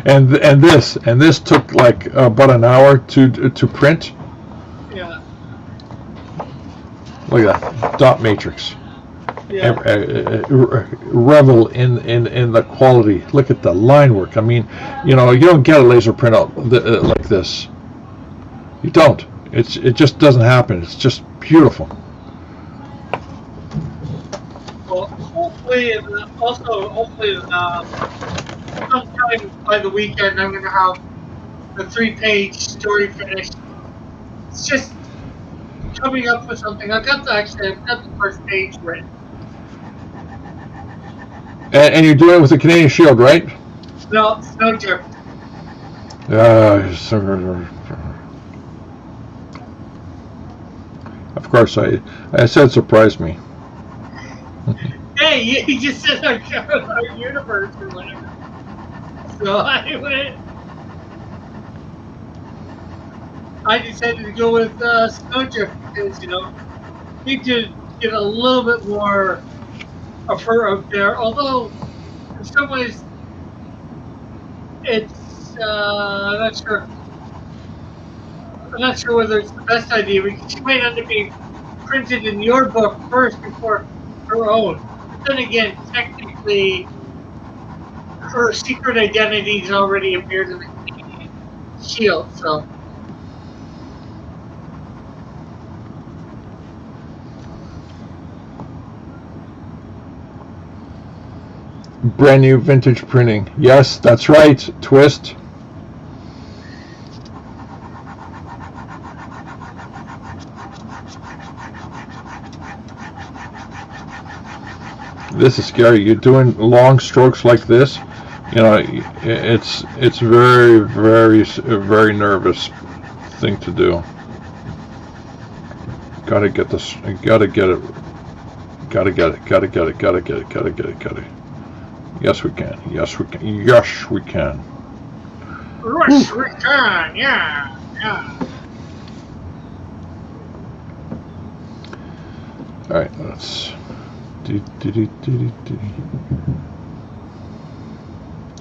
[SPEAKER 3] and this took like about an hour to print.
[SPEAKER 1] Yeah.
[SPEAKER 3] Look at that dot matrix.
[SPEAKER 1] Yeah.
[SPEAKER 3] Revel in the quality. Look at the line work. I mean, you know, you don't get a laser printout like this. You don't. It just doesn't happen. It's just beautiful.
[SPEAKER 1] Well, hopefully sometime by the weekend, I'm gonna have the 3-page story finished. It's just coming up with something. I've got the first page written.
[SPEAKER 3] And you're doing it with the Canadian Shield, right?
[SPEAKER 1] No, Snowdrift.
[SPEAKER 3] Of course, I said surprise me.
[SPEAKER 1] Hey, you just said our universe or whatever. So I decided to go with Snowdrift because, you know, we need to get a little bit more of her out there. Although, in some ways, it's I'm not sure whether it's the best idea because she might end up being printed in your book first before her own. But then again, technically, her secret identity has already appeared in the Canadian Shield, so.
[SPEAKER 3] Brand new vintage printing. Yes, that's right. Twist. This is scary. You're doing long strokes like this. You know, it's very, very, very nervous thing to do. Gotta get this. Gotta get it. Gotta get it. Gotta get it. Gotta get it. Gotta get it. Gotta. Yes, we can. Yes, we can. Yes, we can.
[SPEAKER 1] Yes, we can. Yeah. Yeah.
[SPEAKER 3] All right. Let's.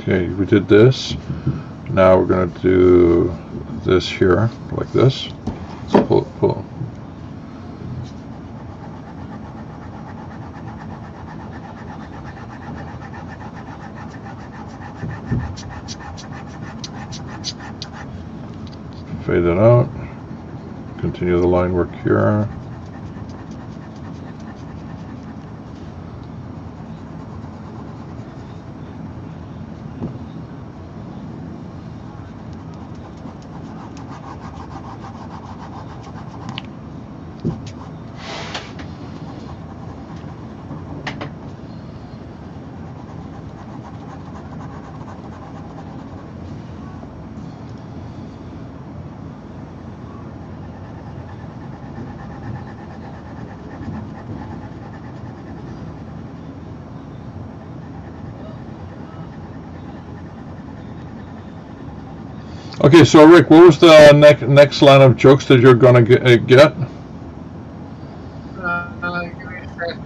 [SPEAKER 3] Okay, we did this. Now we're gonna do this here, like this. Let's pull. Fade it out. Continue the line work here. Okay, so Rick, what was the next line of jokes that you're gonna get?
[SPEAKER 1] Give me a sec.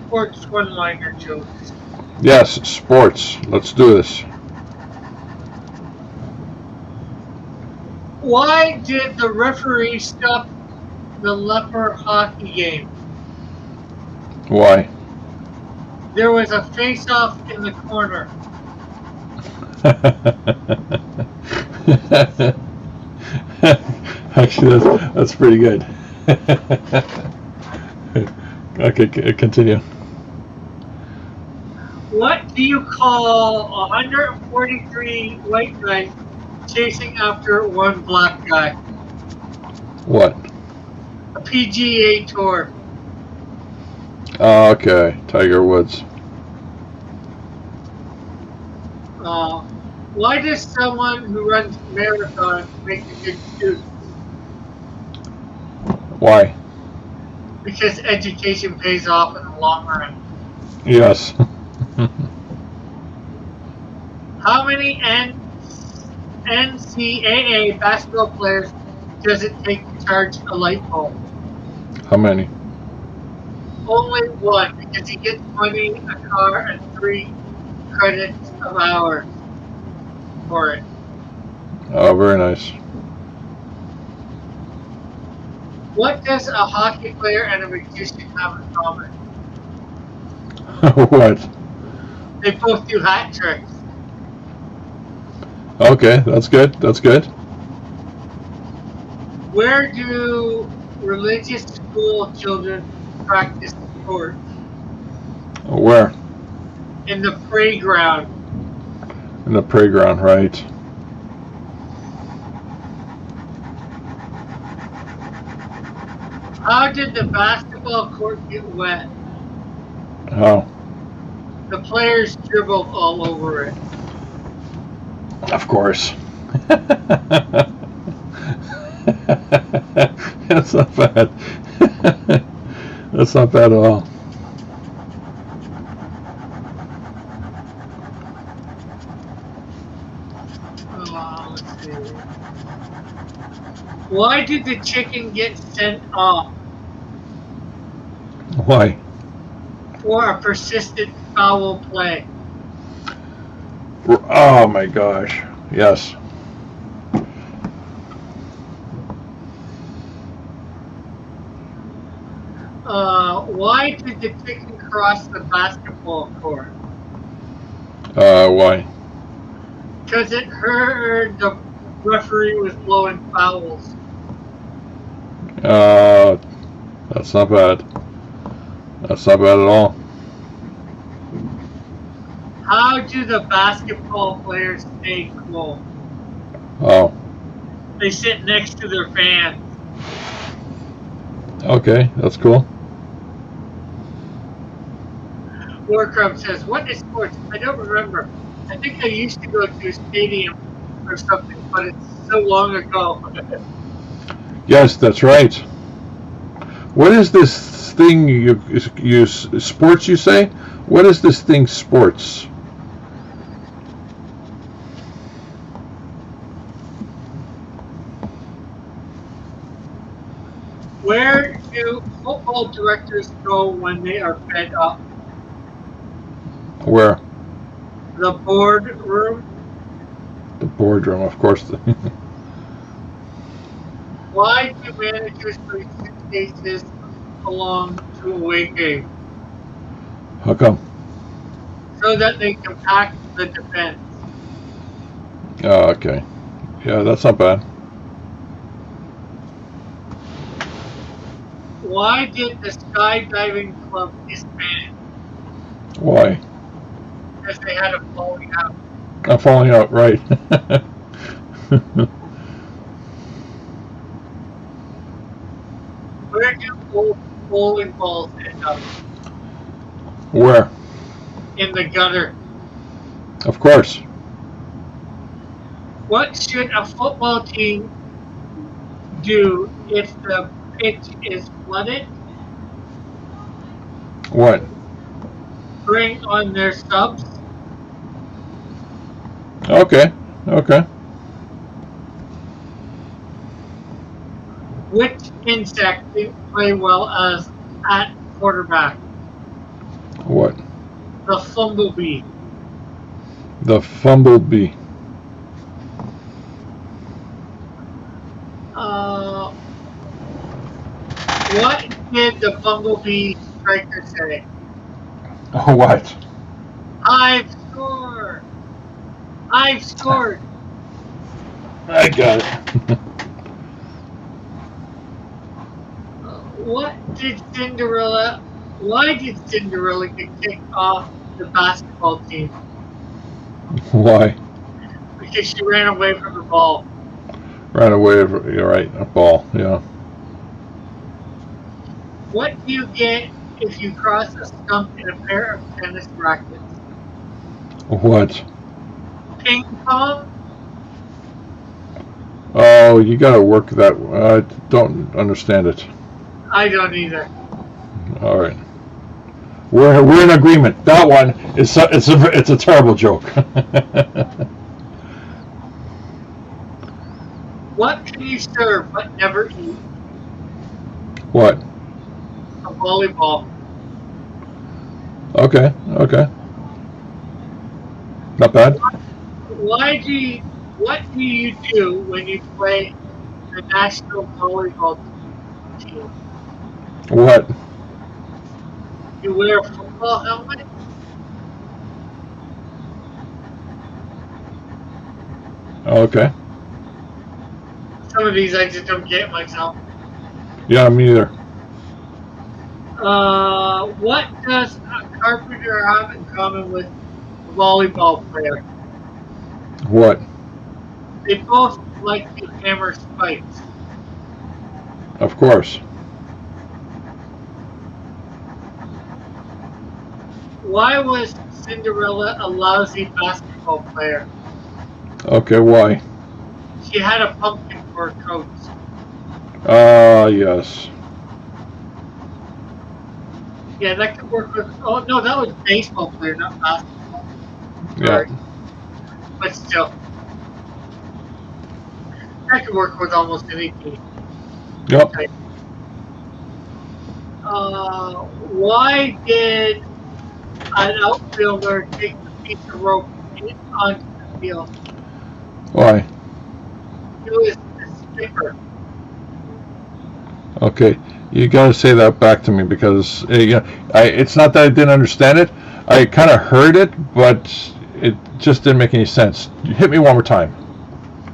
[SPEAKER 1] sports one-liner jokes.
[SPEAKER 3] Yes, sports. Let's do this.
[SPEAKER 1] Why did the referee stop the leper hockey game?
[SPEAKER 3] Why?
[SPEAKER 1] There was a face-off in the corner.
[SPEAKER 3] Actually, that's pretty good. Okay, continue.
[SPEAKER 1] What do you call 143 white guys chasing after one black guy?
[SPEAKER 3] What?
[SPEAKER 1] A PGA Tour.
[SPEAKER 3] Oh, okay, Tiger Woods.
[SPEAKER 1] Why does someone who runs marathons make a good student?
[SPEAKER 3] Why?
[SPEAKER 1] Because education pays off in the long run.
[SPEAKER 3] Yes.
[SPEAKER 1] How many NCAA basketball players does it take to charge a light bulb?
[SPEAKER 3] How many?
[SPEAKER 1] Only one, because he gets money, a car, and 3 credits of hours for it.
[SPEAKER 3] Oh, very nice.
[SPEAKER 1] What does a hockey player and a magician have in common?
[SPEAKER 3] What?
[SPEAKER 1] They both do hat tricks.
[SPEAKER 3] Okay, that's good. That's good.
[SPEAKER 1] Where do religious school children practice sports?
[SPEAKER 3] Where?
[SPEAKER 1] In the playground.
[SPEAKER 3] In the playground, right?
[SPEAKER 1] How did the basketball court get wet?
[SPEAKER 3] How?
[SPEAKER 1] The players dribbled all over it.
[SPEAKER 3] Of course. That's not bad. That's not bad at all.
[SPEAKER 1] Let's see. Why did the chicken get sent off?
[SPEAKER 3] Why?
[SPEAKER 1] For a persistent foul play.
[SPEAKER 3] Oh my gosh. Yes.
[SPEAKER 1] Why did the chicken cross the basketball court?
[SPEAKER 3] Why?
[SPEAKER 1] Because it heard the referee was blowing fouls.
[SPEAKER 3] That's not bad. That's not bad at all.
[SPEAKER 1] How do the basketball players stay cool?
[SPEAKER 3] Oh.
[SPEAKER 1] They sit next to their fans.
[SPEAKER 3] Okay, that's cool.
[SPEAKER 1] Warcraft says, what is sports? I don't remember. I think I used to go to a stadium or something, but it's so long ago.
[SPEAKER 3] Yes, that's right. What is this thing you sports you say? What is this thing sports?
[SPEAKER 1] Where do football directors go when they are fed up?
[SPEAKER 3] Where?
[SPEAKER 1] The boardroom.
[SPEAKER 3] The boardroom, of course.
[SPEAKER 1] Why do managers bring suitcases along to away game?
[SPEAKER 3] How come?
[SPEAKER 1] So that they can pack the defense.
[SPEAKER 3] Oh, okay. Yeah, that's not bad.
[SPEAKER 1] Why did the skydiving club disband?
[SPEAKER 3] Why?
[SPEAKER 1] Because they had a falling out.
[SPEAKER 3] I'm falling out, right.
[SPEAKER 1] Where do old bowling balls end up?
[SPEAKER 3] Where?
[SPEAKER 1] In the gutter.
[SPEAKER 3] Of course.
[SPEAKER 1] What should a football team do if the pitch is flooded?
[SPEAKER 3] What?
[SPEAKER 1] Bring on their subs.
[SPEAKER 3] Okay. Okay.
[SPEAKER 1] Which insect didn't play well as at quarterback?
[SPEAKER 3] What?
[SPEAKER 1] The Fumblebee.
[SPEAKER 3] The Fumblebee.
[SPEAKER 1] What did the Bumblebee striker say?
[SPEAKER 3] What?
[SPEAKER 1] I've scored! I've scored!
[SPEAKER 3] I got it.
[SPEAKER 1] What did Cinderella... Why did Cinderella get kicked off the basketball team?
[SPEAKER 3] Why?
[SPEAKER 1] Because she ran away from the ball.
[SPEAKER 3] Ran away. You're right. A ball. Yeah.
[SPEAKER 1] What do you get if you cross a stump in a pair of tennis rackets?
[SPEAKER 3] What?
[SPEAKER 1] Ping pong?
[SPEAKER 3] Oh, you gotta work that. I don't understand it.
[SPEAKER 1] I don't either.
[SPEAKER 3] All right. We're in agreement. That one is it's a terrible joke.
[SPEAKER 1] What can you serve but never eat?
[SPEAKER 3] What?
[SPEAKER 1] A volleyball.
[SPEAKER 3] Okay. Okay. Not bad.
[SPEAKER 1] What do you do when you play the national volleyball team?
[SPEAKER 3] What?
[SPEAKER 1] You wear a football helmet?
[SPEAKER 3] Okay.
[SPEAKER 1] Some of these I just don't get myself.
[SPEAKER 3] Yeah, me either.
[SPEAKER 1] What does a carpenter have in common with a volleyball player?
[SPEAKER 3] What?
[SPEAKER 1] They both like to hammer spikes.
[SPEAKER 3] Of course.
[SPEAKER 1] Why was Cinderella a lousy basketball player?
[SPEAKER 3] Okay. Why?
[SPEAKER 1] She had a pumpkin for a coat.
[SPEAKER 3] Yes.
[SPEAKER 1] Yeah, that could work with. Oh no, that was baseball player, not basketball. Sorry.
[SPEAKER 3] Yeah.
[SPEAKER 1] But still, that could work with almost any team.
[SPEAKER 3] Yep.
[SPEAKER 1] Okay. Why did an outfielder take the piece of rope onto the field?
[SPEAKER 3] Why?
[SPEAKER 1] He was the skipper.
[SPEAKER 3] Okay. You gotta say that back to me because it's not that I didn't understand it. I kind of heard it, but it just didn't make any sense. Hit me one more time.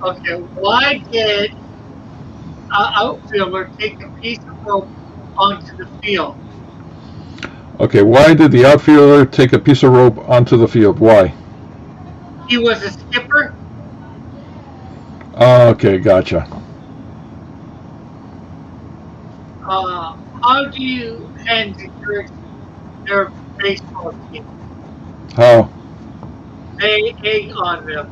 [SPEAKER 1] Okay, why did an outfielder take a piece of rope onto the field?
[SPEAKER 3] Okay. Why did the outfielder take a piece of rope onto the field? Why?
[SPEAKER 1] He was a skipper.
[SPEAKER 3] Okay. Gotcha.
[SPEAKER 1] How do you hens encourage their baseball team?
[SPEAKER 3] How?
[SPEAKER 1] They egg on them.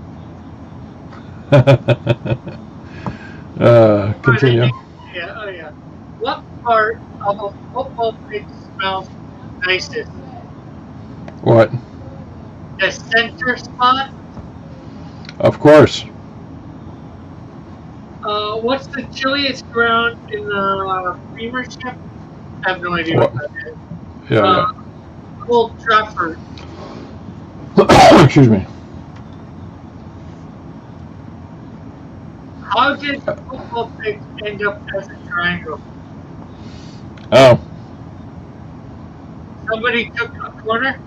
[SPEAKER 3] Continue.
[SPEAKER 1] Yeah, oh yeah. What part of a football pitch smells nicest?
[SPEAKER 3] What?
[SPEAKER 1] The center spot?
[SPEAKER 3] Of course.
[SPEAKER 1] What's the chilliest ground in the Premiership? I have no idea what that is.
[SPEAKER 3] Yeah.
[SPEAKER 1] Old Trafford.
[SPEAKER 3] Yeah. Excuse me.
[SPEAKER 1] How did the football pitch end up as a triangle?
[SPEAKER 3] Oh.
[SPEAKER 1] Somebody took a corner?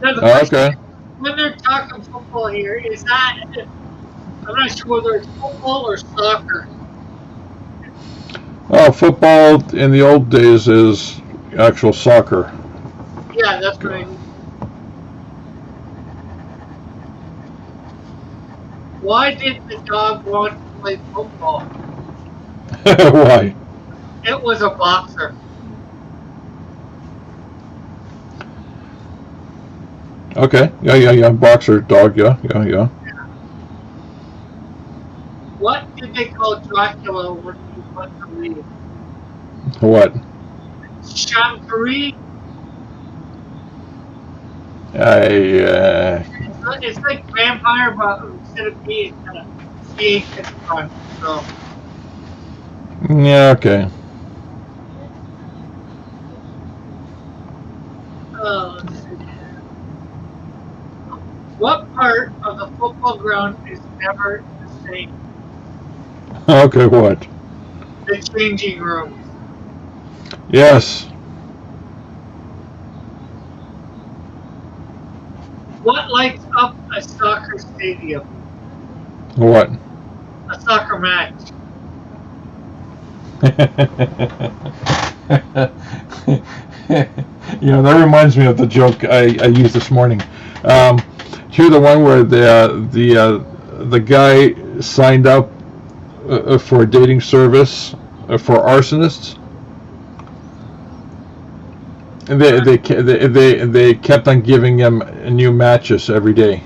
[SPEAKER 1] Now the
[SPEAKER 3] Oh,
[SPEAKER 1] question
[SPEAKER 3] okay.
[SPEAKER 1] is, when they're talking football here, is that, I'm not sure whether it's football or soccer.
[SPEAKER 3] Oh, football in the old days is actual soccer.
[SPEAKER 1] Yeah, that's what I mean. Why did the dog want to play football?
[SPEAKER 3] Why?
[SPEAKER 1] It was a boxer.
[SPEAKER 3] Okay. Yeah. Boxer, dog. Yeah.
[SPEAKER 1] What did they call Dracula when he went to leave?
[SPEAKER 3] What?
[SPEAKER 1] Champery? It's like vampire, but instead of B, it's kind of CH at the front. So,
[SPEAKER 3] Yeah. Okay.
[SPEAKER 1] What part of the football ground is never the same?
[SPEAKER 3] Okay, what?
[SPEAKER 1] The changing rooms.
[SPEAKER 3] Yes.
[SPEAKER 1] What lights up a soccer stadium?
[SPEAKER 3] What?
[SPEAKER 1] A soccer match.
[SPEAKER 3] You know, that reminds me of the joke I used this morning. Here's the one where the guy signed up for a dating service for arsonists, and they kept on giving him new matches every day.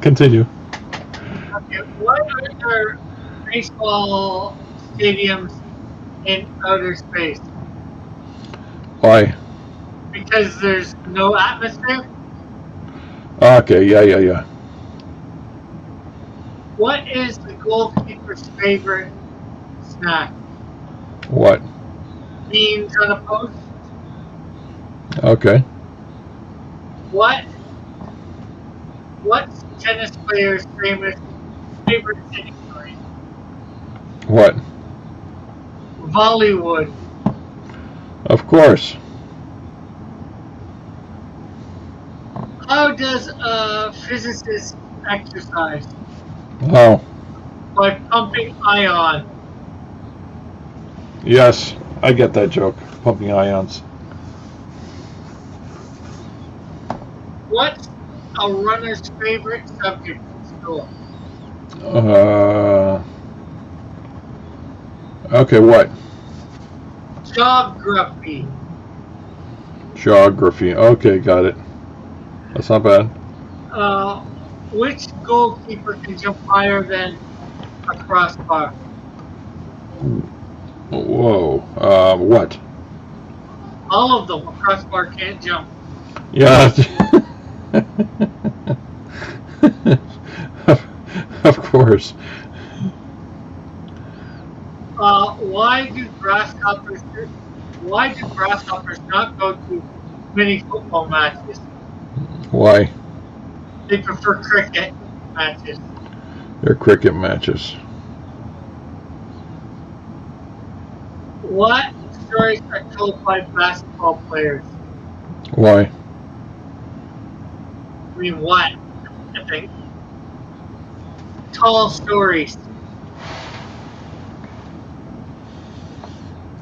[SPEAKER 3] Continue.
[SPEAKER 1] Okay, why are there baseball stadiums in outer space?
[SPEAKER 3] Why?
[SPEAKER 1] Because there's no atmosphere?
[SPEAKER 3] Okay, yeah.
[SPEAKER 1] What is the goalkeeper's favorite snack?
[SPEAKER 3] What?
[SPEAKER 1] Beans on a post?
[SPEAKER 3] Okay.
[SPEAKER 1] What's tennis player's favorite city place?
[SPEAKER 3] What?
[SPEAKER 1] Bollywood.
[SPEAKER 3] Of course.
[SPEAKER 1] How does a physicist exercise?
[SPEAKER 3] Oh,
[SPEAKER 1] By pumping ion.
[SPEAKER 3] yes. I get that joke. Pumping ions.
[SPEAKER 1] What's a runner's favorite subject in school?
[SPEAKER 3] Okay, what?
[SPEAKER 1] Geography.
[SPEAKER 3] Geography. Okay, got it. That's not bad.
[SPEAKER 1] Which goalkeeper can jump higher than a crossbar?
[SPEAKER 3] Whoa. What?
[SPEAKER 1] All of them. A crossbar can't jump.
[SPEAKER 3] Yeah. Of course.
[SPEAKER 1] Why do grasshoppers not go to many football matches?
[SPEAKER 3] Why?
[SPEAKER 1] They prefer cricket matches.
[SPEAKER 3] They're cricket matches.
[SPEAKER 1] What stories are told by basketball players?
[SPEAKER 3] Why?
[SPEAKER 1] I mean, what? I think. Tall stories.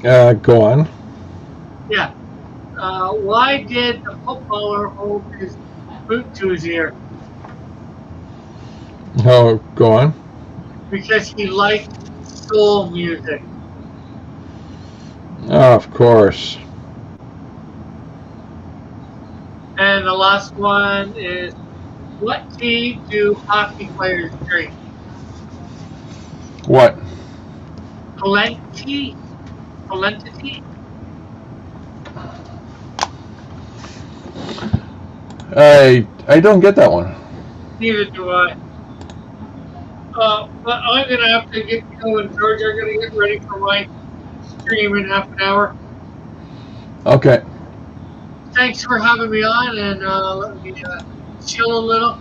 [SPEAKER 3] Go on.
[SPEAKER 1] Yeah. Why did the footballer hold his boot to his ear?
[SPEAKER 3] Oh, go on.
[SPEAKER 1] Because he liked soul music.
[SPEAKER 3] Oh, of course.
[SPEAKER 1] And the last one is, what tea do hockey players drink?
[SPEAKER 3] What?
[SPEAKER 1] Plenty? Plenty?
[SPEAKER 3] I don't get that one.
[SPEAKER 1] Neither do I. But I'm going to have to get going. George, I'm going to get ready for my stream in half an hour.
[SPEAKER 3] Okay.
[SPEAKER 1] Thanks for having me on, and let me chill a little.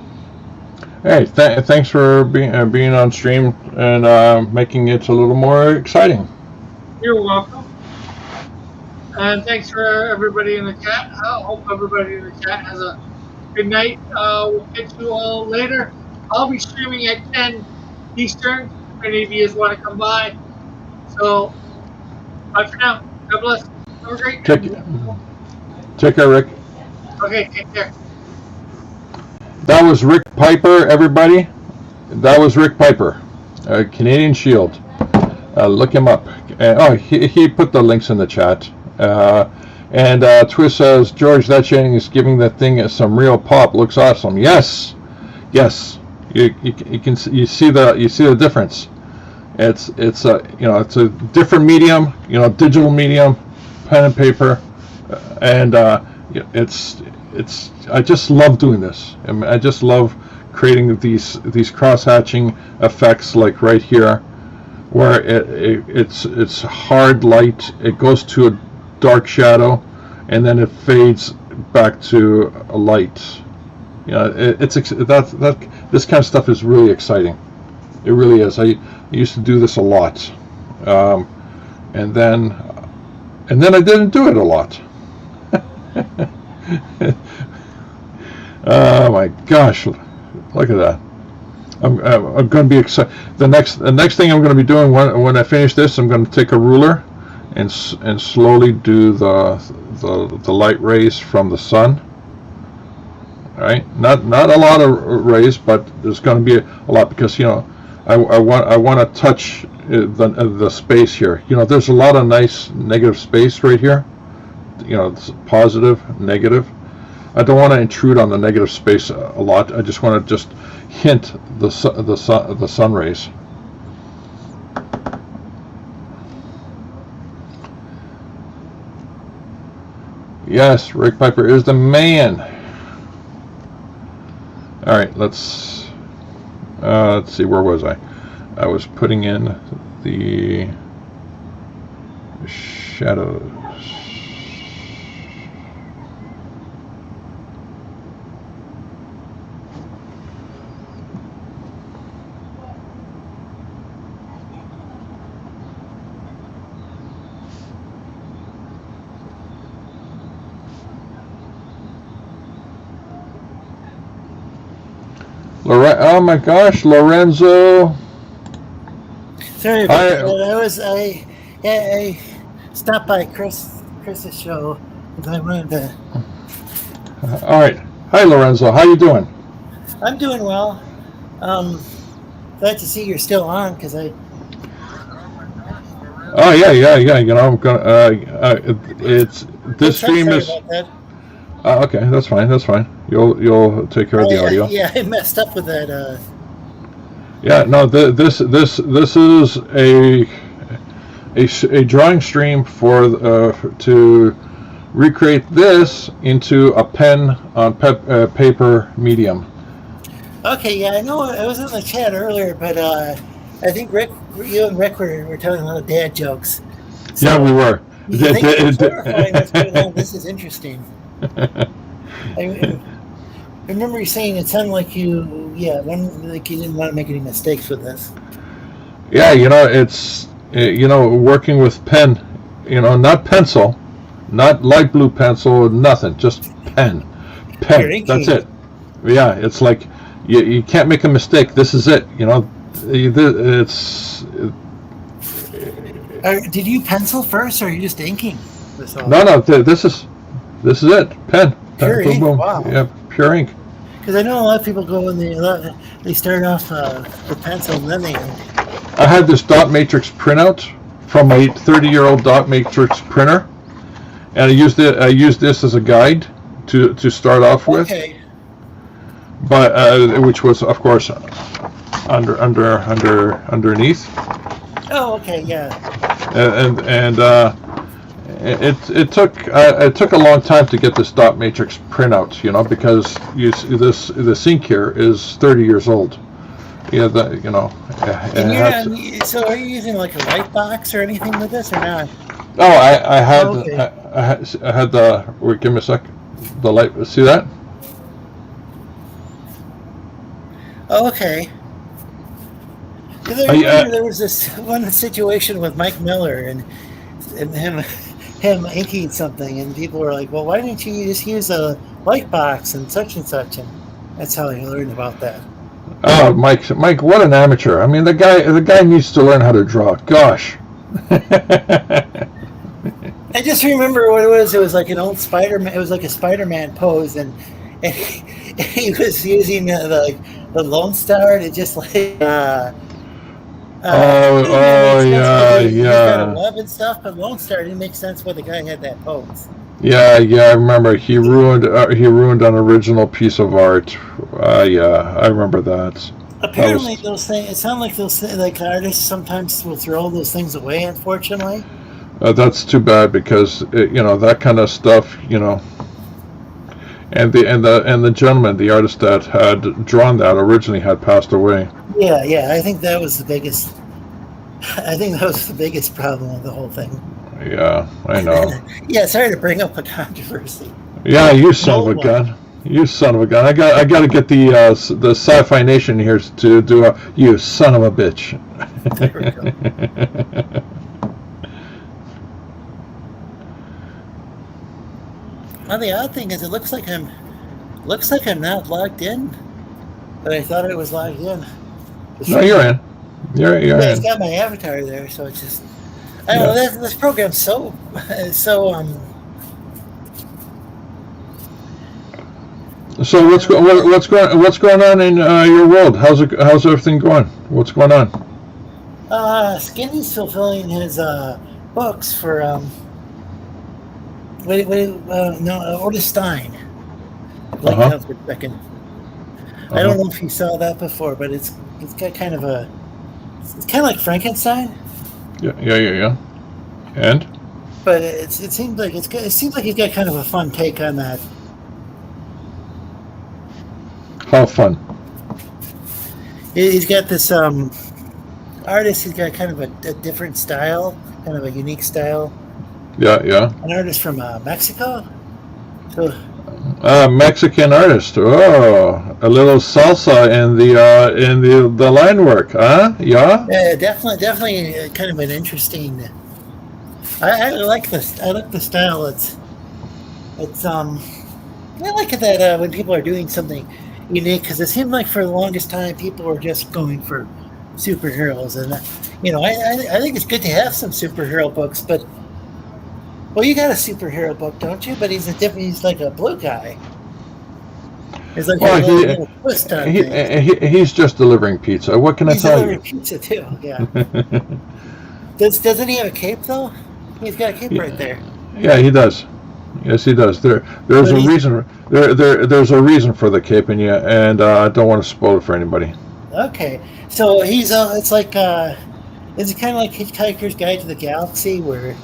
[SPEAKER 3] Hey, thanks for being on stream and making it a little more exciting.
[SPEAKER 1] You're welcome. And thanks for everybody in the chat. I hope everybody in the chat has a good night. We'll catch you all later. I'll be streaming at 10 Eastern if any of you want to come by. So, bye for now. God bless. Have a great night.
[SPEAKER 3] Take care, Rick.
[SPEAKER 1] Okay, take care.
[SPEAKER 3] That was Rick Piper, everybody. That was Rick Piper, Canadian Shield. Look him up. He put the links in the chat. And Twist says, George, that shading is giving that thing some real pop. Looks awesome. Yes. You see the difference. It's a different medium. Digital medium, pen and paper, and it's. I just love doing this. I just love creating these cross hatching effects, like right here. where it's hard light. It goes to a dark shadow, and then it fades back to a light. You know, this kind of stuff is really exciting. It really is. I used to do this a lot, and then I didn't do it a lot. Oh my gosh! Look at that. I'm going to be excited. The next thing I'm going to be doing when I finish this, I'm going to take a ruler and slowly do the light rays from the sun. All right, not a lot of rays, but there's going to be a lot, because, you know, I want to touch the space here. You know, there's a lot of nice negative space right here. You know, it's positive, negative. I don't want to intrude on the negative space a lot. I just want to just hint the sun rays. Yes, Rick Piper is the man. All right, let's see, where was I? I was putting in the shadows. Oh my gosh, Lorenzo!
[SPEAKER 5] Sorry about that. I stopped by Chris's show because I wanted to.
[SPEAKER 3] All right, hi Lorenzo, how you doing?
[SPEAKER 5] I'm doing well. Glad to see you're still on, because I.
[SPEAKER 3] Oh yeah. You know, I'm gonna. It's this stream is. Okay, that's fine. You'll take care of the audio.
[SPEAKER 5] Yeah, I messed up with that.
[SPEAKER 3] Yeah, no. This is a drawing stream for to recreate this into a pen on paper medium.
[SPEAKER 5] Okay, yeah, I know. I was in the chat earlier, but I think you and Rick were telling a lot of dad jokes. So
[SPEAKER 3] yeah, we were.
[SPEAKER 5] What's going on? This is interesting. I remember you saying it sounded like you didn't want to make any mistakes with this.
[SPEAKER 3] Yeah, you know, it's working with pen, you know, not pencil, not light blue pencil, nothing, just pen. That's it. Yeah, it's like you can't make a mistake. This is it. You know, it's.
[SPEAKER 5] Did you pencil first, or are you just inking this all?
[SPEAKER 3] No. This is it. Pen.
[SPEAKER 5] Pure ink.
[SPEAKER 3] Boom.
[SPEAKER 5] Wow.
[SPEAKER 3] Yeah, pure ink.
[SPEAKER 5] Because I know a lot of people go and they start off with pencil, and then they.
[SPEAKER 3] I had this dot matrix printout from my 30-year-old dot matrix printer, and I used this as a guide to start off with.
[SPEAKER 5] Okay.
[SPEAKER 3] But which was, of course, underneath.
[SPEAKER 5] Oh, okay, yeah.
[SPEAKER 3] It took a long time to get this dot matrix printout, you know, because this ink here is 30 years old. Yeah, you know.
[SPEAKER 5] So are you using like a light box or anything with this, or not?
[SPEAKER 3] Oh, I had
[SPEAKER 5] okay.
[SPEAKER 3] I had the. Wait, give me a sec. The light. See that?
[SPEAKER 5] Oh, okay. There was this one situation with Mike Miller and him inking something, and people were like, "Well, why didn't you just use a light box and such?" And that's how I learned about that.
[SPEAKER 3] Oh, Mike, what an amateur! I mean, the guy needs to learn how to draw. Gosh.
[SPEAKER 5] I just remember what it was. It was like an old Spider-Man. It was like a Spider-Man pose, and he was using the Lone Star to just like.
[SPEAKER 3] Yeah.
[SPEAKER 5] Got a web and stuff, but Lone Star didn't make sense why the guy had that pose.
[SPEAKER 3] Yeah, I remember he ruined an original piece of art. Yeah, I remember that.
[SPEAKER 5] Apparently, those things. It sounds like like artists sometimes will throw those things away. Unfortunately.
[SPEAKER 3] That's too bad, because that kind of stuff, and the gentleman, the artist that had drawn that originally, had passed away.
[SPEAKER 5] Yeah, I think that was the biggest I think that was the biggest problem with the whole thing.
[SPEAKER 3] Yeah, I know.
[SPEAKER 5] Yeah, sorry to bring up a controversy.
[SPEAKER 3] Yeah, you son of a
[SPEAKER 5] No one.
[SPEAKER 3] gun. You son of a gun. I got to get the Sci-Fi Nation here to do a you son of a bitch.
[SPEAKER 5] There we go. Well, the odd thing is, it looks like I'm not logged in, but I thought I was logged in.
[SPEAKER 3] No, you're in. You're
[SPEAKER 5] Yeah, it's
[SPEAKER 3] in.
[SPEAKER 5] got my avatar there, so it's just I don't know. This program's so
[SPEAKER 3] So what's going on in your world? How's everything going? What's going on?
[SPEAKER 5] Skinny's fulfilling his books for Otis Stein. Blanked out for a second. I don't know if you saw that before, but it's got kind of like Frankenstein.
[SPEAKER 3] Yeah. And?
[SPEAKER 5] But it seems like he's got kind of a fun take on that.
[SPEAKER 3] How fun?
[SPEAKER 5] He's got this artist. He's got kind of a different style, kind of a unique style.
[SPEAKER 3] Yeah.
[SPEAKER 5] An artist from Mexico. So.
[SPEAKER 3] Mexican artist. Oh, a little salsa in the line work, huh? Yeah.
[SPEAKER 5] Yeah, definitely, kind of an interesting. I like this. I like the style. It's I like it that when people are doing something unique, because it seemed like for the longest time people were just going for superheroes, and I think it's good to have some superhero books, but. Well, you got a superhero book, don't you? But he's like a blue guy. He's like a little twist on things.
[SPEAKER 3] He's just delivering pizza. What can I tell you?
[SPEAKER 5] He's delivering pizza too. Yeah. Doesn't he have a cape though? He's got a cape right there.
[SPEAKER 3] Yeah, he does. Yes, he does. There's a reason. There's a reason for the cape, and I don't want to spoil it for anybody.
[SPEAKER 5] Okay, so he's it's like is it kind of like Hitchhiker's Guide to the Galaxy where?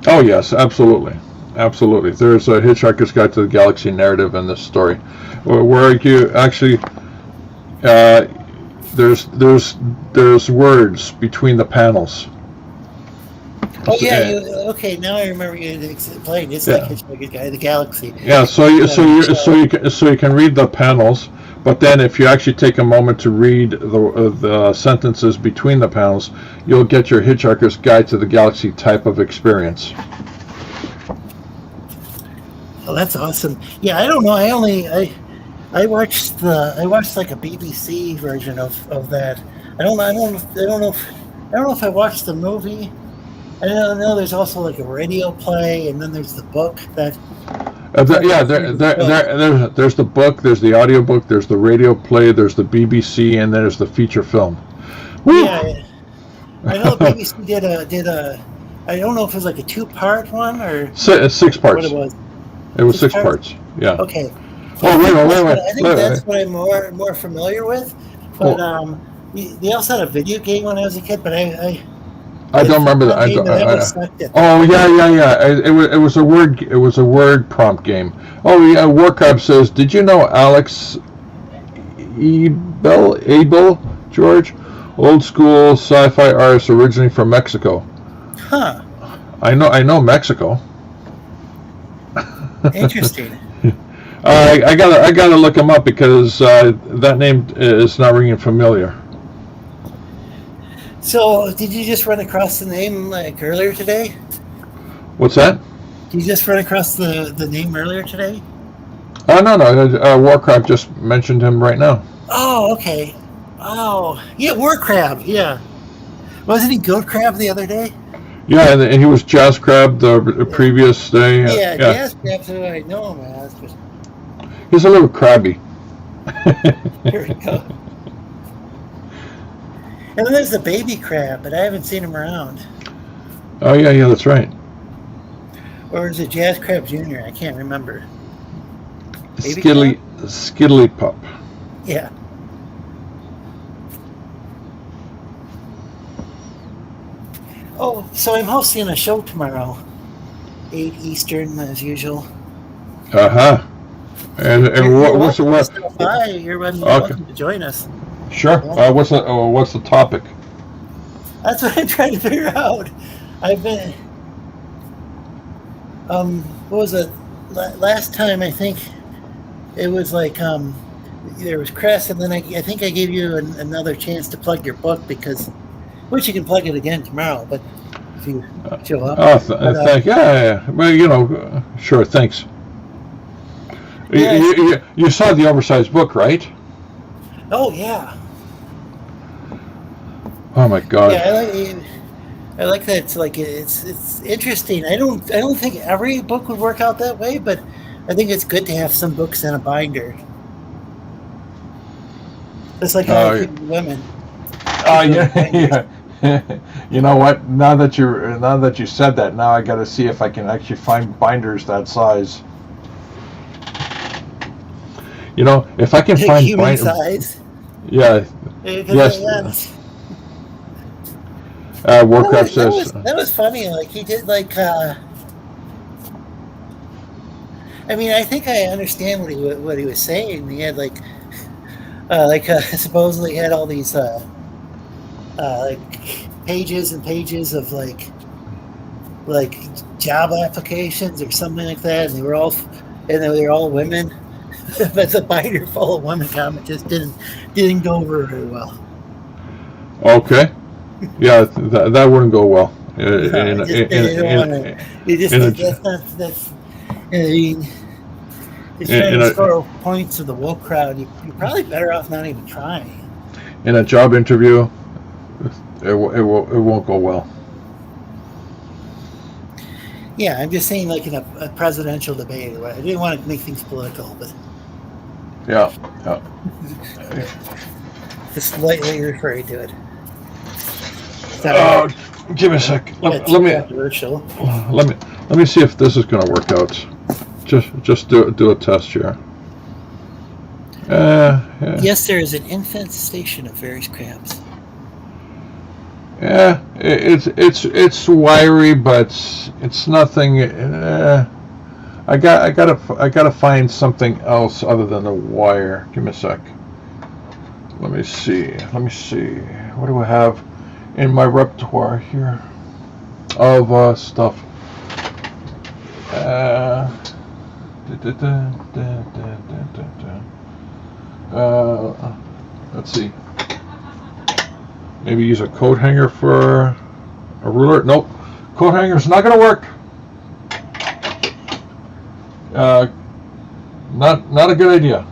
[SPEAKER 3] Oh yes, absolutely. There's a Hitchhiker's Guide to the Galaxy narrative in this story, where you actually there's words between the panels.
[SPEAKER 5] Oh yeah, okay. Now I remember you explained. It's like Hitchhiker's Guide to the Galaxy.
[SPEAKER 3] Yeah, so you can read the panels, but then if you actually take a moment to read the sentences between the panels, you'll get your Hitchhiker's Guide to the Galaxy type of experience.
[SPEAKER 5] Oh, that's awesome. Yeah, I don't know. I watched like a BBC version of that. I don't know if I watched the movie. I don't know. There's also like a radio play, and then there's the book that. There's the book, there's the audio book, there's the radio play, there's the BBC, and there's the feature film. Woo! Yeah, I know the BBC did a. I don't know if it was like a 2-part one or
[SPEAKER 3] 6 parts.
[SPEAKER 5] What it was.
[SPEAKER 3] It was 6 parts. Yeah.
[SPEAKER 5] Okay.
[SPEAKER 3] Oh wait.
[SPEAKER 5] I think that's what I'm more familiar with. But they also had a video game when I was a kid, but I
[SPEAKER 3] don't remember that. Oh yeah. It was a word prompt game. Oh yeah. Warcraft says, did you know Alex Abel George, old school sci-fi artist originally from Mexico?
[SPEAKER 5] Huh.
[SPEAKER 3] I know Mexico.
[SPEAKER 5] Interesting.
[SPEAKER 3] I gotta look him up because that name is not ringing familiar.
[SPEAKER 5] So, did you just run across the name like earlier today?
[SPEAKER 3] What's that?
[SPEAKER 5] Did you just run across the name earlier today?
[SPEAKER 3] No. Warcraft just mentioned him right now.
[SPEAKER 5] Oh, okay. Oh, yeah, Warcrab. Yeah, wasn't he Goat Crab the other day?
[SPEAKER 3] Yeah, and he was Jazz Crab the previous day.
[SPEAKER 5] Yeah. Jazz Crab's who I know him as. But...
[SPEAKER 3] He's a little crabby.
[SPEAKER 5] Here we go. And then there's the baby crab, but I haven't seen him around.
[SPEAKER 3] Oh yeah, that's right.
[SPEAKER 5] Or is it Jazz Crab Jr.? I can't remember.
[SPEAKER 3] Skiddly Pup.
[SPEAKER 5] Yeah. Oh, so I'm hosting a show tomorrow, 8 Eastern as usual.
[SPEAKER 3] And what's the
[SPEAKER 5] Hi, you're welcome to join us.
[SPEAKER 3] Sure. What's the topic?
[SPEAKER 5] That's what I'm trying to figure out. I've been, what was it? Last time I think it was like there was Chris, and then I think I gave you another chance to plug your book because, which you can plug it again tomorrow, but if you show up.
[SPEAKER 3] Oh, thank yeah. Well, you know, sure. Thanks.
[SPEAKER 5] Yeah,
[SPEAKER 3] You saw the oversized book, right?
[SPEAKER 5] oh yeah,
[SPEAKER 3] Oh my God.
[SPEAKER 5] yeah. I like that. It's like it's interesting. I don't think every book would work out that way, but I think it's good to have some books in a binder. Just like how I keep women.
[SPEAKER 3] Oh yeah, yeah. You know what? Now that you said that, now I got to see if I can actually find binders that size. You know, if I can find
[SPEAKER 5] Human
[SPEAKER 3] binders,
[SPEAKER 5] size.
[SPEAKER 3] yeah, yes. Warcraft says.
[SPEAKER 5] That was funny. Like he did like. I mean, I think I understand what he was saying. He had like supposedly had all these like pages and pages of like job applications or something like that, and they were all women. But the binder full of women comments just didn't go over very well.
[SPEAKER 3] Okay. Yeah, that wouldn't go well.
[SPEAKER 5] That's I mean, just trying to score points with the woke crowd. You're probably better off not even trying.
[SPEAKER 3] In a job interview, it won't go well.
[SPEAKER 5] Yeah, I'm just saying, like in a presidential debate. I didn't want to make things political, but
[SPEAKER 3] Yeah.
[SPEAKER 5] just lightly referring to it.
[SPEAKER 3] Oh, give me a sec. Let me see if this is going to work out. Just do a test here. Yeah.
[SPEAKER 5] Yes, there is an infestation of various crabs.
[SPEAKER 3] Yeah, it's wiry, but it's nothing. I gotta find something else other than the wire. Give me a sec. Let me see. What do I have in my repertoire here of stuff? Let's see. Maybe use a coat hanger for a ruler. Nope, coat hanger's not gonna work. Not a good idea.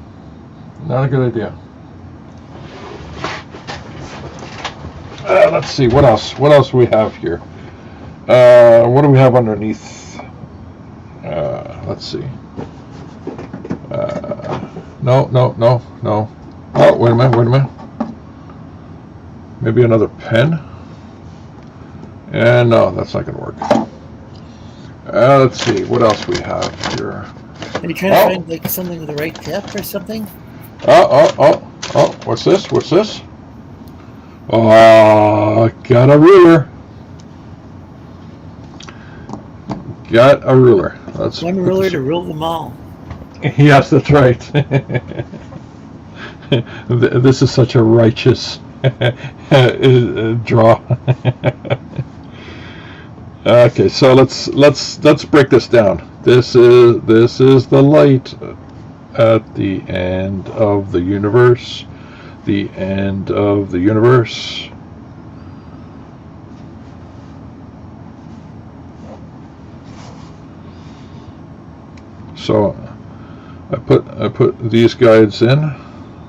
[SPEAKER 3] Not a good idea. Let's see what else. What else we have here? What do we have underneath? Let's see. No. Oh, wait a minute. Maybe another pen? And no, that's not going to work. Let's see, what else we have here?
[SPEAKER 5] Are you trying to find like something with the right tip or something?
[SPEAKER 3] Oh, what's this? Oh, got a ruler. That's
[SPEAKER 5] one ruler to rule them all.
[SPEAKER 3] Yes, that's right. This is such a righteous draw. Okay, so let's break this down. This is the light at the end of the universe. The end of the universe. So I put these guides in.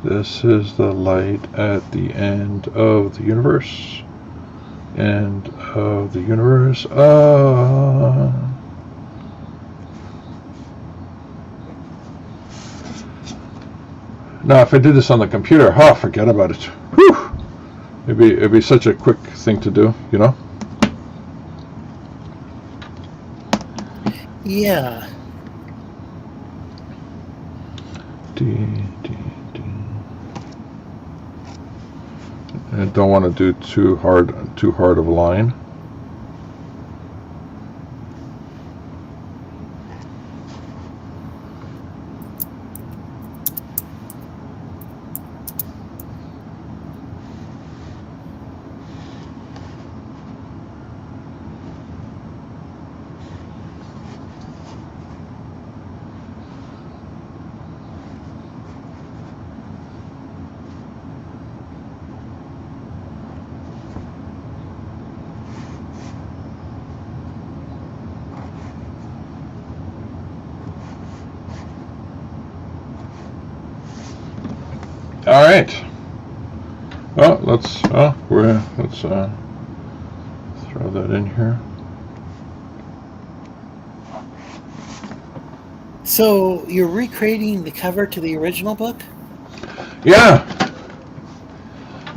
[SPEAKER 3] This is the light at the end of the universe. End of the universe. Now, if I did this on the computer, forget about it. Whew! It'd be such a quick thing to do, you know?
[SPEAKER 5] Yeah.
[SPEAKER 3] I don't want to do too hard of a line. All right. Well, let's throw that in here.
[SPEAKER 5] So you're recreating the cover to the original book?
[SPEAKER 3] Yeah.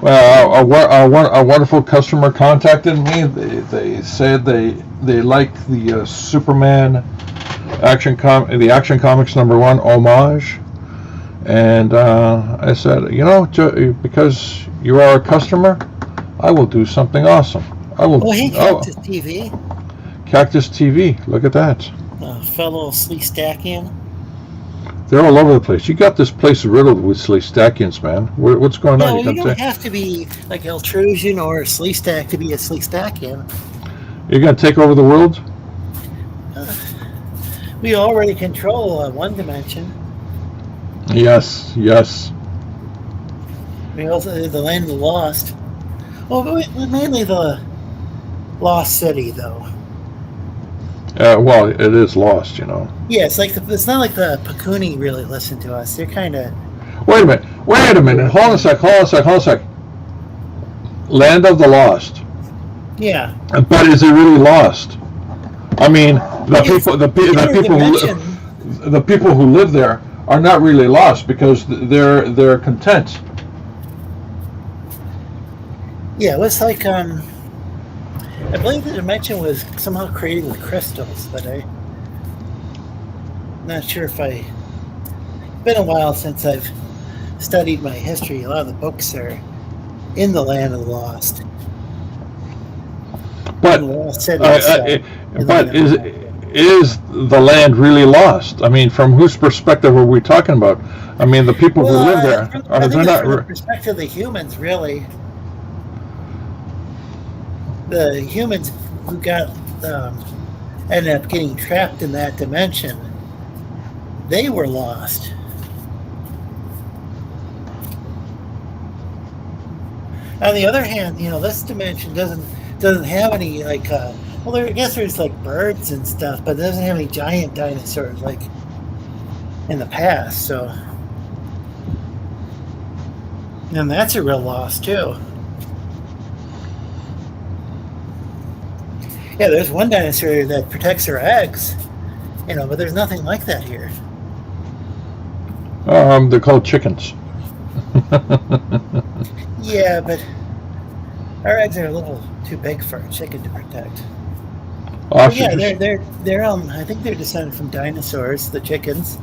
[SPEAKER 3] Well, a wonderful customer contacted me. They said they like the Superman the Action Comics #1 homage, and I said, because you are a customer, I will do something awesome. I will.
[SPEAKER 5] Oh, hey, Cactus TV.
[SPEAKER 3] Cactus TV. Look at that.
[SPEAKER 5] Fellow Sleestackian.
[SPEAKER 3] They're all over the place. You got this place riddled with Sleestackians, man. What's going on?
[SPEAKER 5] You don't have to be like Eltrusian or Sleestack to be a Sleestackian.
[SPEAKER 3] You're going to take over the world?
[SPEAKER 5] We already control one dimension.
[SPEAKER 3] Yes.
[SPEAKER 5] We also the land of the lost. Well, mainly the lost city, though.
[SPEAKER 3] Well, it is lost,
[SPEAKER 5] Yeah, it's not like the Pakuni really listen to us. They're kind of.
[SPEAKER 3] Wait a minute. Hold on a sec. Land of the lost.
[SPEAKER 5] Yeah.
[SPEAKER 3] But is it really lost? I mean, the people who live there are not really lost because they're content.
[SPEAKER 5] Yeah, it was like I believe the dimension was somehow created with crystals, but I'm not sure if it's been a while since I've studied my history. A lot of the books are in the land of the lost.
[SPEAKER 3] But is the land really lost? I mean, from whose perspective are we talking about? I mean, the people who live there
[SPEAKER 5] are they not? From the perspective of the humans, really. The humans who got ended up getting trapped in that dimension, they were lost. On the other hand, this dimension doesn't have any I guess there's like birds and stuff, but it doesn't have any giant dinosaurs like in the past. So, and that's a real loss too. Yeah, there's one dinosaur that protects her eggs, but there's nothing like that here.
[SPEAKER 3] They're called chickens.
[SPEAKER 5] Yeah, but our eggs are a little too big for a chicken to protect. Yeah, they're I think they're descended from dinosaurs, the chickens.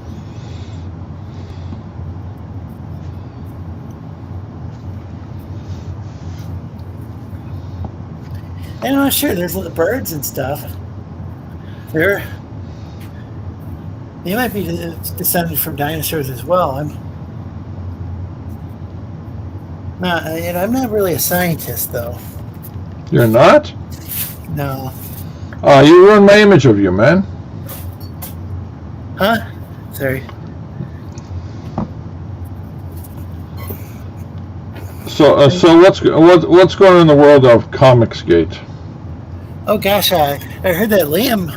[SPEAKER 5] I'm not sure. There's little birds and stuff. They might be descended from dinosaurs as well. I'm not really a scientist, though.
[SPEAKER 3] You're not?
[SPEAKER 5] No.
[SPEAKER 3] You ruined my image of you, man.
[SPEAKER 5] Huh? Sorry.
[SPEAKER 3] So what's going on in the world of Comicsgate?
[SPEAKER 5] Oh gosh, I heard that Liam,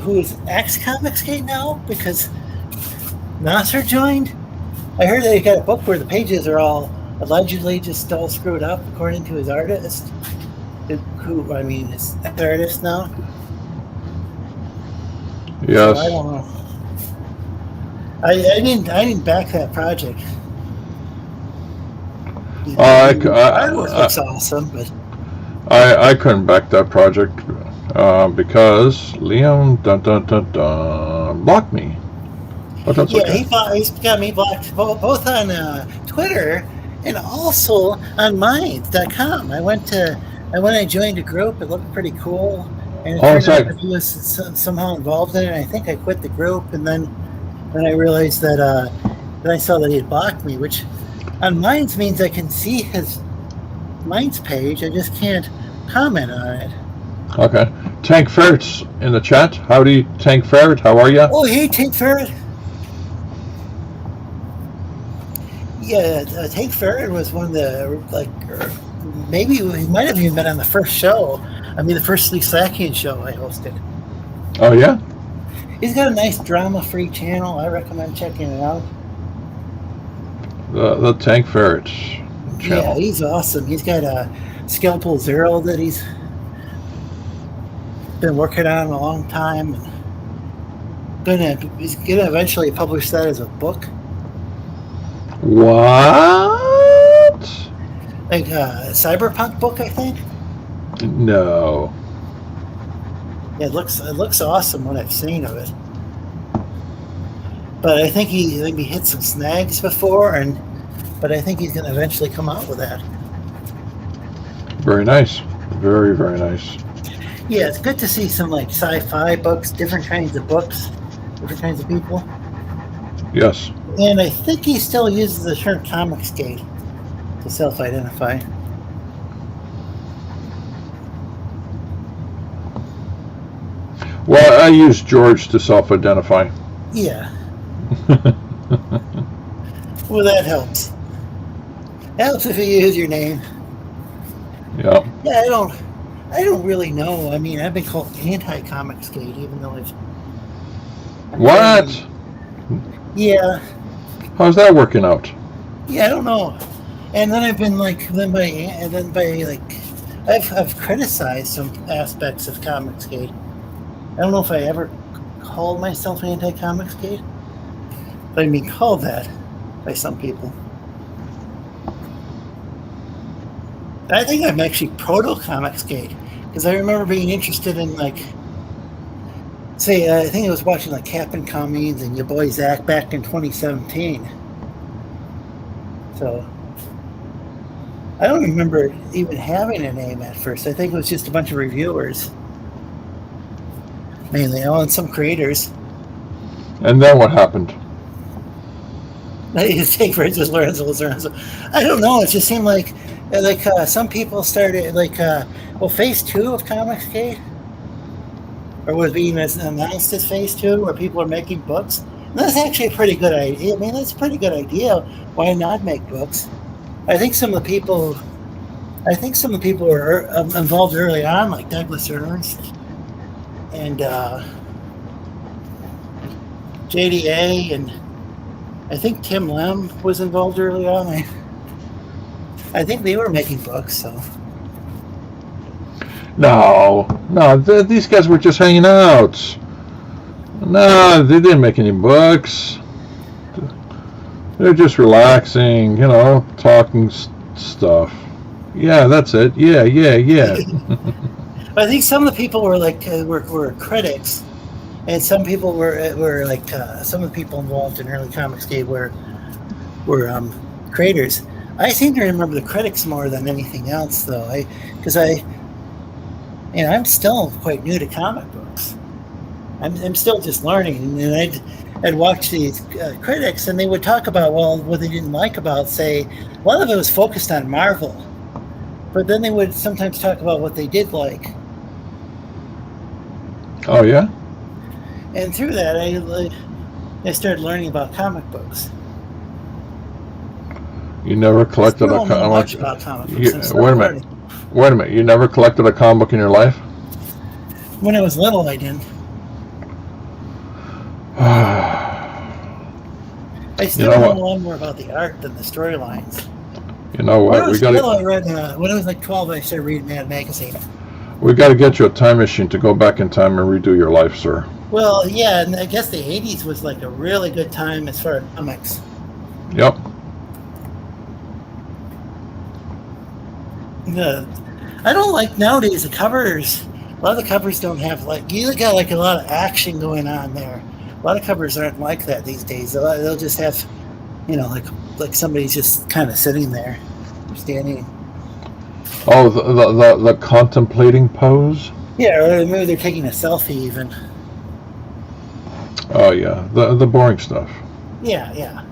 [SPEAKER 5] who is ex-Comicsgate now because Nasser joined. I heard that he got a book where the pages are all allegedly just all screwed up, according to his artist. His artist now.
[SPEAKER 3] Yes.
[SPEAKER 5] So I don't know. I didn't back that project. Artwork looks awesome, but
[SPEAKER 3] I couldn't back that project because Liam blocked me. But that's okay.
[SPEAKER 5] He's got me blocked both on Twitter and also on Minds.com. I joined a group. It looked pretty cool, and it turned out that he was somehow involved in it. And I think I quit the group, and then I realized that I saw that he had blocked me, which on Minds means I can see his Minds page. I just can't comment on it.
[SPEAKER 3] Okay. Tank Ferret's in the chat. Howdy, Tank Ferret. How are you?
[SPEAKER 5] Oh, hey, Tank Ferret. Yeah, Tank Ferret was one of the, maybe he might have even been on the first show. The first Sleestackian show I hosted.
[SPEAKER 3] Oh, yeah?
[SPEAKER 5] He's got a nice drama-free channel. I recommend checking it out.
[SPEAKER 3] The Tank Ferret
[SPEAKER 5] Yeah,
[SPEAKER 3] channel.
[SPEAKER 5] he's awesome. He's got a Scalpel Zero that he's been working on a long time. He's gonna eventually publish that as a book,
[SPEAKER 3] What?
[SPEAKER 5] like a cyberpunk book, I think.
[SPEAKER 3] No.
[SPEAKER 5] Yeah, it looks awesome what I've seen of it. But I think he maybe hit some snags before, but I think he's gonna eventually come out with that.
[SPEAKER 3] Very nice. Very, very nice.
[SPEAKER 5] Yeah, it's good to see some like sci-fi books, different kinds of books, different kinds of people.
[SPEAKER 3] Yes.
[SPEAKER 5] And I think he still uses the term Comicsgate to self-identify.
[SPEAKER 3] Well, I use George to self-identify.
[SPEAKER 5] Yeah. Well, that helps. Helps if you use your name.
[SPEAKER 3] Yeah.
[SPEAKER 5] Yeah, I don't really know. I mean, I've been called anti-Comicsgate, even though I've.
[SPEAKER 3] What?
[SPEAKER 5] Yeah.
[SPEAKER 3] How's that working out?
[SPEAKER 5] Yeah, I don't know. And then I've been like, I've criticized some aspects of Comicsgate. I don't know if I ever called myself anti-Comicsgate, but I've been called that by some people. I think I'm actually proto-Comicsgate, because I remember being interested in, like, say, I think I was watching, like, Captain Cummings and your boy Zach back in 2017. So, I don't remember even having a name at first. I think it was just a bunch of reviewers. Mainly, and some creators.
[SPEAKER 3] And then what happened?
[SPEAKER 5] His take for it was Lorenzo. I don't know. It just seemed like some people started phase 2 of Comicsgate, or was being announced as phase 2, where people are making books. And that's actually a pretty good idea. I mean, that's a pretty good idea. Why not make books? I think some of the people were involved early on, like Douglas Ernst and JDA, and I think Tim Lem was involved early on. I think they were making books, so.
[SPEAKER 3] No, these guys were just hanging out. No, they didn't make any books. They're just relaxing, talking stuff. Yeah, that's it. Yeah.
[SPEAKER 5] I think some of the people were were critics, and some people were like some of the people involved in early Comicsgate were creators. I seem to remember the critics more than anything else, though. I'm still quite new to comic books. I'm still just learning, and I'd watch these critics, and they would talk about what they didn't like about, say, a lot of it was focused on Marvel, but then they would sometimes talk about what they did like.
[SPEAKER 3] Oh yeah.
[SPEAKER 5] And through that, I started learning about comic books.
[SPEAKER 3] You never collected
[SPEAKER 5] I don't know much about comic books.
[SPEAKER 3] Wait a minute. You never collected a comic book in your life?
[SPEAKER 5] When I was little, I didn't. I still know a lot more about the art than the storylines.
[SPEAKER 3] You know what?
[SPEAKER 5] I read when I was like 12. I started reading Mad Magazine.
[SPEAKER 3] We got to get you a time machine to go back in time and redo your life, sir.
[SPEAKER 5] Well, yeah, and I guess the 80s was like a really good time as far as comics.
[SPEAKER 3] Yep.
[SPEAKER 5] I don't like nowadays the covers. A lot of the covers don't have you got a lot of action going on there. A lot of covers aren't like that these days. They'll just have, like somebody's just kind of sitting there, standing.
[SPEAKER 3] Oh, the contemplating pose?
[SPEAKER 5] Yeah, or maybe they're taking a selfie even.
[SPEAKER 3] Oh yeah, the boring stuff.
[SPEAKER 5] Yeah.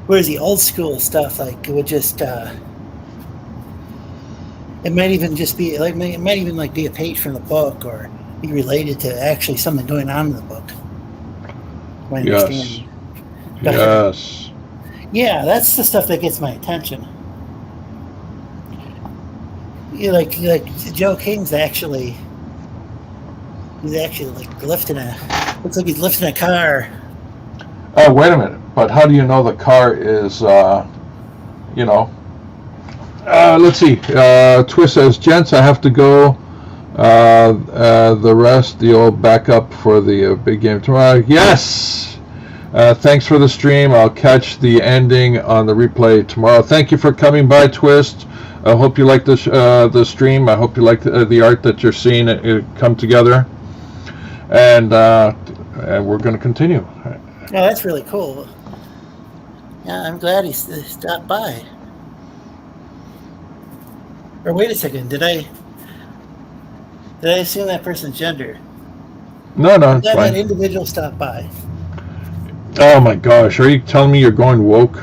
[SPEAKER 5] Whereas the old school stuff, it would just, it might even just be be a page from the book, or be related to actually something going on in the book.
[SPEAKER 3] Yes. Yes.
[SPEAKER 5] Yeah, that's the stuff that gets my attention. Like Joe King's actually lifting looks like he's lifting a car.
[SPEAKER 3] Oh, wait a minute. But how do you know the car is, you know? Let's see. Twist says, gents, I have to go. The rest, you'll back up for the big game tomorrow. Yes! Thanks for the stream. I'll catch the ending on the replay tomorrow. Thank you for coming by, Twist. I hope you like the stream. I hope you like the art that you're seeing it come together. And we're going to continue.
[SPEAKER 5] Oh, that's really cool. Yeah, I'm glad he stopped by. Or wait a second, did I assume that person's gender?
[SPEAKER 3] No, it's
[SPEAKER 5] That
[SPEAKER 3] fine.
[SPEAKER 5] individual stopped by.
[SPEAKER 3] Oh my gosh, are you telling me you're going woke?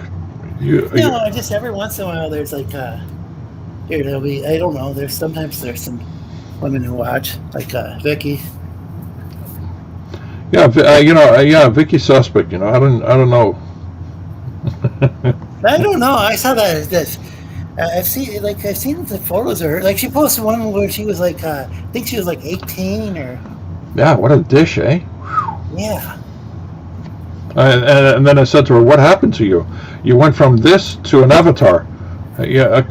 [SPEAKER 5] No, just every once in a while there's like here there'll be, I don't know, there's some women who watch, like Vicky.
[SPEAKER 3] Yeah, Vicky's suspect. I don't know.
[SPEAKER 5] I don't know. I saw that. I've seen the photos of her. Like she posted one where she was like, I think she was like 18 or.
[SPEAKER 3] Yeah, what a dish, eh?
[SPEAKER 5] Yeah.
[SPEAKER 3] And then I said to her, "What happened to you? You went from this to an avatar." Yeah.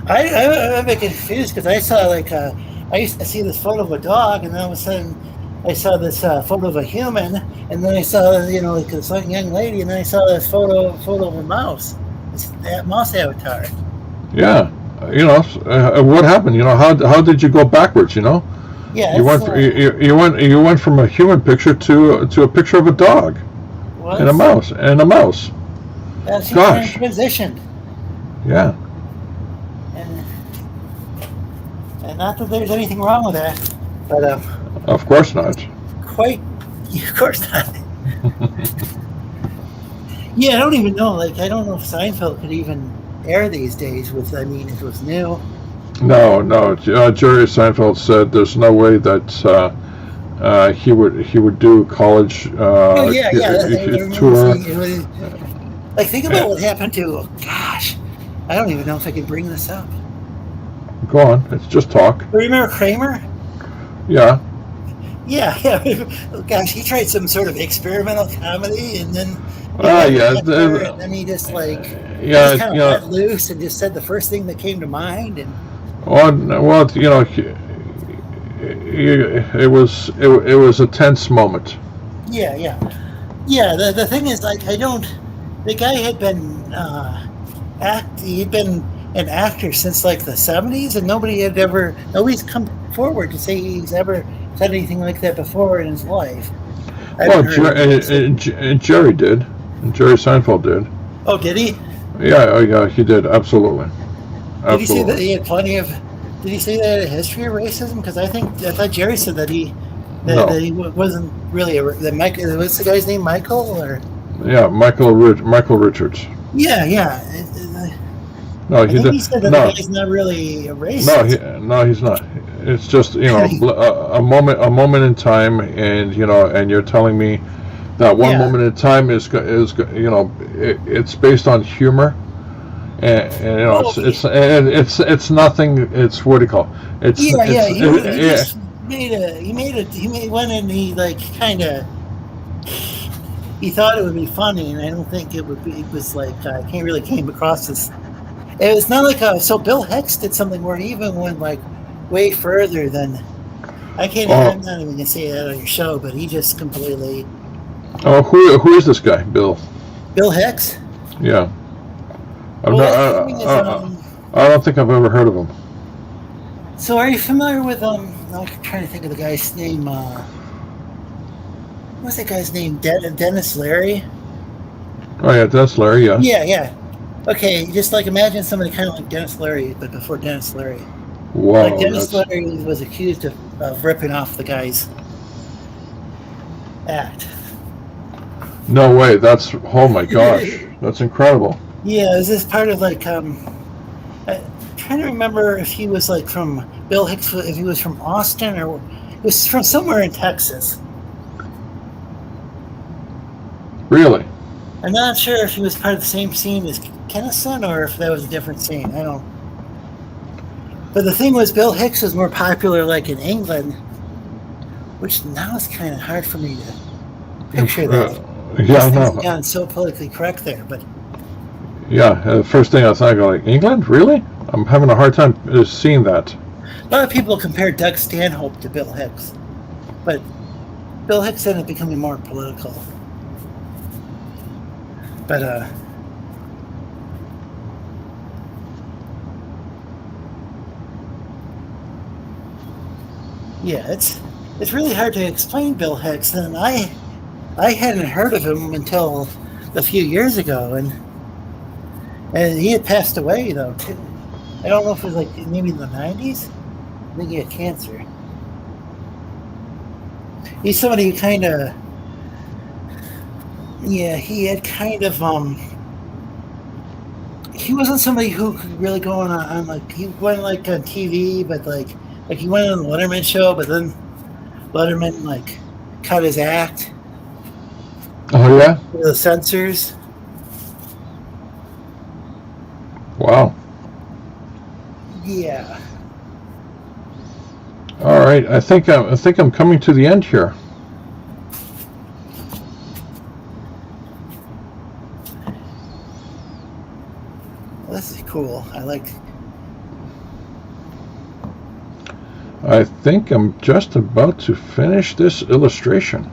[SPEAKER 5] I'm a bit confused because I saw like I used to see this photo of a dog, and then all of a sudden I saw this photo of a human, and then I saw like this young lady, and then I saw this photo of a mouse. That mouse avatar.
[SPEAKER 3] Yeah. What happened? How did you go backwards?
[SPEAKER 5] Yeah.
[SPEAKER 3] You went from a human picture to a picture of a dog and a mouse.
[SPEAKER 5] Yeah, she
[SPEAKER 3] Gosh.
[SPEAKER 5] transitioned.
[SPEAKER 3] Yeah.
[SPEAKER 5] And not that there's anything wrong with that, but
[SPEAKER 3] Of course not.
[SPEAKER 5] of course not. Yeah, I don't even know. Like, I don't know if Seinfeld could even air these days. If it was new.
[SPEAKER 3] No. Jerry Seinfeld said there's no way that he would do college tour.
[SPEAKER 5] Like, think about what happened to. Gosh, I don't even know if I can bring this up.
[SPEAKER 3] Go on, it's just talk.
[SPEAKER 5] Remember Kramer?
[SPEAKER 3] Yeah.
[SPEAKER 5] Yeah. Gosh, he tried some sort of experimental comedy, and then.
[SPEAKER 3] And
[SPEAKER 5] then he just kind of let loose and just said the first thing that came to mind. And
[SPEAKER 3] it was a tense moment.
[SPEAKER 5] Yeah. The thing is, like, the guy had been he'd been an actor since like the 70s, and nobody's come forward to say he's ever said anything like that before in his life.
[SPEAKER 3] Jerry did. And Jerry Seinfeld did.
[SPEAKER 5] Oh, did he?
[SPEAKER 3] Yeah, he did. Absolutely.
[SPEAKER 5] Did he say that he had plenty of? Did he say that he had a history of racism? Because I thought Jerry said that he wasn't really what's the guy's name? Michael or?
[SPEAKER 3] Yeah, Michael Richards.
[SPEAKER 5] Yeah.
[SPEAKER 3] No,
[SPEAKER 5] he said that the guy's not really a racist.
[SPEAKER 3] No, he's not. It's just a moment in time, and and you're telling me that one moment in time is it's based on humor, and it's nothing. It's what do you call it? He went and he
[SPEAKER 5] he thought it would be funny, and I don't think it would be. It was like he really came across as. It was not like so. Bill Hicks did something where he even went like way further than. I'm not even gonna say that on your show, but he just completely.
[SPEAKER 3] Oh, who is this guy, Bill?
[SPEAKER 5] Bill Hicks?
[SPEAKER 3] Yeah. I don't think I've ever heard of him.
[SPEAKER 5] So are you familiar with I'm trying to think of the guy's name. What's that guy's name? Dennis Leary?
[SPEAKER 3] Oh yeah, Dennis Leary, yeah.
[SPEAKER 5] Yeah. Okay, just like imagine somebody kind of like Dennis Leary, but before Dennis Leary.
[SPEAKER 3] Wow.
[SPEAKER 5] Like Dennis Leary was accused of ripping off the guy's act.
[SPEAKER 3] No way! Oh my gosh! That's incredible.
[SPEAKER 5] Yeah, is this part of like I'm trying to remember if he was like from Bill Hicks, if he was from Austin or it was from somewhere in Texas.
[SPEAKER 3] Really?
[SPEAKER 5] I'm not sure if he was part of the same scene as Kennison or if that was a different scene. I don't. But the thing was, Bill Hicks was more popular like in England, which now is kind of hard for me to picture that.
[SPEAKER 3] Yeah, I
[SPEAKER 5] Things have
[SPEAKER 3] know.
[SPEAKER 5] gotten so politically correct there, but
[SPEAKER 3] Yeah, first thing I thought, I go like, England? Really? I'm having a hard time seeing that.
[SPEAKER 5] a lot of people compare Doug Stanhope to Bill Hicks, but Bill Hicks ended up becoming more political. But yeah, it's really hard to explain Bill Hicks, and I hadn't heard of him until a few years ago, and he had passed away though. Too. I don't know if it was like maybe in the 90s. I think he had cancer. He's somebody who kind of, yeah, he had kind of, he wasn't somebody who could really go on like, he went like on TV, but like he went on the Letterman show, but then Letterman like cut his act.
[SPEAKER 3] Oh, yeah?
[SPEAKER 5] The censors.
[SPEAKER 3] Wow.
[SPEAKER 5] Yeah.
[SPEAKER 3] All right, I think I'm coming to the end here.
[SPEAKER 5] Well, this is cool.
[SPEAKER 3] I think I'm just about to finish this illustration.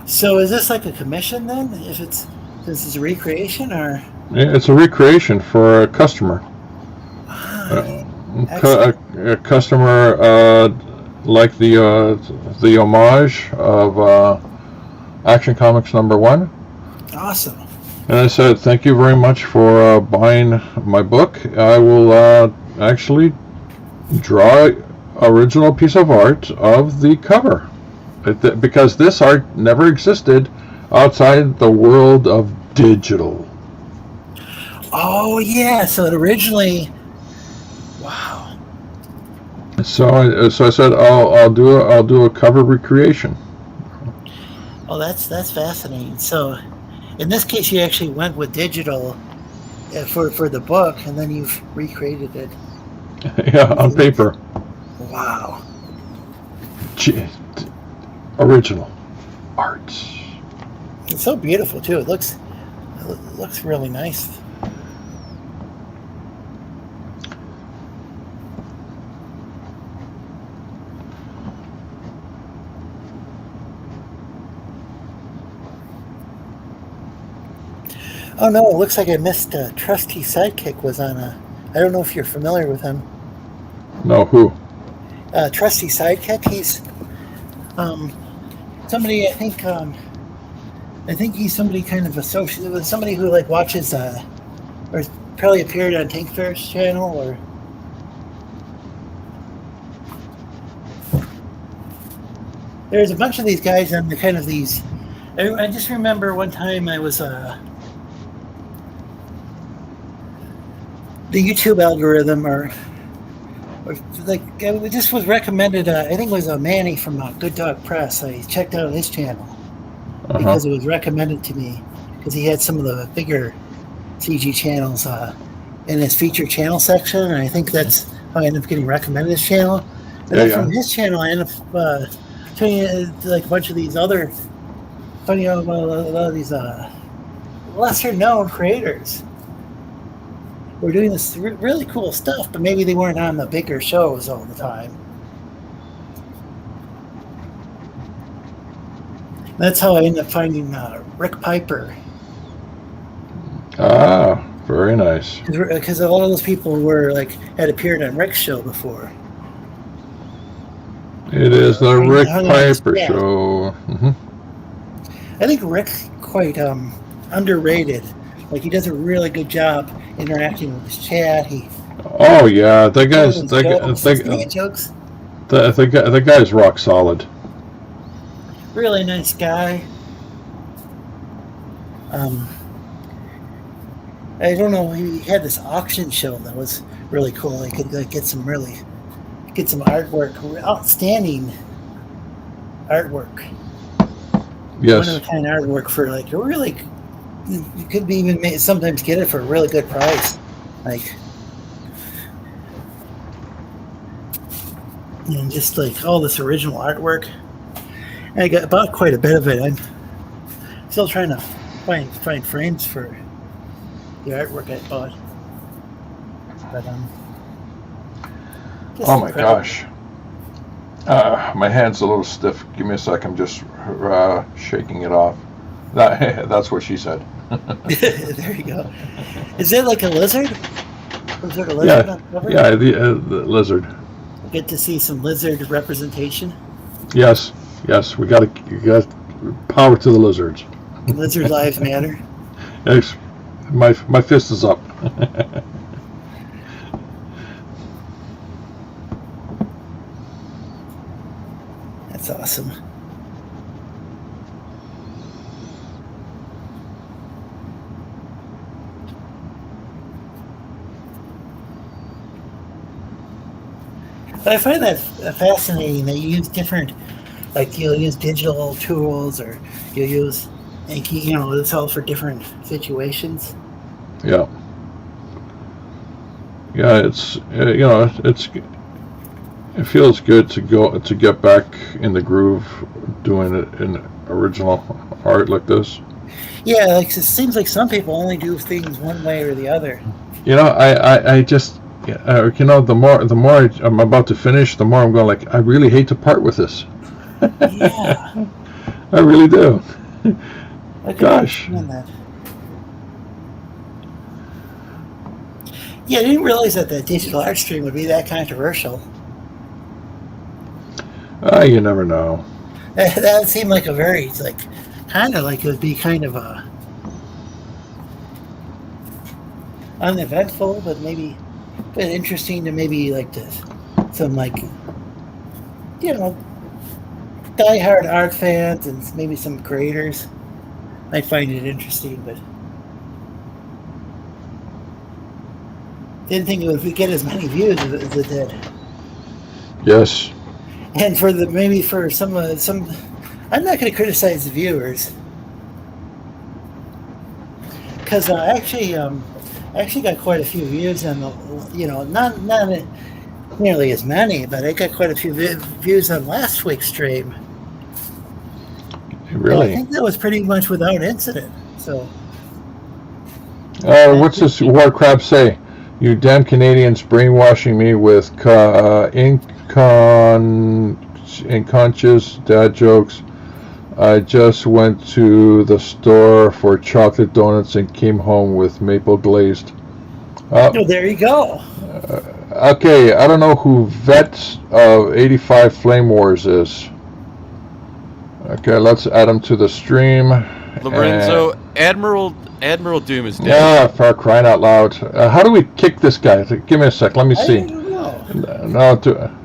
[SPEAKER 5] So is this like a commission then? If this is a recreation or?
[SPEAKER 3] Yeah, it's a recreation for a customer. A customer like the homage of Action Comics #1.
[SPEAKER 5] Awesome.
[SPEAKER 3] And I said, thank you very much for buying my book. I will actually draw an original piece of art of the cover. Because this art never existed outside the world of digital.
[SPEAKER 5] Oh yeah, so it originally. Wow.
[SPEAKER 3] So I said I'll do a cover recreation.
[SPEAKER 5] Oh, that's fascinating. So, in this case, you actually went with digital for the book, and then you've recreated it.
[SPEAKER 3] Yeah, on paper.
[SPEAKER 5] Wow.
[SPEAKER 3] Original art.
[SPEAKER 5] It's so beautiful too. It looks really nice. Oh no, it looks like I missed Trusty Sidekick was on a. I don't know if you're familiar with him.
[SPEAKER 3] No, who?
[SPEAKER 5] Trusty Sidekick. He's somebody. I think he's somebody kind of associated with somebody who like watches or probably appeared on Tank Fair's channel or. There's a bunch of these guys and kind of these. I just remember one time I was the YouTube algorithm or like it just was recommended. I think it was a Manny from Good Dog Press. I checked out his channel because it was recommended to me because he had some of the bigger CG channels in his featured channel section, and I think that's how I ended up getting recommended his channel. And then from his channel, I ended up turning like a bunch of these other funny a lot of these lesser known creators. We're doing this really cool stuff, but maybe they weren't on the bigger shows all the time. That's how I ended up finding Rick Piper.
[SPEAKER 3] Ah, very nice.
[SPEAKER 5] Because a lot of those people were had appeared on Rick's show before.
[SPEAKER 3] It is the Rick Piper show.
[SPEAKER 5] I think Rick's quite underrated. Like he does a really good job interacting with his chat.
[SPEAKER 3] Oh yeah, that guy's rock solid.
[SPEAKER 5] Really nice guy. I don't know. He had this auction show that was really cool. He could get some artwork, outstanding artwork.
[SPEAKER 3] Yes.
[SPEAKER 5] One of a kind artwork for a really. You could even sometimes get it for a really good price. and just like all this original artwork. And I bought quite a bit of it. I'm still trying to find frames for the artwork I bought. But just
[SPEAKER 3] Oh my
[SPEAKER 5] incredible.
[SPEAKER 3] gosh. My hand's a little stiff. Give me a sec. I'm just shaking it off. That's what she said.
[SPEAKER 5] There you go. Is it like a lizard? Some sort of lizard on the cover?
[SPEAKER 3] Yeah, the lizard.
[SPEAKER 5] Get to see some lizard representation.
[SPEAKER 3] Yes, we got power to the lizards.
[SPEAKER 5] Lizard lives matter.
[SPEAKER 3] Yes, my fist is up.
[SPEAKER 5] That's awesome. But I find that fascinating that you use different, like you'll use digital tools or you'll use Anki, it's all for different situations.
[SPEAKER 3] Yeah. Yeah, it's it feels good to get back in the groove doing it in original art like this.
[SPEAKER 5] Yeah, like it seems like some people only do things one way or the other.
[SPEAKER 3] I just the more I'm about to finish, the more I'm going like I really hate to part with this.
[SPEAKER 5] Yeah.
[SPEAKER 3] I really do.
[SPEAKER 5] I can
[SPEAKER 3] Gosh.
[SPEAKER 5] understand that. Yeah, I didn't realize that the digital art stream would be that controversial.
[SPEAKER 3] You never know.
[SPEAKER 5] That would seem like a very, kind of like it would be kind of uneventful, but maybe a bit interesting to maybe some diehard art fans and maybe some creators might find it interesting, but didn't think it would get as many views as it did.
[SPEAKER 3] Yes.
[SPEAKER 5] And for some, I'm not going to criticize the viewers because I actually got quite a few views on the, not nearly as many, but I got quite a few views on last week's stream.
[SPEAKER 3] Really?
[SPEAKER 5] I think that was pretty much without incident. So.
[SPEAKER 3] What's this war crab say? You damn Canadians brainwashing me with unconscious dad jokes. I just went to the store for chocolate donuts and came home with maple glazed.
[SPEAKER 5] Oh, there you go.
[SPEAKER 3] Okay, I don't know who Vet of 85 Flame Wars is. Okay, let's add him to the stream.
[SPEAKER 6] Lorenzo, Admiral Doom is dead.
[SPEAKER 3] Yeah, for crying out loud. How do we kick this guy? Give me a sec. Let me see.
[SPEAKER 5] I don't know.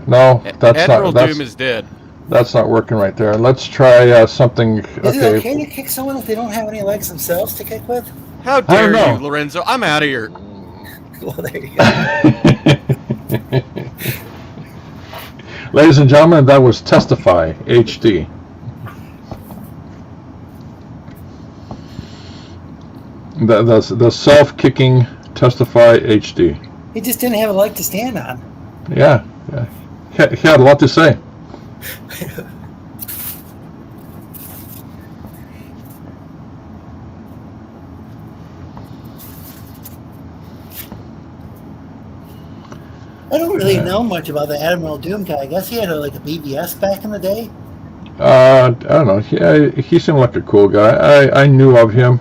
[SPEAKER 3] No, that's
[SPEAKER 6] Admiral
[SPEAKER 3] not.
[SPEAKER 6] Doom is dead.
[SPEAKER 3] That's not working right there. Let's try something.
[SPEAKER 5] Is it okay to kick someone if they don't have any legs themselves to kick with?
[SPEAKER 6] How dare you, Lorenzo? I'm out of here.
[SPEAKER 5] Well, there you go.
[SPEAKER 3] Ladies and gentlemen, that was Testify HD. The self-kicking Testify HD.
[SPEAKER 5] He just didn't have a leg to stand on.
[SPEAKER 3] Yeah. He had a lot to say.
[SPEAKER 5] I don't really know much about the Admiral Doom guy. I guess he had a BBS back in the day.
[SPEAKER 3] I don't know. He seemed like a cool guy. I knew of him,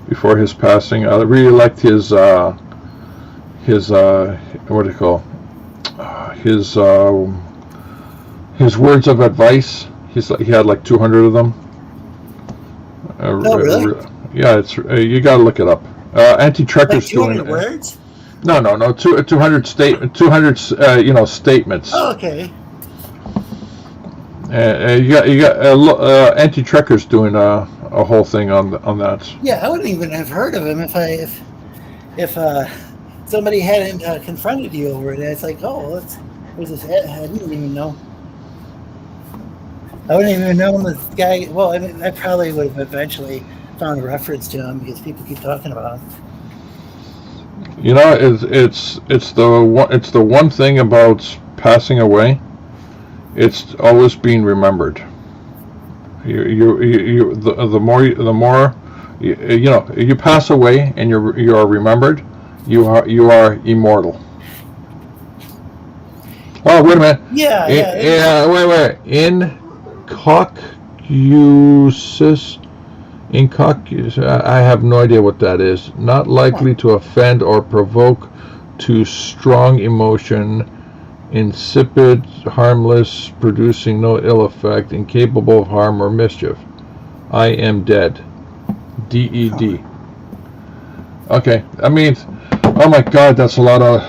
[SPEAKER 3] before his passing. I really liked his what do you call? His words of advice. He had like 200 of them.
[SPEAKER 5] Oh, really?
[SPEAKER 3] Yeah, it's you gotta look it up. Anti-Trekker's doing
[SPEAKER 5] 200 words?
[SPEAKER 3] No. 200 statements.
[SPEAKER 5] Oh, okay.
[SPEAKER 3] You got Anti-Trekker's doing a whole thing on that.
[SPEAKER 5] Yeah, I wouldn't even have heard of him if somebody hadn't confronted you over it. It's like, oh, where's this? I didn't even know. I wouldn't even know this guy. Well, I mean, I probably would have eventually found a reference to him because people keep talking about him.
[SPEAKER 3] It's the one thing about passing away, it's always being remembered. The more you pass away and you are remembered, you are immortal. Oh, wait a minute.
[SPEAKER 5] Yeah.
[SPEAKER 3] Wait. Incoccuous. I have no idea what that is. Not likely to offend or provoke too strong emotion. Insipid, harmless, producing no ill effect, incapable of harm or mischief. I am dead. DED. Okay, I mean, oh my God, that's a lot of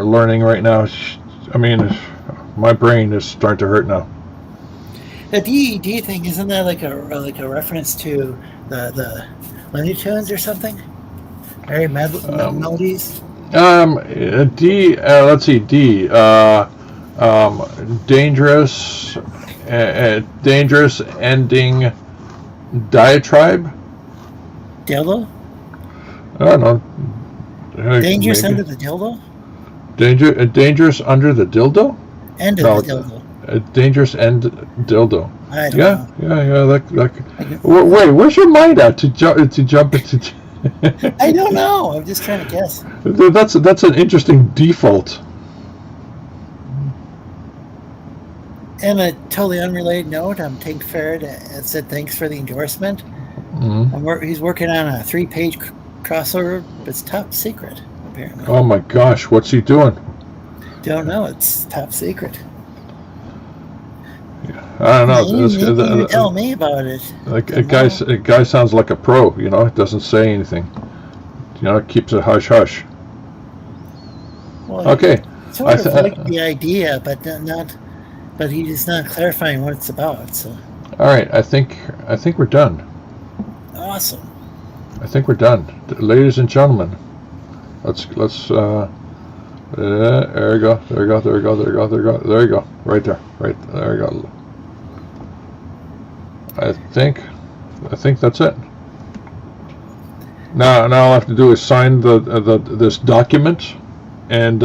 [SPEAKER 3] learning right now. I mean, my brain is starting to hurt now.
[SPEAKER 5] The DED thing, isn't that like a reference to the Looney Tunes or something? Very melodies.
[SPEAKER 3] D. Let's see. D. Dangerous. Dangerous ending. Diatribe.
[SPEAKER 5] Dildo.
[SPEAKER 3] I don't know.
[SPEAKER 5] Dangerous
[SPEAKER 3] Maybe.
[SPEAKER 5] under the dildo.
[SPEAKER 3] Dangerous under the dildo.
[SPEAKER 5] End of the dildo.
[SPEAKER 3] Dangerous end dildo.
[SPEAKER 5] I don't know.
[SPEAKER 3] Yeah. Wait, where's your mind at to jump into?
[SPEAKER 5] I don't know. I'm just trying to guess.
[SPEAKER 3] That's an interesting default.
[SPEAKER 5] And a totally unrelated note, Tank Farrad said thanks for the endorsement.
[SPEAKER 3] Mm-hmm.
[SPEAKER 5] He's working on a 3-page crossover, but it's top secret, apparently.
[SPEAKER 3] Oh my gosh, what's he doing?
[SPEAKER 5] Don't know. It's top secret.
[SPEAKER 3] I don't know.
[SPEAKER 5] You tell me about it.
[SPEAKER 3] A guy sounds like a pro. It doesn't say anything. It keeps it hush hush.
[SPEAKER 5] Well,
[SPEAKER 3] Okay.
[SPEAKER 5] Sort of like the idea, but not. But he's not clarifying what it's about. So.
[SPEAKER 3] All right. I think we're done.
[SPEAKER 5] Awesome.
[SPEAKER 3] I think we're done, ladies and gentlemen. Let's. There we go. There we go. Right there. There we go. I think that's it. Now all I have to do is sign this document, and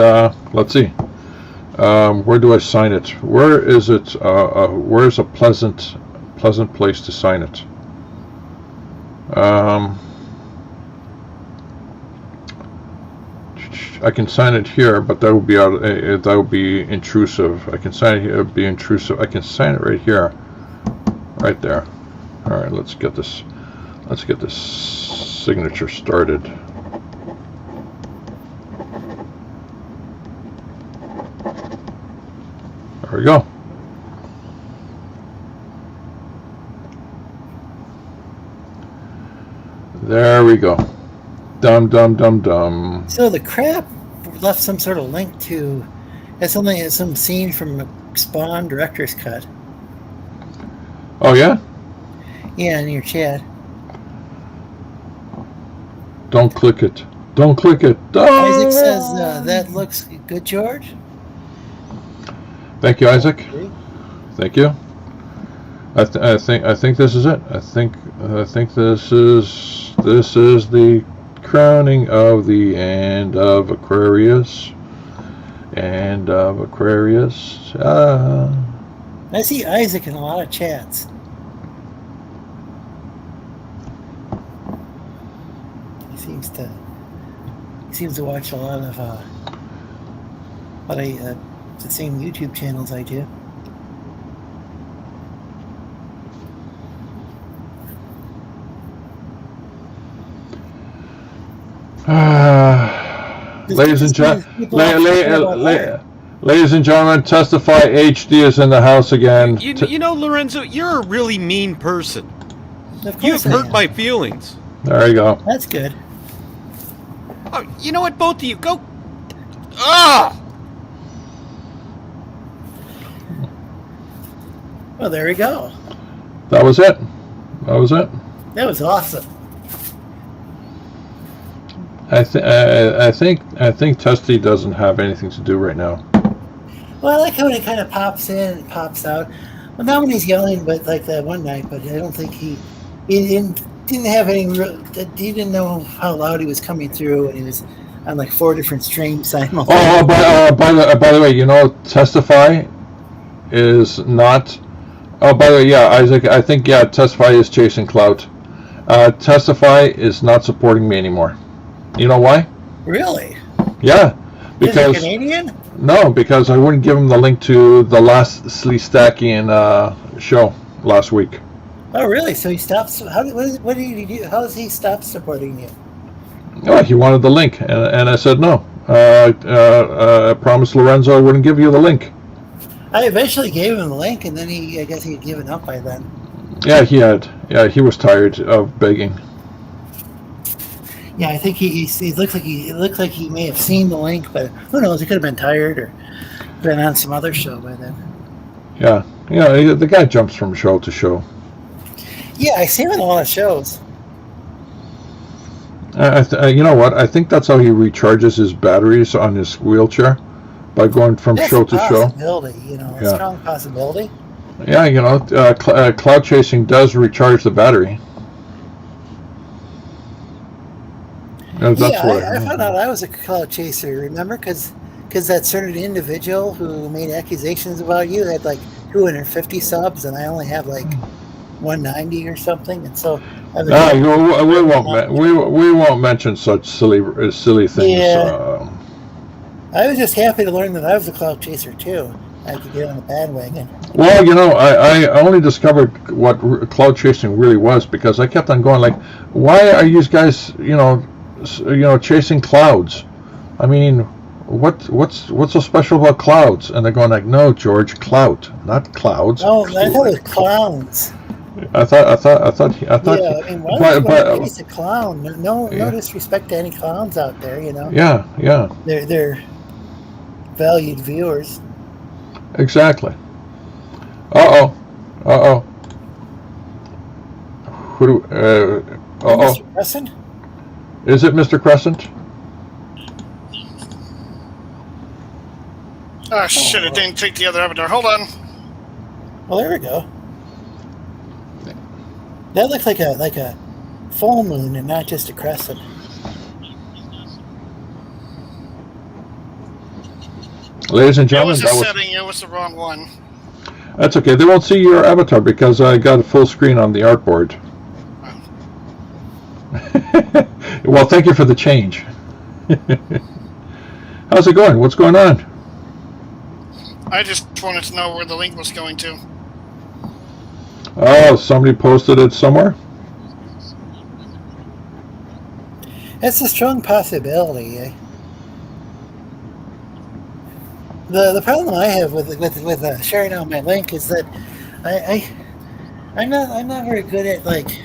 [SPEAKER 3] let's see. Where do I sign it? Where is it? Where's a pleasant place to sign it? I can sign it here, but that would be that would be intrusive. I can sign it here. It would be intrusive. I can sign it right here. Right there. All right, let's get this signature started. There we go. There we go. Dum.
[SPEAKER 5] So the crap left some sort of link to some scene from Spawn Director's Cut.
[SPEAKER 3] Oh yeah?
[SPEAKER 5] Yeah, in your chat.
[SPEAKER 3] Don't click it.
[SPEAKER 5] Isaac says that looks good, George.
[SPEAKER 3] Thank you, Isaac. Thank you. I think this is it. I think this is the crowning of the end of Aquarius.
[SPEAKER 5] I see Isaac in a lot of chats. He seems to watch a lot of the same YouTube channels I do.
[SPEAKER 3] Ladies and gentlemen, Testify HD is in the house again.
[SPEAKER 6] You know, Lorenzo, you're a really mean person. You've hurt my feelings.
[SPEAKER 3] There you go.
[SPEAKER 5] That's good.
[SPEAKER 6] Oh, you know what? Both of you, go. Ah!
[SPEAKER 5] Well, there we go.
[SPEAKER 3] That was it.
[SPEAKER 5] That was awesome.
[SPEAKER 3] I think Testy doesn't have anything to do right now.
[SPEAKER 5] Well, I like how it kind of pops in and pops out. Well, not when he's yelling, but like that one night. But I don't think he didn't have any. He didn't know how loud he was coming through, and he was on like 4 different streams
[SPEAKER 3] Oh,
[SPEAKER 5] simultaneously.
[SPEAKER 3] by the way, Testify is not. Oh, by the way, yeah, Isaac, I think Testify is chasing clout. Testify is not supporting me anymore. You know why?
[SPEAKER 5] Really?
[SPEAKER 3] Yeah,
[SPEAKER 5] Is it
[SPEAKER 3] because
[SPEAKER 5] Canadian?
[SPEAKER 3] no, because I wouldn't give him the link to the last Sleestackian show last week.
[SPEAKER 5] Oh, really? So he stops. What did he do? How does he stop supporting you?
[SPEAKER 3] Oh, he wanted the link, and I said no. I promised Lorenzo I wouldn't give you the link.
[SPEAKER 5] I eventually gave him the link, and then I guess he had given up by then.
[SPEAKER 3] Yeah, he had. Yeah, he was tired of begging.
[SPEAKER 5] Yeah, I think he looked like he may have seen the link, but who knows? He could have been tired or been on some other show by then.
[SPEAKER 3] Yeah, the guy jumps from show to show.
[SPEAKER 5] Yeah, I see him in a lot of shows.
[SPEAKER 3] You know what? I think that's how he recharges his batteries on his wheelchair, by going from
[SPEAKER 5] That's
[SPEAKER 3] show
[SPEAKER 5] a
[SPEAKER 3] to show.
[SPEAKER 5] possibility, a
[SPEAKER 3] Yeah.
[SPEAKER 5] strong possibility.
[SPEAKER 3] Yeah, cloud chasing does recharge the battery. That's
[SPEAKER 5] I found out I was a cloud chaser. Remember, because that certain individual who made accusations about you had like 250 subs, and I only have like 190 or something, and so.
[SPEAKER 3] We won't mention such silly things.
[SPEAKER 5] Yeah. I was just happy to learn that I was a cloud chaser too. I could get on the bandwagon.
[SPEAKER 3] Well, I only discovered what cloud chasing really was because I kept on going like, why are you guys, chasing clouds? I mean, what's so special about clouds? And they're going like, no, George, clout, not clouds.
[SPEAKER 5] Oh, I thought it was clowns.
[SPEAKER 3] I thought.
[SPEAKER 5] Yeah, I mean, why would you chase a clown? No disrespect to any clowns out there,
[SPEAKER 3] Yeah.
[SPEAKER 5] They're valued viewers.
[SPEAKER 3] Exactly. Uh oh. Who do?
[SPEAKER 5] Mr. Crescent?
[SPEAKER 3] Is it Mr. Crescent?
[SPEAKER 7] Oh shit! It didn't take the other avatar. Hold on.
[SPEAKER 5] Well, there we go. That looks like a full moon and not just a crescent.
[SPEAKER 3] Ladies and
[SPEAKER 7] It
[SPEAKER 3] gentlemen,
[SPEAKER 7] was a setting. It was the wrong one.
[SPEAKER 3] That's okay. They won't see your avatar because I got a full screen on the artboard. Well, thank you for the change. How's it going? What's going on?
[SPEAKER 7] I just wanted to know where the link was going to.
[SPEAKER 3] Oh, somebody posted it somewhere?
[SPEAKER 5] That's a strong possibility. Eh? The problem I have with sharing out my link is that I'm not very good at like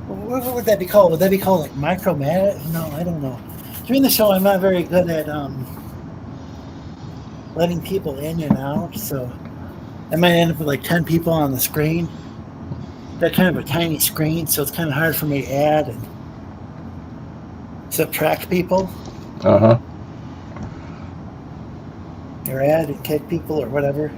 [SPEAKER 5] what would that be called? Would that be called like micromanage? No, I don't know. During the show, I'm not very good at letting people in and out, so I might end up with like 10 people on the screen. That kind of a tiny screen, so it's kind of hard for me to add and subtract people.
[SPEAKER 3] Uh-huh.
[SPEAKER 5] Or add and kick people or whatever.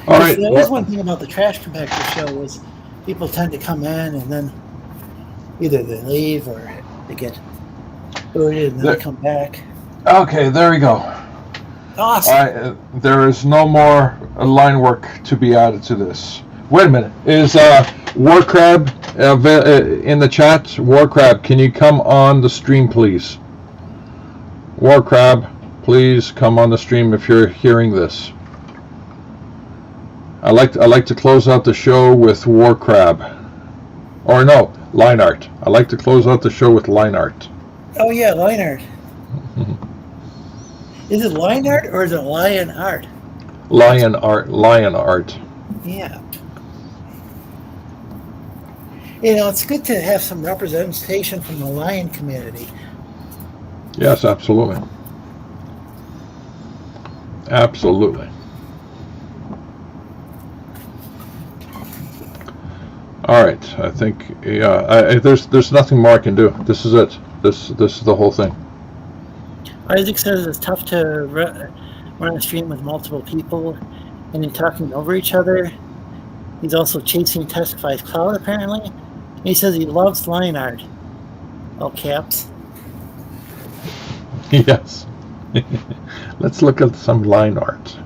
[SPEAKER 3] All right.
[SPEAKER 5] That was one thing about the trash compactor show was people tend to come in and then either they leave or they get booted and then they come back.
[SPEAKER 3] Okay, there we go.
[SPEAKER 5] Awesome.
[SPEAKER 3] There is no more line work to be added to this. Wait a minute. Is Warcrab in the chat? Warcrab, can you come on the stream, please? Warcrab, please come on the stream if you're hearing this. I like to close out the show with Warcrab. Or no, line art. I like to close out the show with line art.
[SPEAKER 5] Oh yeah, line art. Is it line art or is it lion art?
[SPEAKER 3] Lion art.
[SPEAKER 5] Yeah. It's good to have some representation from the lion community.
[SPEAKER 3] Yes, absolutely. Absolutely. All right, I think there's nothing more I can do. This is it. This is the whole thing.
[SPEAKER 5] Isaac says it's tough to run a stream with multiple people and then talking over each other. He's also chasing Testify's cloud apparently. He says he loves line art. All caps.
[SPEAKER 3] Yes. Let's look at some line art.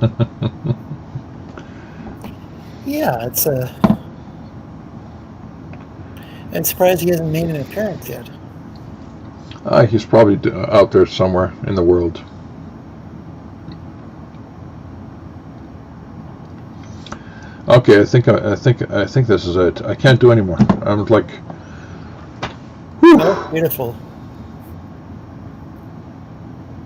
[SPEAKER 5] Yeah, it's I'm surprised he hasn't made an appearance yet.
[SPEAKER 3] He's probably out there somewhere in the world. Okay, I think this is it. I can't do anymore. I'm like, whew.
[SPEAKER 5] Oh, beautiful.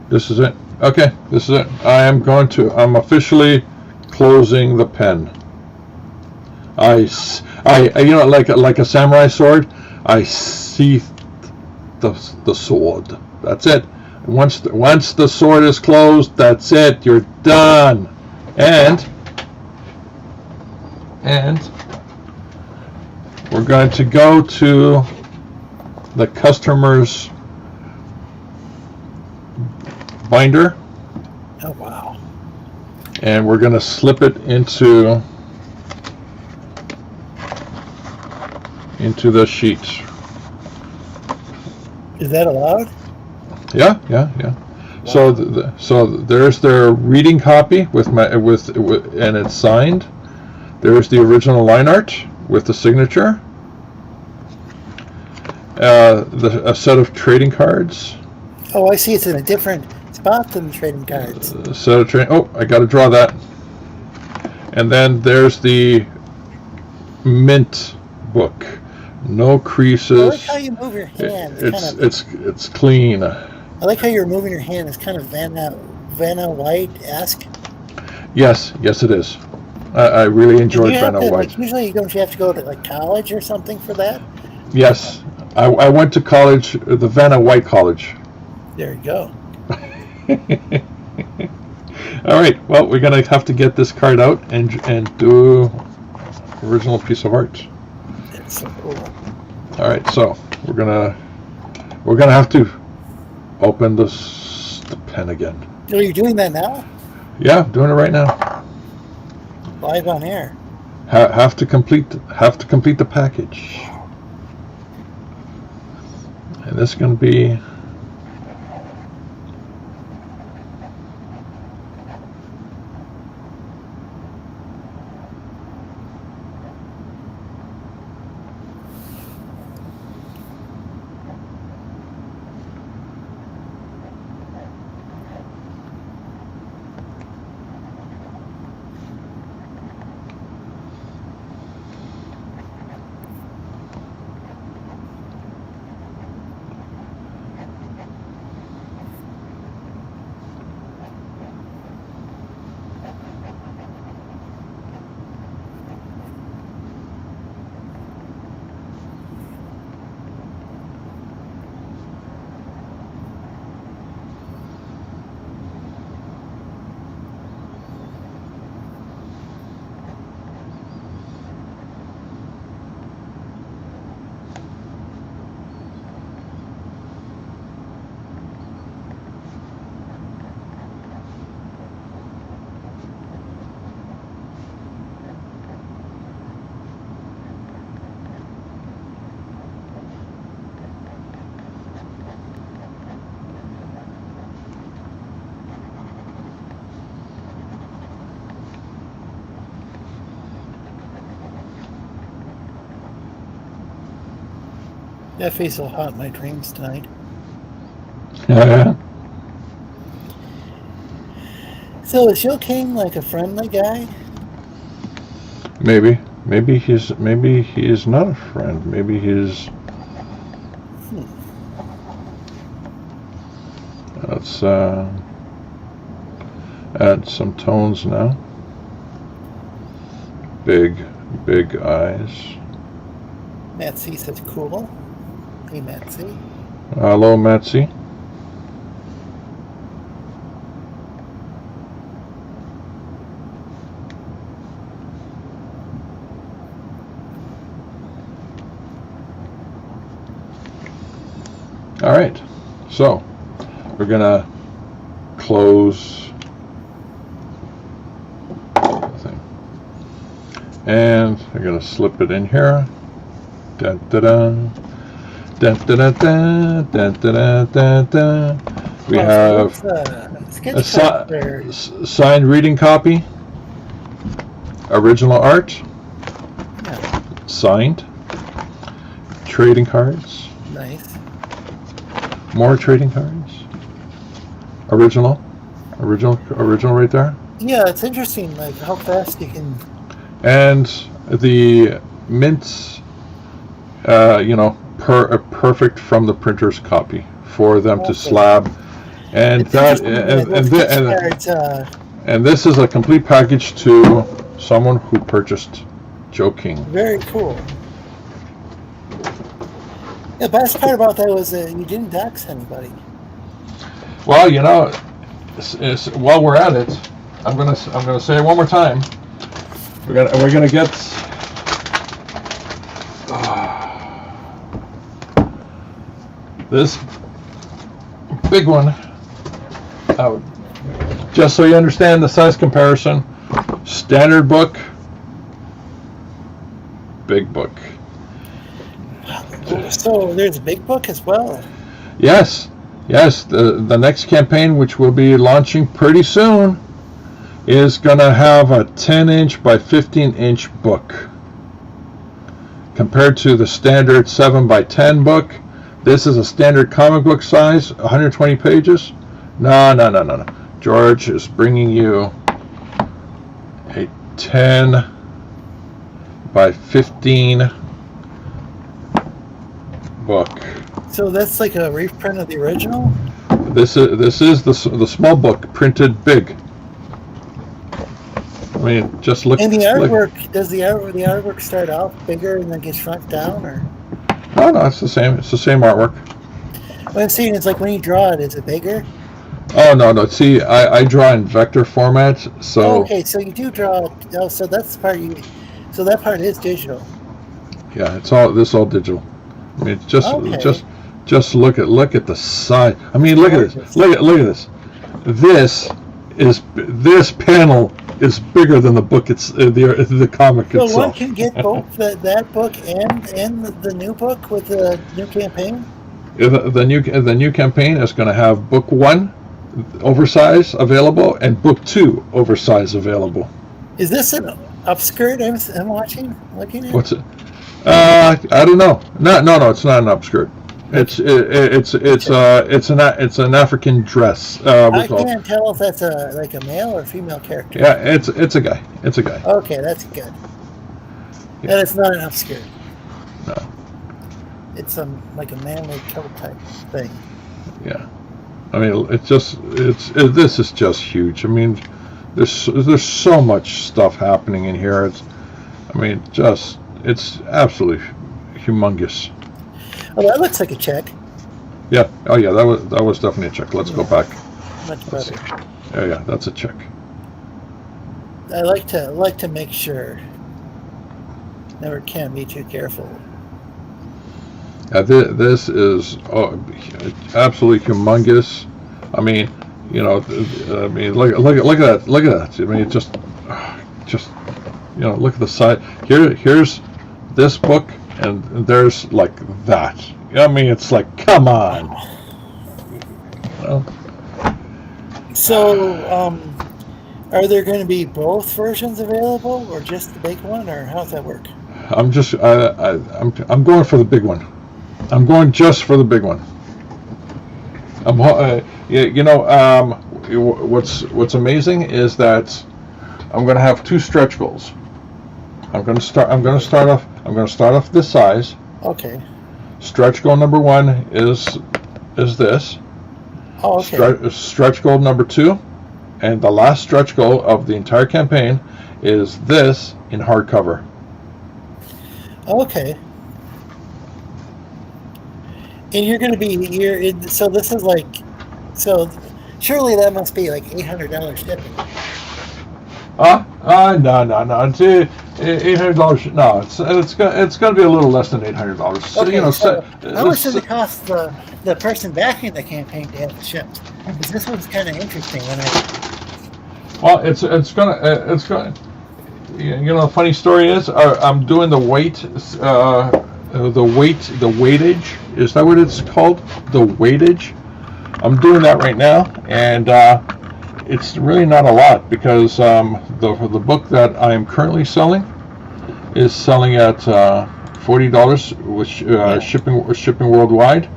[SPEAKER 3] This is it. Okay, this is it. I'm officially closing the pen. You know, like a samurai sword, I sheathed the sword. That's it. Once the sword is closed, that's it. You're done. And we're going to go to the customer's binder.
[SPEAKER 5] Oh wow.
[SPEAKER 3] And we're going to slip it into the sheet.
[SPEAKER 5] Is that allowed?
[SPEAKER 3] Yeah.
[SPEAKER 5] Wow.
[SPEAKER 3] So there's their reading copy with and it's signed. There's the original line art with the signature. A set of trading cards.
[SPEAKER 5] Oh, I see. It's in a different spot than the trading cards.
[SPEAKER 3] A set of Oh, I got to draw that. And then there's the mint book. No creases.
[SPEAKER 5] I like how you move your hand.
[SPEAKER 3] It's clean.
[SPEAKER 5] I like how you're moving your hand. It's kind of Vanna White-esque.
[SPEAKER 3] Yes, it is. I really enjoyed Vanna White.
[SPEAKER 5] Like, usually, don't you have to go to like college or something for that?
[SPEAKER 3] Yes, I went to college, the Vanna White College.
[SPEAKER 5] There you go.
[SPEAKER 3] All right. Well, we're gonna have to get this card out and do original piece of art.
[SPEAKER 5] That's so cool.
[SPEAKER 3] All right. So we're gonna have to open the pen again.
[SPEAKER 5] Are you doing that now?
[SPEAKER 3] Yeah, I'm doing it right now.
[SPEAKER 5] Live on air.
[SPEAKER 3] Have to complete the package. And this is going to be
[SPEAKER 5] That face will haunt my dreams tonight.
[SPEAKER 3] yeah.
[SPEAKER 5] So is Joe King like a friendly guy?
[SPEAKER 3] Maybe he is not a friend. Maybe he's. Let's add some tones now. Big eyes.
[SPEAKER 5] Matsy says cool. Hey, Matsy.
[SPEAKER 3] Hello, Matsy. All right, so we're gonna close the thing, and I'm gonna slip it in here. Da da da. Da da da da da da da da. We have a signed reading copy, original art, signed, trading cards.
[SPEAKER 5] Nice.
[SPEAKER 3] More trading cards. Original right there.
[SPEAKER 5] Yeah, it's interesting, like how fast you can.
[SPEAKER 3] And the mints, perfect from the printer's copy for them to slab, and and this is a complete package to someone who purchased Joe King.
[SPEAKER 5] Very cool. The best part about that was that you didn't dox anybody.
[SPEAKER 3] Well, while we're at it, I'm gonna say it one more time. We're gonna get this big one out, just so you understand the size comparison. Standard book, big book.
[SPEAKER 5] So there's a big book as well.
[SPEAKER 3] Yes. The next campaign, which will be launching pretty soon, is gonna have a 10-inch by 15-inch book. Compared to the standard 7 by 10 book, this is a standard comic book size, 120 pages. No. George is bringing you a 10 by 15 book.
[SPEAKER 5] So that's like a reprint of the original?
[SPEAKER 3] This is the small book printed big. I mean, just look.
[SPEAKER 5] And the artwork, does the artwork start off bigger and then get shrunk down, or?
[SPEAKER 3] No, it's the same. It's the same artwork.
[SPEAKER 5] What I'm saying is, like, when you draw it, is it bigger?
[SPEAKER 3] Oh no. See, I draw in vector format, so.
[SPEAKER 5] Oh, okay, so you do draw. Oh, so that's the part you. So that part is digital.
[SPEAKER 3] Yeah, it's all digital. I mean, just look at the size. I mean, look at this. Look at this. This panel is bigger than the book. It's the comic itself.
[SPEAKER 5] So one can get both that book and the new book with the new campaign.
[SPEAKER 3] The new campaign is going to have book 1 oversize available and book 2 oversize available.
[SPEAKER 5] Is this an upskirt I'm looking at?
[SPEAKER 3] What's it? I don't know. No, it's not an upskirt. It's an African dress.
[SPEAKER 5] I can't tell if that's like a male or female character.
[SPEAKER 3] Yeah, it's a guy. It's a guy.
[SPEAKER 5] Okay, that's good. Yeah. And it's not an upskirt.
[SPEAKER 3] No.
[SPEAKER 5] It's like a manly coat type thing.
[SPEAKER 3] Yeah. I mean, this is just huge. I mean, there's so much stuff happening in here. It's absolutely humongous.
[SPEAKER 5] Oh, that looks like a check.
[SPEAKER 3] Yeah. Oh, yeah. That was definitely a check. Let's go back.
[SPEAKER 5] Much better.
[SPEAKER 3] Yeah. That's a check.
[SPEAKER 5] I like to make sure. Never can be too careful.
[SPEAKER 3] This is absolutely humongous. I mean, look at that. Look at that. I mean, just look at the size. Here's this book, and there's like that. I mean, it's like, come on.
[SPEAKER 5] So, are there going to be both versions available, or just the big one, or how's that work?
[SPEAKER 3] I'm going for the big one. I'm going just for the big one. What's amazing is that I'm going to have 2 stretch goals. I'm going to start off this size.
[SPEAKER 5] Okay.
[SPEAKER 3] Stretch goal number 1 is this.
[SPEAKER 5] Oh, okay.
[SPEAKER 3] Stretch goal number 2, and the last stretch goal of the entire campaign is this in hardcover.
[SPEAKER 5] Okay. And you're going to be so this is like, so surely that must be like $800 shipping.
[SPEAKER 3] No. It's $800. No, it's going to be a little less than $800.
[SPEAKER 5] Okay, so how much does it cost the person backing the campaign to have it shipped? Because this one's kind of interesting.
[SPEAKER 3] Well, it's gonna. The funny story is, I'm doing the weight weightage. Is that what it's called? The weightage. I'm doing that right now, and it's really not a lot because the book that I am currently selling is selling at $40 with shipping worldwide.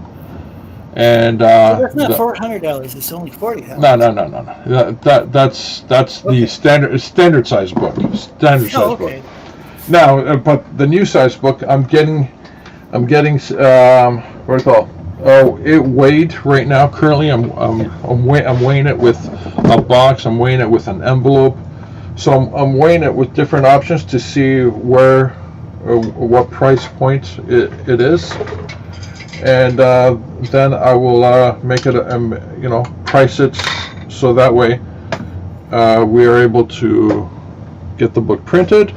[SPEAKER 3] And
[SPEAKER 5] So that's not $400. It's only $40.
[SPEAKER 3] No. That's the standard size book. Standard size
[SPEAKER 5] okay.
[SPEAKER 3] book. Now, but the new size book, I'm getting what do you call? Oh, it weighed right now. Currently, I'm weighing it with a box. I'm weighing it with an envelope. So I'm weighing it with different options to see what price point it is, and then I will make it price it so that way we are able to get the book printed.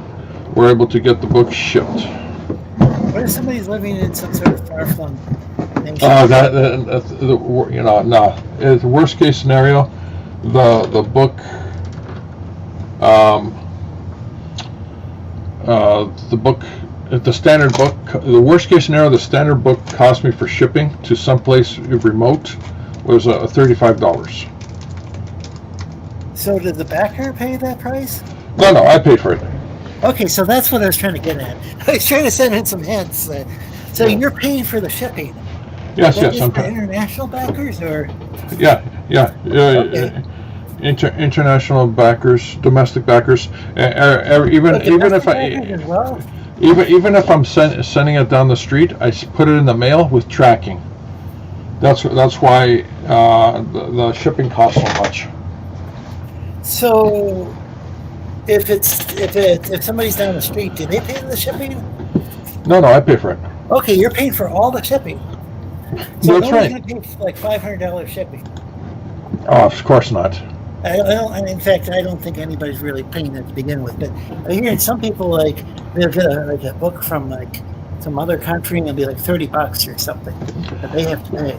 [SPEAKER 3] We're able to get the book shipped.
[SPEAKER 5] What if somebody's living in some sort of far-flung nation?
[SPEAKER 3] No. It's the worst case scenario. The book, the standard book. The worst case scenario, the standard book cost me for shipping to someplace remote was $35.
[SPEAKER 5] So did the backer pay that price?
[SPEAKER 3] No, I paid for it.
[SPEAKER 5] Okay, so that's what I was trying to get at. I was trying to send in some hints. So you're paying for the shipping.
[SPEAKER 3] Yes.
[SPEAKER 5] I'm for international backers, or
[SPEAKER 3] Yeah.
[SPEAKER 5] Okay.
[SPEAKER 3] International backers, domestic backers, even if even if I'm sending it down the street, I put it in the mail with tracking. That's why the shipping costs so much.
[SPEAKER 5] So if somebody's down the street, do they pay the shipping?
[SPEAKER 3] No, I pay for it.
[SPEAKER 5] Okay, you're paying for all the shipping. So
[SPEAKER 3] That's right.
[SPEAKER 5] Going to pay like $500 shipping.
[SPEAKER 3] Oh, of course not.
[SPEAKER 5] I don't. In fact, I don't think anybody's really paying that to begin with. But I'm hearing some people they'll get a book from some other country and it'll be like $30 or something that they have to pay.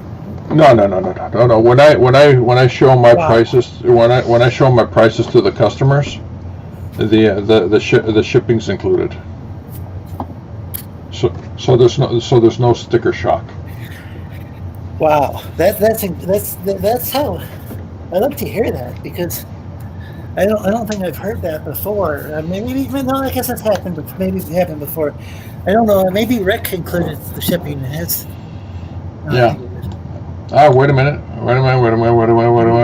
[SPEAKER 3] No. When I show my prices, when I show my prices to the customers, the shipping's included. So there's no sticker shock.
[SPEAKER 5] Wow, that's how. I'd like to hear that because I don't think I've heard that before. Maybe I guess it's happened, but maybe it's happened before. I don't know. Maybe Rick included the shipping in his.
[SPEAKER 3] Yeah. Wait a minute.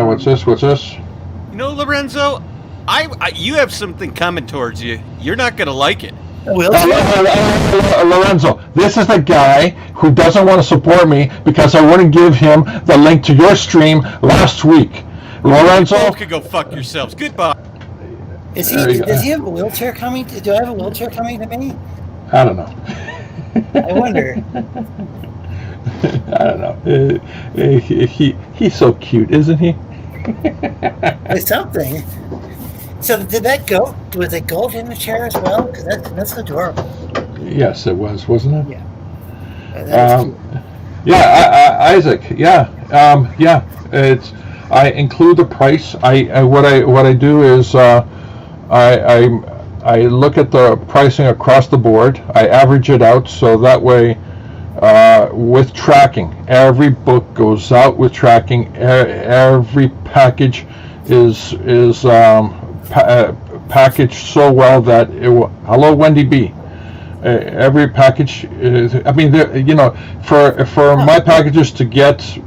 [SPEAKER 3] What's this?
[SPEAKER 6] You know, Lorenzo, you have something coming towards you. You're not gonna like it.
[SPEAKER 3] Lorenzo, this is the guy who doesn't want to support me because I wouldn't give him the link to your stream last week. Lorenzo,
[SPEAKER 6] You could go fuck yourselves. Goodbye.
[SPEAKER 5] Does he have a wheelchair coming? Do I have a wheelchair coming to me?
[SPEAKER 3] I don't know.
[SPEAKER 5] I wonder.
[SPEAKER 3] I don't know. He's so cute, isn't he?
[SPEAKER 5] It's something. So did that goat? Was a goat in the chair as well? Because that's adorable.
[SPEAKER 3] Yes, it was, wasn't it?
[SPEAKER 5] Yeah. That was cute.
[SPEAKER 3] Yeah, Isaac. Yeah, yeah. I include the price. What I do is I look at the pricing across the board. I average it out so that way. With tracking, every book goes out with tracking. Every package is packaged so well that it will. Hello, Wendy B. Every package is. I mean, for my packages to get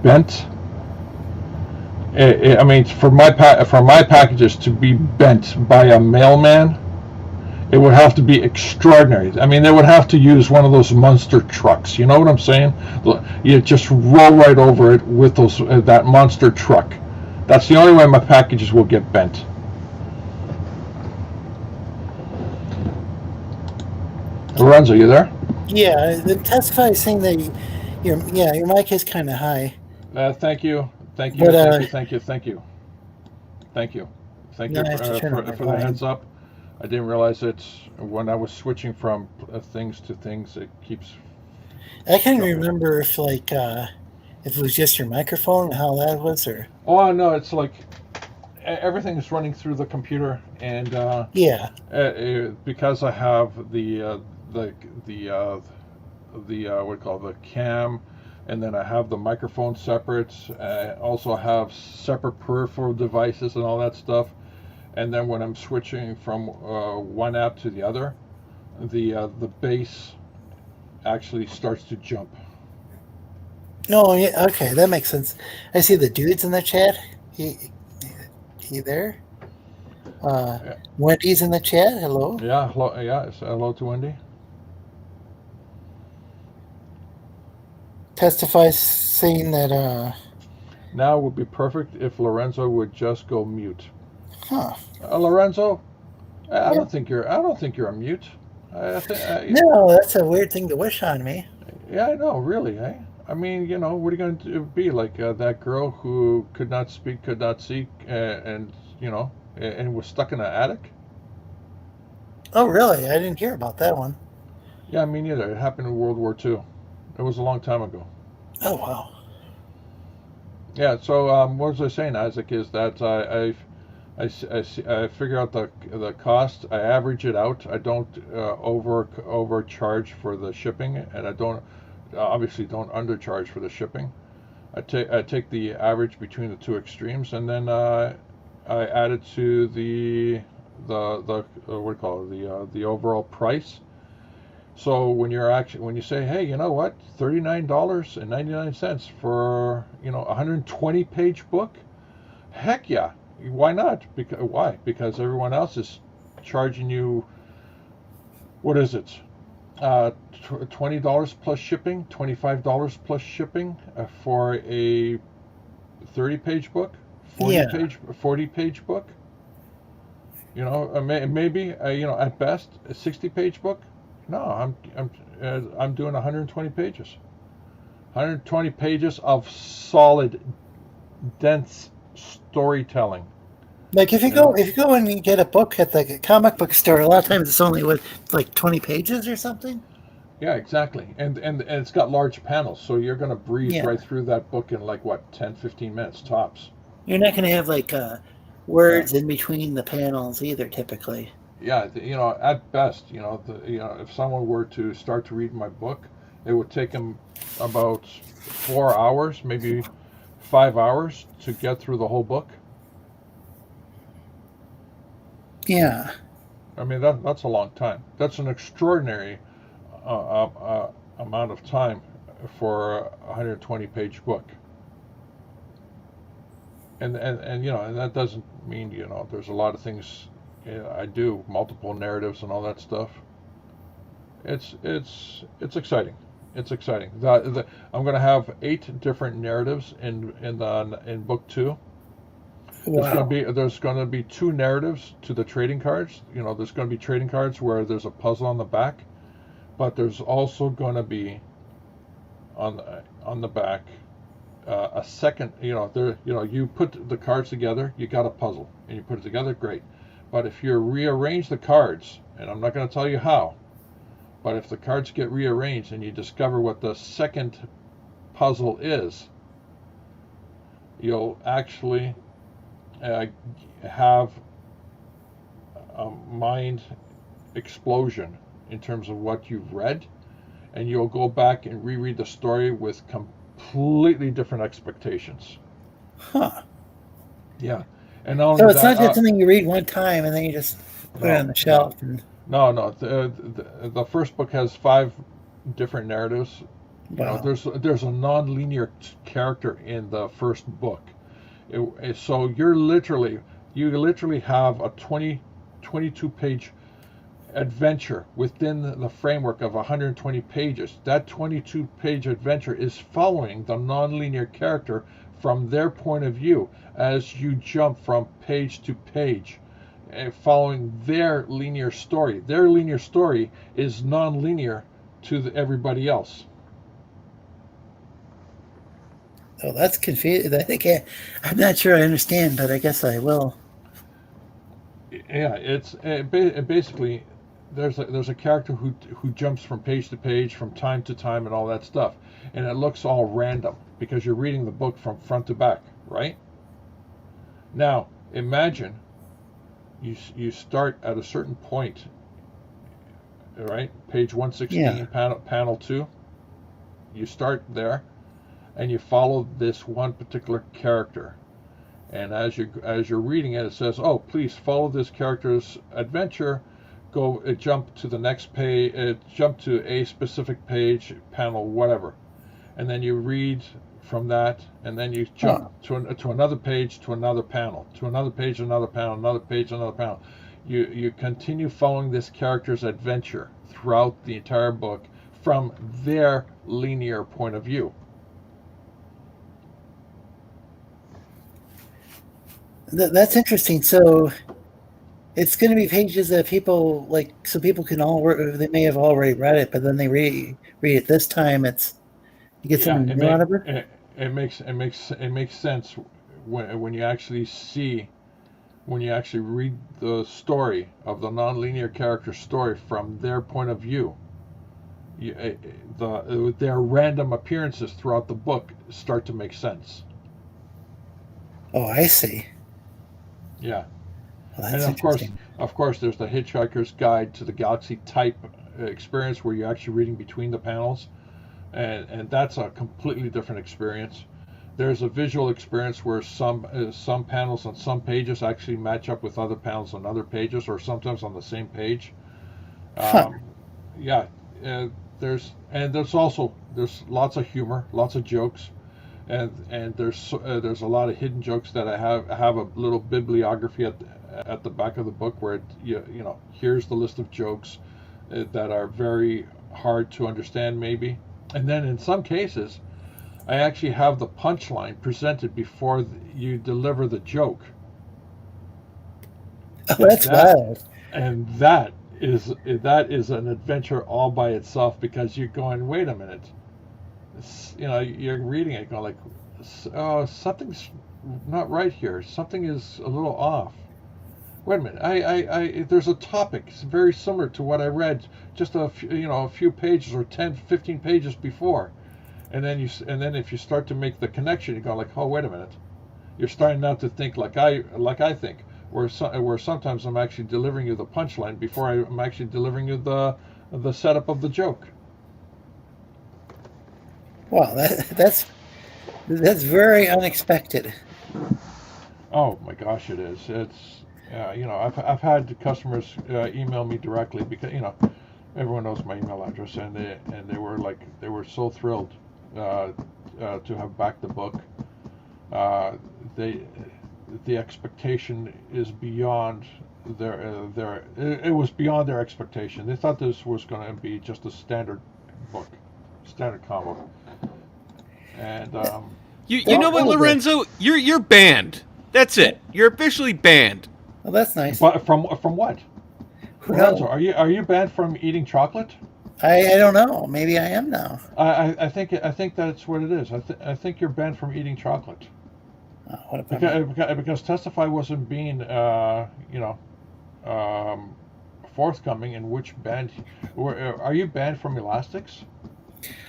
[SPEAKER 3] bent. I mean, for my packages to be bent by a mailman. It would have to be extraordinary. I mean, they would have to use one of those monster trucks. You know what I'm saying? You just roll right over it with that monster truck. That's the only way my packages will get bent. Lorenzo, you there?
[SPEAKER 5] Yeah, the Testify is saying that your mic is kind of high.
[SPEAKER 3] Thank you. Thank you
[SPEAKER 5] But,
[SPEAKER 3] for the heads up. I didn't realize it when I was switching from things to things. It keeps.
[SPEAKER 5] I can't remember if it was just your microphone, how that was, or.
[SPEAKER 3] Oh no! It's like everything is running through the computer, and
[SPEAKER 5] yeah.
[SPEAKER 3] Because I have the what we call the cam, and then I have the microphone separate. I also have separate peripheral devices and all that stuff. And then when I'm switching from one app to the other, the bass actually starts to jump.
[SPEAKER 5] No, yeah, okay, that makes sense. I see the dudes in the chat. He there?
[SPEAKER 3] Yeah.
[SPEAKER 5] Wendy's in the chat. Hello.
[SPEAKER 3] Yeah, hello, yeah. Hello to Wendy.
[SPEAKER 5] Testifies saying that.
[SPEAKER 3] Now would be perfect if Lorenzo would just go mute.
[SPEAKER 5] Huh.
[SPEAKER 3] Lorenzo, I
[SPEAKER 5] Yeah.
[SPEAKER 3] don't think you're a mute.
[SPEAKER 5] No, that's a weird thing to wish on me.
[SPEAKER 3] Yeah, I know, really. I mean, what are you going to be like that girl who could not speak, could not see, and was stuck in an attic?
[SPEAKER 5] Oh, really? I didn't hear about that one.
[SPEAKER 3] Yeah, me neither. It happened in World War II. It was a long time ago.
[SPEAKER 5] Oh, wow.
[SPEAKER 3] Yeah. So what was I saying, Isaac? Is that I figure out the cost. I average it out. I don't overcharge for the shipping, and I don't obviously don't undercharge for the shipping. I take the average between the two extremes, and then I add it to the what do you call it, the overall price. So when you say, hey, you know what, $39.99 for a 120-page book, heck yeah, why not? Why? Because everyone else is charging you, what is it? $20 plus shipping, $25 plus shipping for a 30-page book, 40-page book. Maybe at best a 60-page book. No, I'm doing 120 pages. 120 pages of solid, dense storytelling.
[SPEAKER 5] Like if you go and you get a book at the comic book store, a lot of times it's only like 20 pages or something.
[SPEAKER 3] Yeah, exactly. And it's got large panels, so you're going to breeze right through that book in like 10, 15 minutes tops.
[SPEAKER 5] You're not going to have like words in between the panels either, typically.
[SPEAKER 3] Yeah, at best, if someone were to start to read my book, it would take them about 4 hours, maybe 5 hours to get through the whole book.
[SPEAKER 5] Yeah.
[SPEAKER 3] I mean, that's a long time. That's an extraordinary amount of time for a 120-page book. And that doesn't mean, there's a lot of things I do, multiple narratives and all that stuff. It's exciting. It's exciting. I'm going to have 8 different narratives in book 2. Wow. There's going to be 2 narratives to the trading cards. There's going to be trading cards where there's a puzzle on the back, but there's also going to be on the back a second. You put the cards together, you got a puzzle, and you put it together, great. But if you rearrange the cards, and I'm not going to tell you how, but if the cards get rearranged and you discover what the second puzzle is, you'll actually have a mind explosion in terms of what you've read, and you'll go back and reread the story with completely different expectations.
[SPEAKER 5] Huh.
[SPEAKER 3] Yeah. And
[SPEAKER 5] so it's not just something you read one time and then you just put it on the shelf.
[SPEAKER 3] No. The first book has 5 different narratives.
[SPEAKER 5] Wow.
[SPEAKER 3] There's a non-linear character in the first book. So you literally have a 22-page adventure within the framework of 120 pages. That 22-page adventure is following the non-linear character from their point of view as you jump from page to page, following their linear story. Their linear story is non-linear to everybody else.
[SPEAKER 5] Oh, that's confusing. I think I'm not sure I understand, but I guess I will.
[SPEAKER 3] Yeah, it's basically there's a character who jumps from page to page, from time to time, and all that stuff, and it looks all random because you're reading the book from front to back, right? Now imagine you start at a certain point, right? Page 116, panel 2. You start there, and you follow this one particular character. And as you're reading it, it says, "Oh, please follow this character's adventure. Go jump to the next page. Jump to a specific page, panel, whatever." And then you read from that, and then you jump to another page, to another panel, to another page, another panel, another page, another panel. You continue following this character's adventure throughout the entire book from their linear point of view.
[SPEAKER 5] That's interesting. So it's going to be pages that people like, so people can they may have already read it, but then they read it this time. You get something new out of it.
[SPEAKER 3] It makes sense when you actually read the story of the non-linear character story from their point of view. Their random appearances throughout the book start to make sense.
[SPEAKER 5] Oh, I see.
[SPEAKER 3] Yeah.
[SPEAKER 5] Well, that's
[SPEAKER 3] and
[SPEAKER 5] interesting.
[SPEAKER 3] of course, there's the Hitchhiker's Guide to the Galaxy type experience where you're actually reading between the panels, and that's a completely different experience. There's a visual experience where some panels on some pages actually match up with other panels on other pages, or sometimes on the same page. Yeah, there's lots of humor, lots of jokes. And there's a lot of hidden jokes that I have a little bibliography at the back of the book where here's the list of jokes that are very hard to understand maybe, and then in some cases I actually have the punchline presented before you deliver the joke.
[SPEAKER 5] Oh, that's wild.
[SPEAKER 3] And that is an adventure all by itself, because you're going, wait a minute. You're reading it going like, oh, something's not right here. Something is a little off. Wait a minute. There's a topic. It's very similar to what I read just a few pages or 10, 15 pages before. And then if you start to make the connection, you go like, oh, wait a minute. You're starting now to think like I think, where sometimes I'm actually delivering you the punchline before I'm actually delivering you the setup of the joke.
[SPEAKER 5] Wow, that's very unexpected.
[SPEAKER 3] Oh my gosh, it is. It's I've had customers email me directly because everyone knows my email address, and they were so thrilled to have backed the book. The expectation is beyond it was beyond their expectation. They thought this was going to be just a standard book, standard comic. And
[SPEAKER 6] you know what, Lorenzo? You're banned. That's it. You're officially banned.
[SPEAKER 5] Well, that's nice.
[SPEAKER 3] But from what? Lorenzo, are you banned from eating chocolate?
[SPEAKER 5] I don't know. Maybe I am now.
[SPEAKER 3] I think that's what it is. I think you're banned from eating chocolate.
[SPEAKER 5] Oh, what a
[SPEAKER 3] because Testify wasn't being forthcoming in which band. Are you banned from elastics?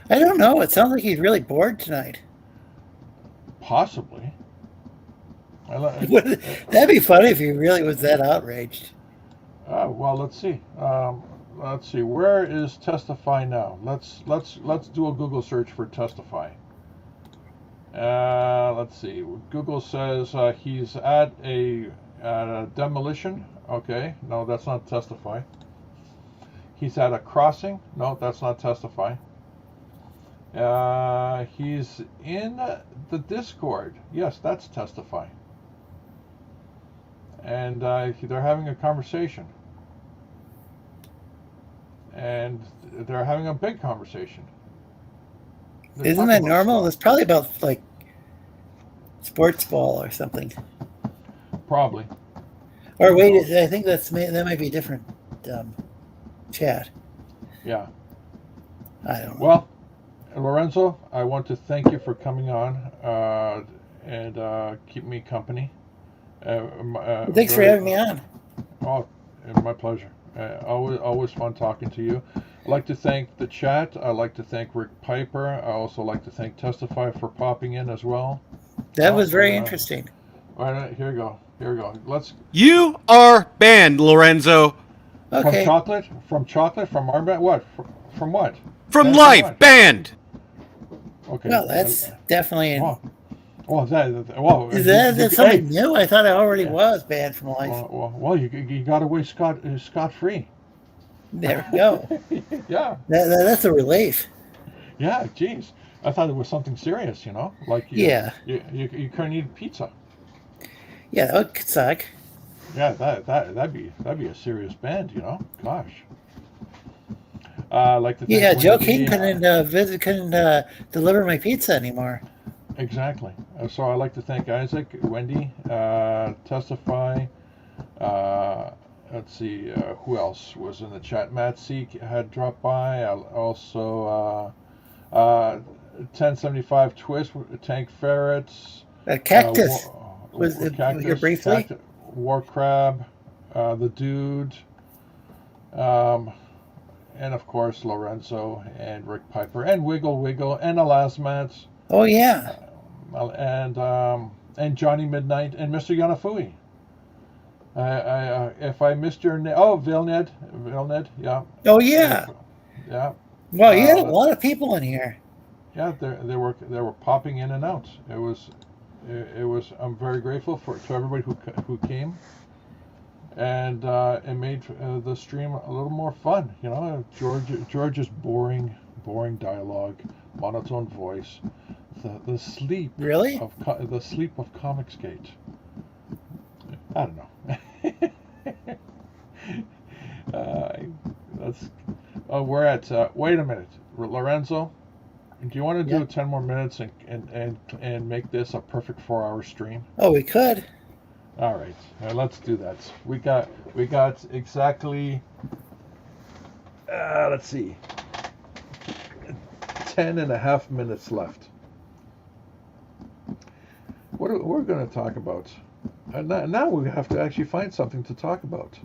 [SPEAKER 5] I don't know. It sounds like he's really bored tonight.
[SPEAKER 3] Possibly.
[SPEAKER 5] That'd be funny if he really was that outraged.
[SPEAKER 3] Well, let's see. Let's see. Where is Testify now? Let's do a Google search for Testify. Let's see. Google says he's at a demolition. Okay. No, that's not Testify. He's at a crossing. No, that's not Testify. He's in the Discord. Yes, that's Testify. And they're having a conversation. And they're having a big conversation.
[SPEAKER 5] Isn't that normal? It's probably about like sports ball or something.
[SPEAKER 3] Probably.
[SPEAKER 5] Or wait, I think that might be a different chat.
[SPEAKER 3] Yeah.
[SPEAKER 5] I don't know.
[SPEAKER 3] Well, Lorenzo, I want to thank you for coming on and keep me company.
[SPEAKER 5] Thanks for having me on.
[SPEAKER 3] Oh, my pleasure. Always fun talking to you. I'd like to thank the chat. I'd like to thank Rick Piper. I also like to thank Testify for popping in as well.
[SPEAKER 5] That was very interesting.
[SPEAKER 3] All right, here we go.
[SPEAKER 6] You are banned, Lorenzo.
[SPEAKER 5] Okay.
[SPEAKER 3] From chocolate, from our what? From what?
[SPEAKER 6] From life, banned.
[SPEAKER 3] Okay.
[SPEAKER 5] Well, that's definitely.
[SPEAKER 3] Well,
[SPEAKER 5] Is that something new? I thought I already was banned from life.
[SPEAKER 3] You got away scot free.
[SPEAKER 5] There we go.
[SPEAKER 3] Yeah.
[SPEAKER 5] That's a relief.
[SPEAKER 3] Yeah. Geez, I thought it was something serious. Like
[SPEAKER 5] Yeah.
[SPEAKER 3] you couldn't eat pizza.
[SPEAKER 5] Yeah, that would suck.
[SPEAKER 3] Yeah, that'd be a serious ban. Gosh. I'd like to thank
[SPEAKER 5] Yeah, Joe
[SPEAKER 3] Wendy,
[SPEAKER 5] King couldn't deliver my pizza anymore.
[SPEAKER 3] Exactly. So I'd like to thank Isaac, Wendy, Testify. Let's see, who else was in the chat? Matt Seek had dropped by. Also, 1075 Twist, Tank Ferrets.
[SPEAKER 5] Cactus. Was it
[SPEAKER 3] Cactus,
[SPEAKER 5] here briefly?
[SPEAKER 3] War Crab, the Dude, and of course Lorenzo and Rick Piper and Wiggle Wiggle and Alasmat.
[SPEAKER 5] Oh yeah.
[SPEAKER 3] And Johnny Midnight and Mr. Yanafui. If I missed your name, Vilned, yeah.
[SPEAKER 5] Oh yeah.
[SPEAKER 3] Yeah.
[SPEAKER 5] Well, you had a lot of people in here.
[SPEAKER 3] Yeah, they were popping in and out. It was. I'm very grateful to everybody who came, and it made the stream a little more fun. George's boring dialogue, monotone voice, the sleep
[SPEAKER 5] Really?
[SPEAKER 3] the sleep of Comicsgate. I don't know. We're at. Wait a minute, Lorenzo. Do you want to do 10 more minutes and make this a perfect 4-hour stream?
[SPEAKER 5] Oh, we could.
[SPEAKER 3] All right, let's do that. We got exactly. Let's see. 10.5 minutes left. What we're going to talk about? Now we have to actually find something to talk about.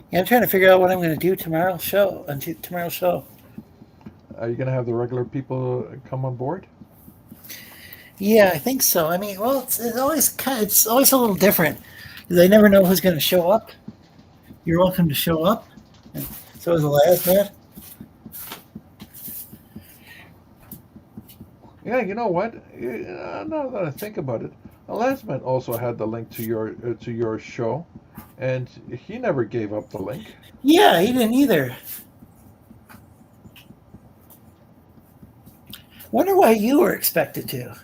[SPEAKER 5] Yeah, I'm trying to figure out what I'm going to do tomorrow's show.
[SPEAKER 3] Are you going to have the regular people come on board?
[SPEAKER 5] Yeah, I think so. I mean, well, it's always a little different. They never know who's going to show up. You're welcome to show up. And so is the last man.
[SPEAKER 3] Yeah, you know what? Now that I think about it, Alasmat also had the link to your show, and he never gave up the link.
[SPEAKER 5] Yeah, he didn't either. Wonder why you were expected to.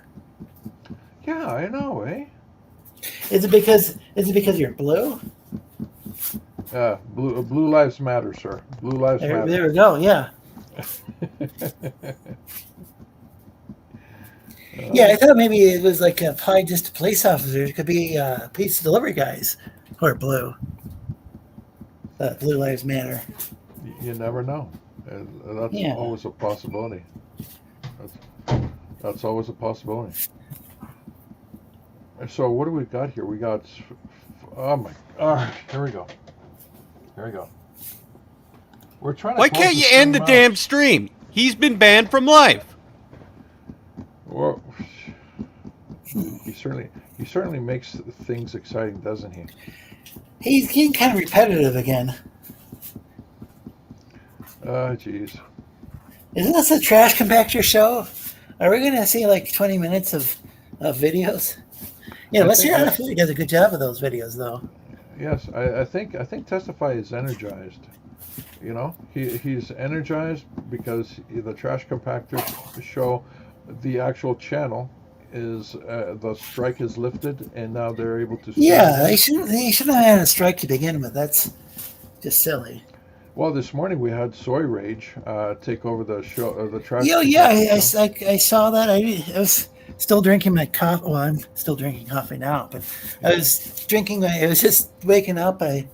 [SPEAKER 3] Yeah, I know, eh?
[SPEAKER 5] Is it because you're blue?
[SPEAKER 3] Blue Lives Matter, sir. Blue Lives Matter.
[SPEAKER 5] There we go. Yeah. Yeah, I thought maybe it was like applied just to police officers. It could be pizza delivery guys who are blue. Blue Lives Matter.
[SPEAKER 3] You never know. That's always a possibility. That's always a possibility. So what do we got here? We got. Oh my! Here we go. We're trying to.
[SPEAKER 6] Why can't you end the damn stream? He's been banned from life.
[SPEAKER 3] Well, he certainly makes things exciting, doesn't he?
[SPEAKER 5] He's getting kind of repetitive again.
[SPEAKER 3] Jeez.
[SPEAKER 5] Isn't this a trash compactor show? Are we going to see like 20 minutes of videos? Yeah, Mr. Yanafui does a good job of those videos, though.
[SPEAKER 3] Yes, I think Testify is energized. He's energized because the trash compactor show, the actual channel is the strike is lifted, and now they're able to.
[SPEAKER 5] Yeah, they shouldn't have had a strike to begin with. That's just silly.
[SPEAKER 3] Well, this morning we had Soy Rage take over the show, the trash.
[SPEAKER 5] Yeah, I saw that. I was still drinking my coffee. Well, I'm still drinking coffee now, but I was drinking. I was just waking up. I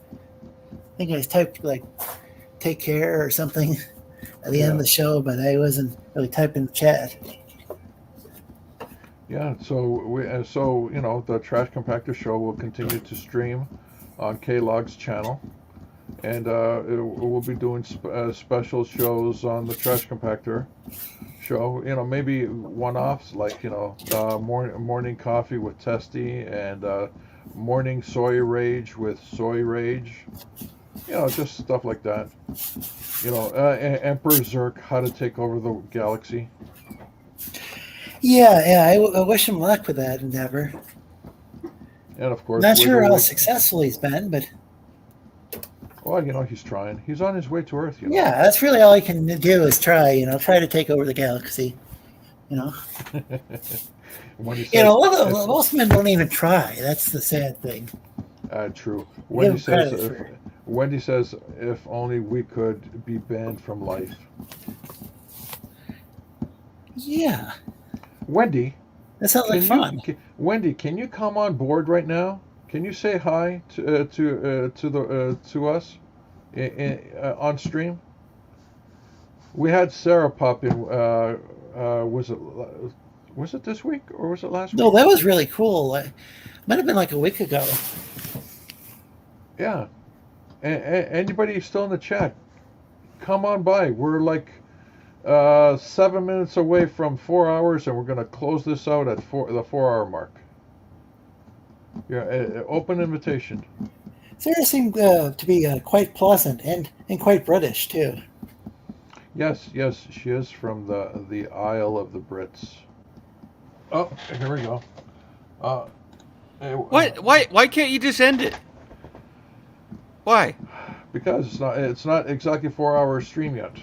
[SPEAKER 5] think I typed like "take care" or something at the end of the show, but I wasn't really typing the chat.
[SPEAKER 3] Yeah, so the Trash Compactor show will continue to stream on K-Log's channel, and we'll be doing special shows on the Trash Compactor show. Maybe one-offs like morning coffee with Testy and morning Soy Rage with Soy Rage. Just stuff like that. Emperor Zerk, how to take over the galaxy.
[SPEAKER 5] Yeah. I wish him luck with that endeavor.
[SPEAKER 3] And of course,
[SPEAKER 5] Not sure how
[SPEAKER 3] Wiggly.
[SPEAKER 5] successful he's been, but
[SPEAKER 3] Well, he's trying. He's on his way to Earth.
[SPEAKER 5] yeah, that's really all he can do is try. Try to take over the galaxy.
[SPEAKER 3] When he says,
[SPEAKER 5] Most men don't even try. That's the sad thing.
[SPEAKER 3] true.
[SPEAKER 5] Give him credit for-
[SPEAKER 3] Wendy says, if only we could be banned from life.
[SPEAKER 5] Yeah,
[SPEAKER 3] Wendy,
[SPEAKER 5] that sounds like fun.
[SPEAKER 3] Wendy, can you come on board right now? Can you say hi to us on stream? We had Sarah pop in. Was it this week or was it last week?
[SPEAKER 5] No, that was really cool. Might have been like a week ago.
[SPEAKER 3] Yeah. Anybody still in the chat? Come on by. We're like 7 minutes away from 4 hours, and we're going to close this out at the 4-hour mark. Yeah, open invitation.
[SPEAKER 5] Sarah seemed to be quite pleasant and quite British too.
[SPEAKER 3] Yes, she is from the Isle of the Brits. Oh, here we go.
[SPEAKER 6] What? Why can't you just end it? Why?
[SPEAKER 3] Because it's not exactly 4-hour stream yet.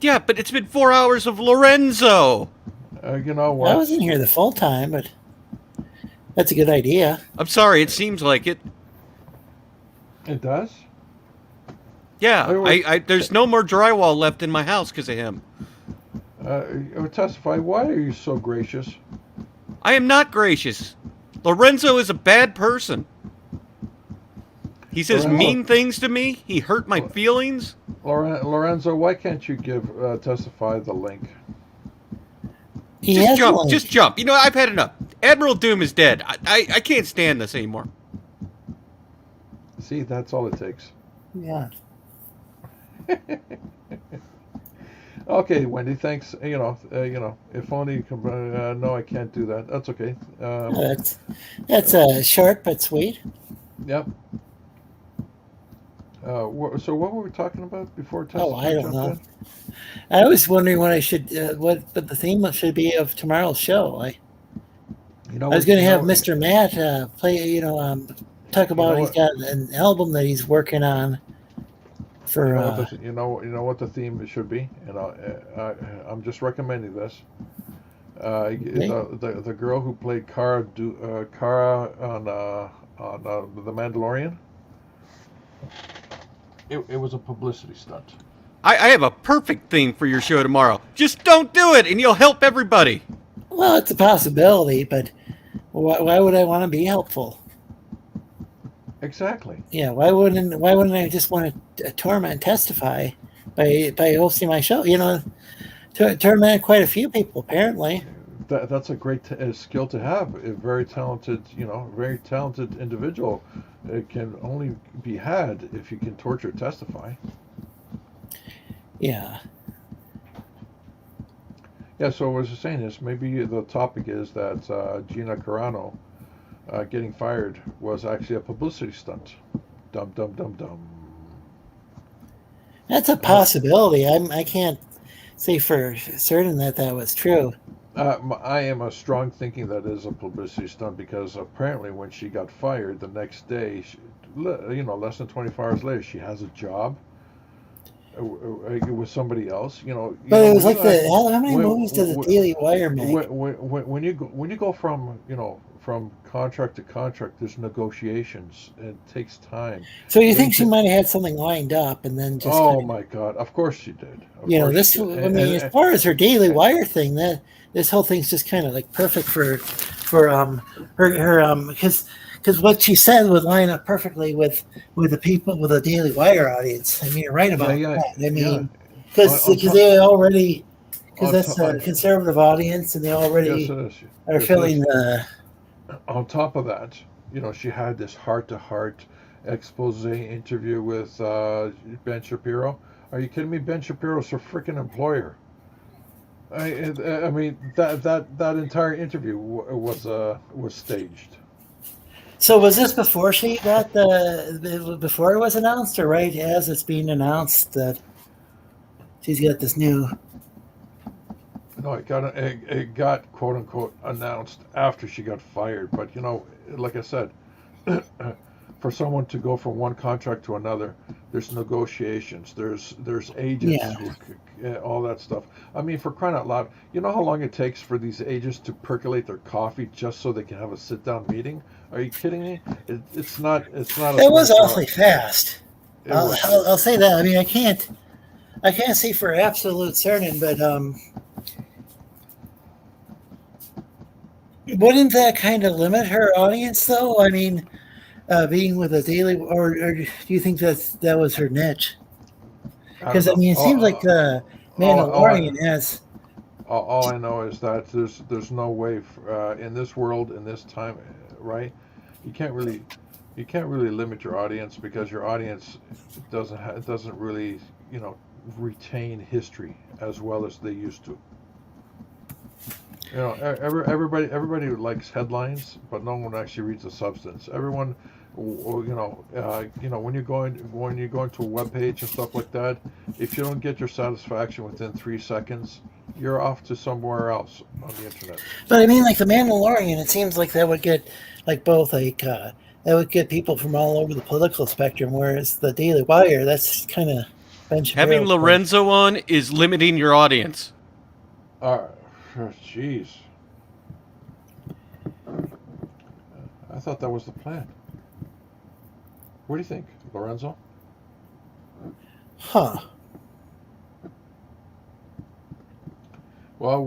[SPEAKER 6] Yeah, but it's been 4 hours of Lorenzo.
[SPEAKER 3] You know what?
[SPEAKER 5] I wasn't here the full time, but that's a good idea.
[SPEAKER 6] I'm sorry, it seems like it.
[SPEAKER 3] It does?
[SPEAKER 6] Yeah, there's no more drywall left in my house because of him.
[SPEAKER 3] Testify, why are you so gracious?
[SPEAKER 6] I am not gracious. Lorenzo is a bad person. He says mean things to me. He hurt my feelings.
[SPEAKER 3] Lorenzo, why can't you give Testify the link?
[SPEAKER 6] Just jump. I've had enough. Admiral Doom is dead. I can't stand this anymore.
[SPEAKER 3] See, that's all it takes.
[SPEAKER 5] Yeah.
[SPEAKER 3] Okay, Wendy, thanks. If only you can. No, I can't do that. That's okay.
[SPEAKER 5] That's short but sweet.
[SPEAKER 3] Yep. So what were we talking about before?
[SPEAKER 5] I don't know. I was wondering what I should, what the theme should be of tomorrow's show. I was going to have Mr. Matt play. Talk about he's got an album that he's working on. For
[SPEAKER 3] you know what the theme should be. I'm just recommending this. The girl who played Kara on The Mandalorian. It was a publicity stunt.
[SPEAKER 6] I have a perfect theme for your show tomorrow. Just don't do it, and you'll help everybody.
[SPEAKER 5] Well, it's a possibility, but why would I want to be helpful?
[SPEAKER 3] Exactly.
[SPEAKER 5] Yeah, why wouldn't I just want to torment and testify by hosting my show? Torment quite a few people apparently.
[SPEAKER 3] That's a great skill to have. A very talented individual. It can only be had if you can torture testify.
[SPEAKER 5] Yeah.
[SPEAKER 3] Yeah. So what I was saying is maybe the topic is that Gina Carano getting fired was actually a publicity stunt. Dum dum dum dum.
[SPEAKER 5] That's a possibility. I can't say for certain that was true.
[SPEAKER 3] I am a strong thinking that is a publicity stunt because apparently when she got fired the next day, less than 24 hours later, she has a job with somebody else.
[SPEAKER 5] But it was like how many movies does the Daily Wire make?
[SPEAKER 3] When you go from from contract to contract, there's negotiations. It takes time.
[SPEAKER 5] So you think she might have had something lined up and then just?
[SPEAKER 3] Oh my God! Of course she did.
[SPEAKER 5] As far as her Daily Wire thing, this whole thing's just kind of like perfect for her because what she said would line up perfectly with the people with the Daily Wire audience. I mean, you're right about that. I mean, because they already that's a conservative audience and they already are feeling the.
[SPEAKER 3] On top of that, she had this heart-to-heart expose interview with Ben Shapiro. Are you kidding me? Ben Shapiro's her freaking employer. I mean that entire interview was staged.
[SPEAKER 5] So was this before she got before it was announced, or right as it's being announced that she's got this new?
[SPEAKER 3] No, it got quote unquote announced after she got fired. But like I said, for someone to go from one contract to another, there's negotiations. There's agents,
[SPEAKER 5] Yeah.
[SPEAKER 3] all that stuff. I mean, for crying out loud, you know how long it takes for these agents to percolate their coffee just so they can have a sit-down meeting? Are you kidding me? It's not. It's not a.
[SPEAKER 5] It was
[SPEAKER 3] 24
[SPEAKER 5] awfully fast.
[SPEAKER 3] It
[SPEAKER 5] I'll,
[SPEAKER 3] was.
[SPEAKER 5] I'll, I'll say that. I mean, I can't say for absolute certain, but wouldn't that kind of limit her audience, though? I mean, being with a daily, or do you think that was her niche?
[SPEAKER 3] I don't
[SPEAKER 5] Because I
[SPEAKER 3] know.
[SPEAKER 5] mean, it seems like the Mandalorian has.
[SPEAKER 3] All I know is that there's no way in this world, in this time, right? You can't really limit your audience, because your audience doesn't really retain history as well as they used to. Everybody likes headlines, but no one actually reads the substance. Everyone, when you're going to a web page and stuff like that, if you don't get your satisfaction within 3 seconds, you're off to somewhere else on the internet.
[SPEAKER 5] But I mean, like the Mandalorian, it seems like that would get that would get people from all over the political spectrum, whereas the Daily Wire, that's kind of Ben Shapiro.
[SPEAKER 6] Having Lorenzo on is limiting your audience.
[SPEAKER 3] Jeez. I thought that was the plan. What do you think, Lorenzo?
[SPEAKER 5] Huh.
[SPEAKER 3] Well,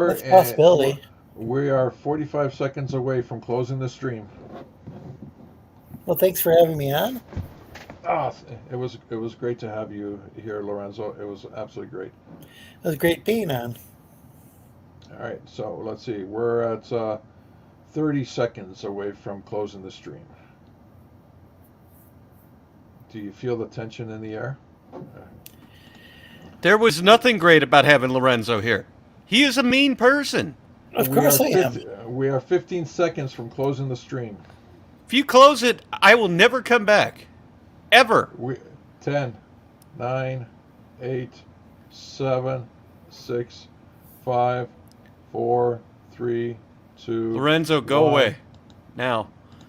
[SPEAKER 5] That's a possibility.
[SPEAKER 3] We are 45 seconds away from closing the stream.
[SPEAKER 5] Well, thanks for having me on.
[SPEAKER 3] It was great to have you here, Lorenzo. It was absolutely great.
[SPEAKER 5] It was great being on.
[SPEAKER 3] All right, so let's see. We're at 30 seconds away from closing the stream. Do you feel the tension in the air?
[SPEAKER 6] There was nothing great about having Lorenzo here. He is a mean person.
[SPEAKER 5] Of course I am.
[SPEAKER 3] We are 15 seconds from closing the stream.
[SPEAKER 6] If you close it, I will never come back. Ever.
[SPEAKER 3] 10, 9, 8, 7, 6, 5, 4, 3, 2.
[SPEAKER 6] Lorenzo, go
[SPEAKER 3] 1.
[SPEAKER 6] away. Now.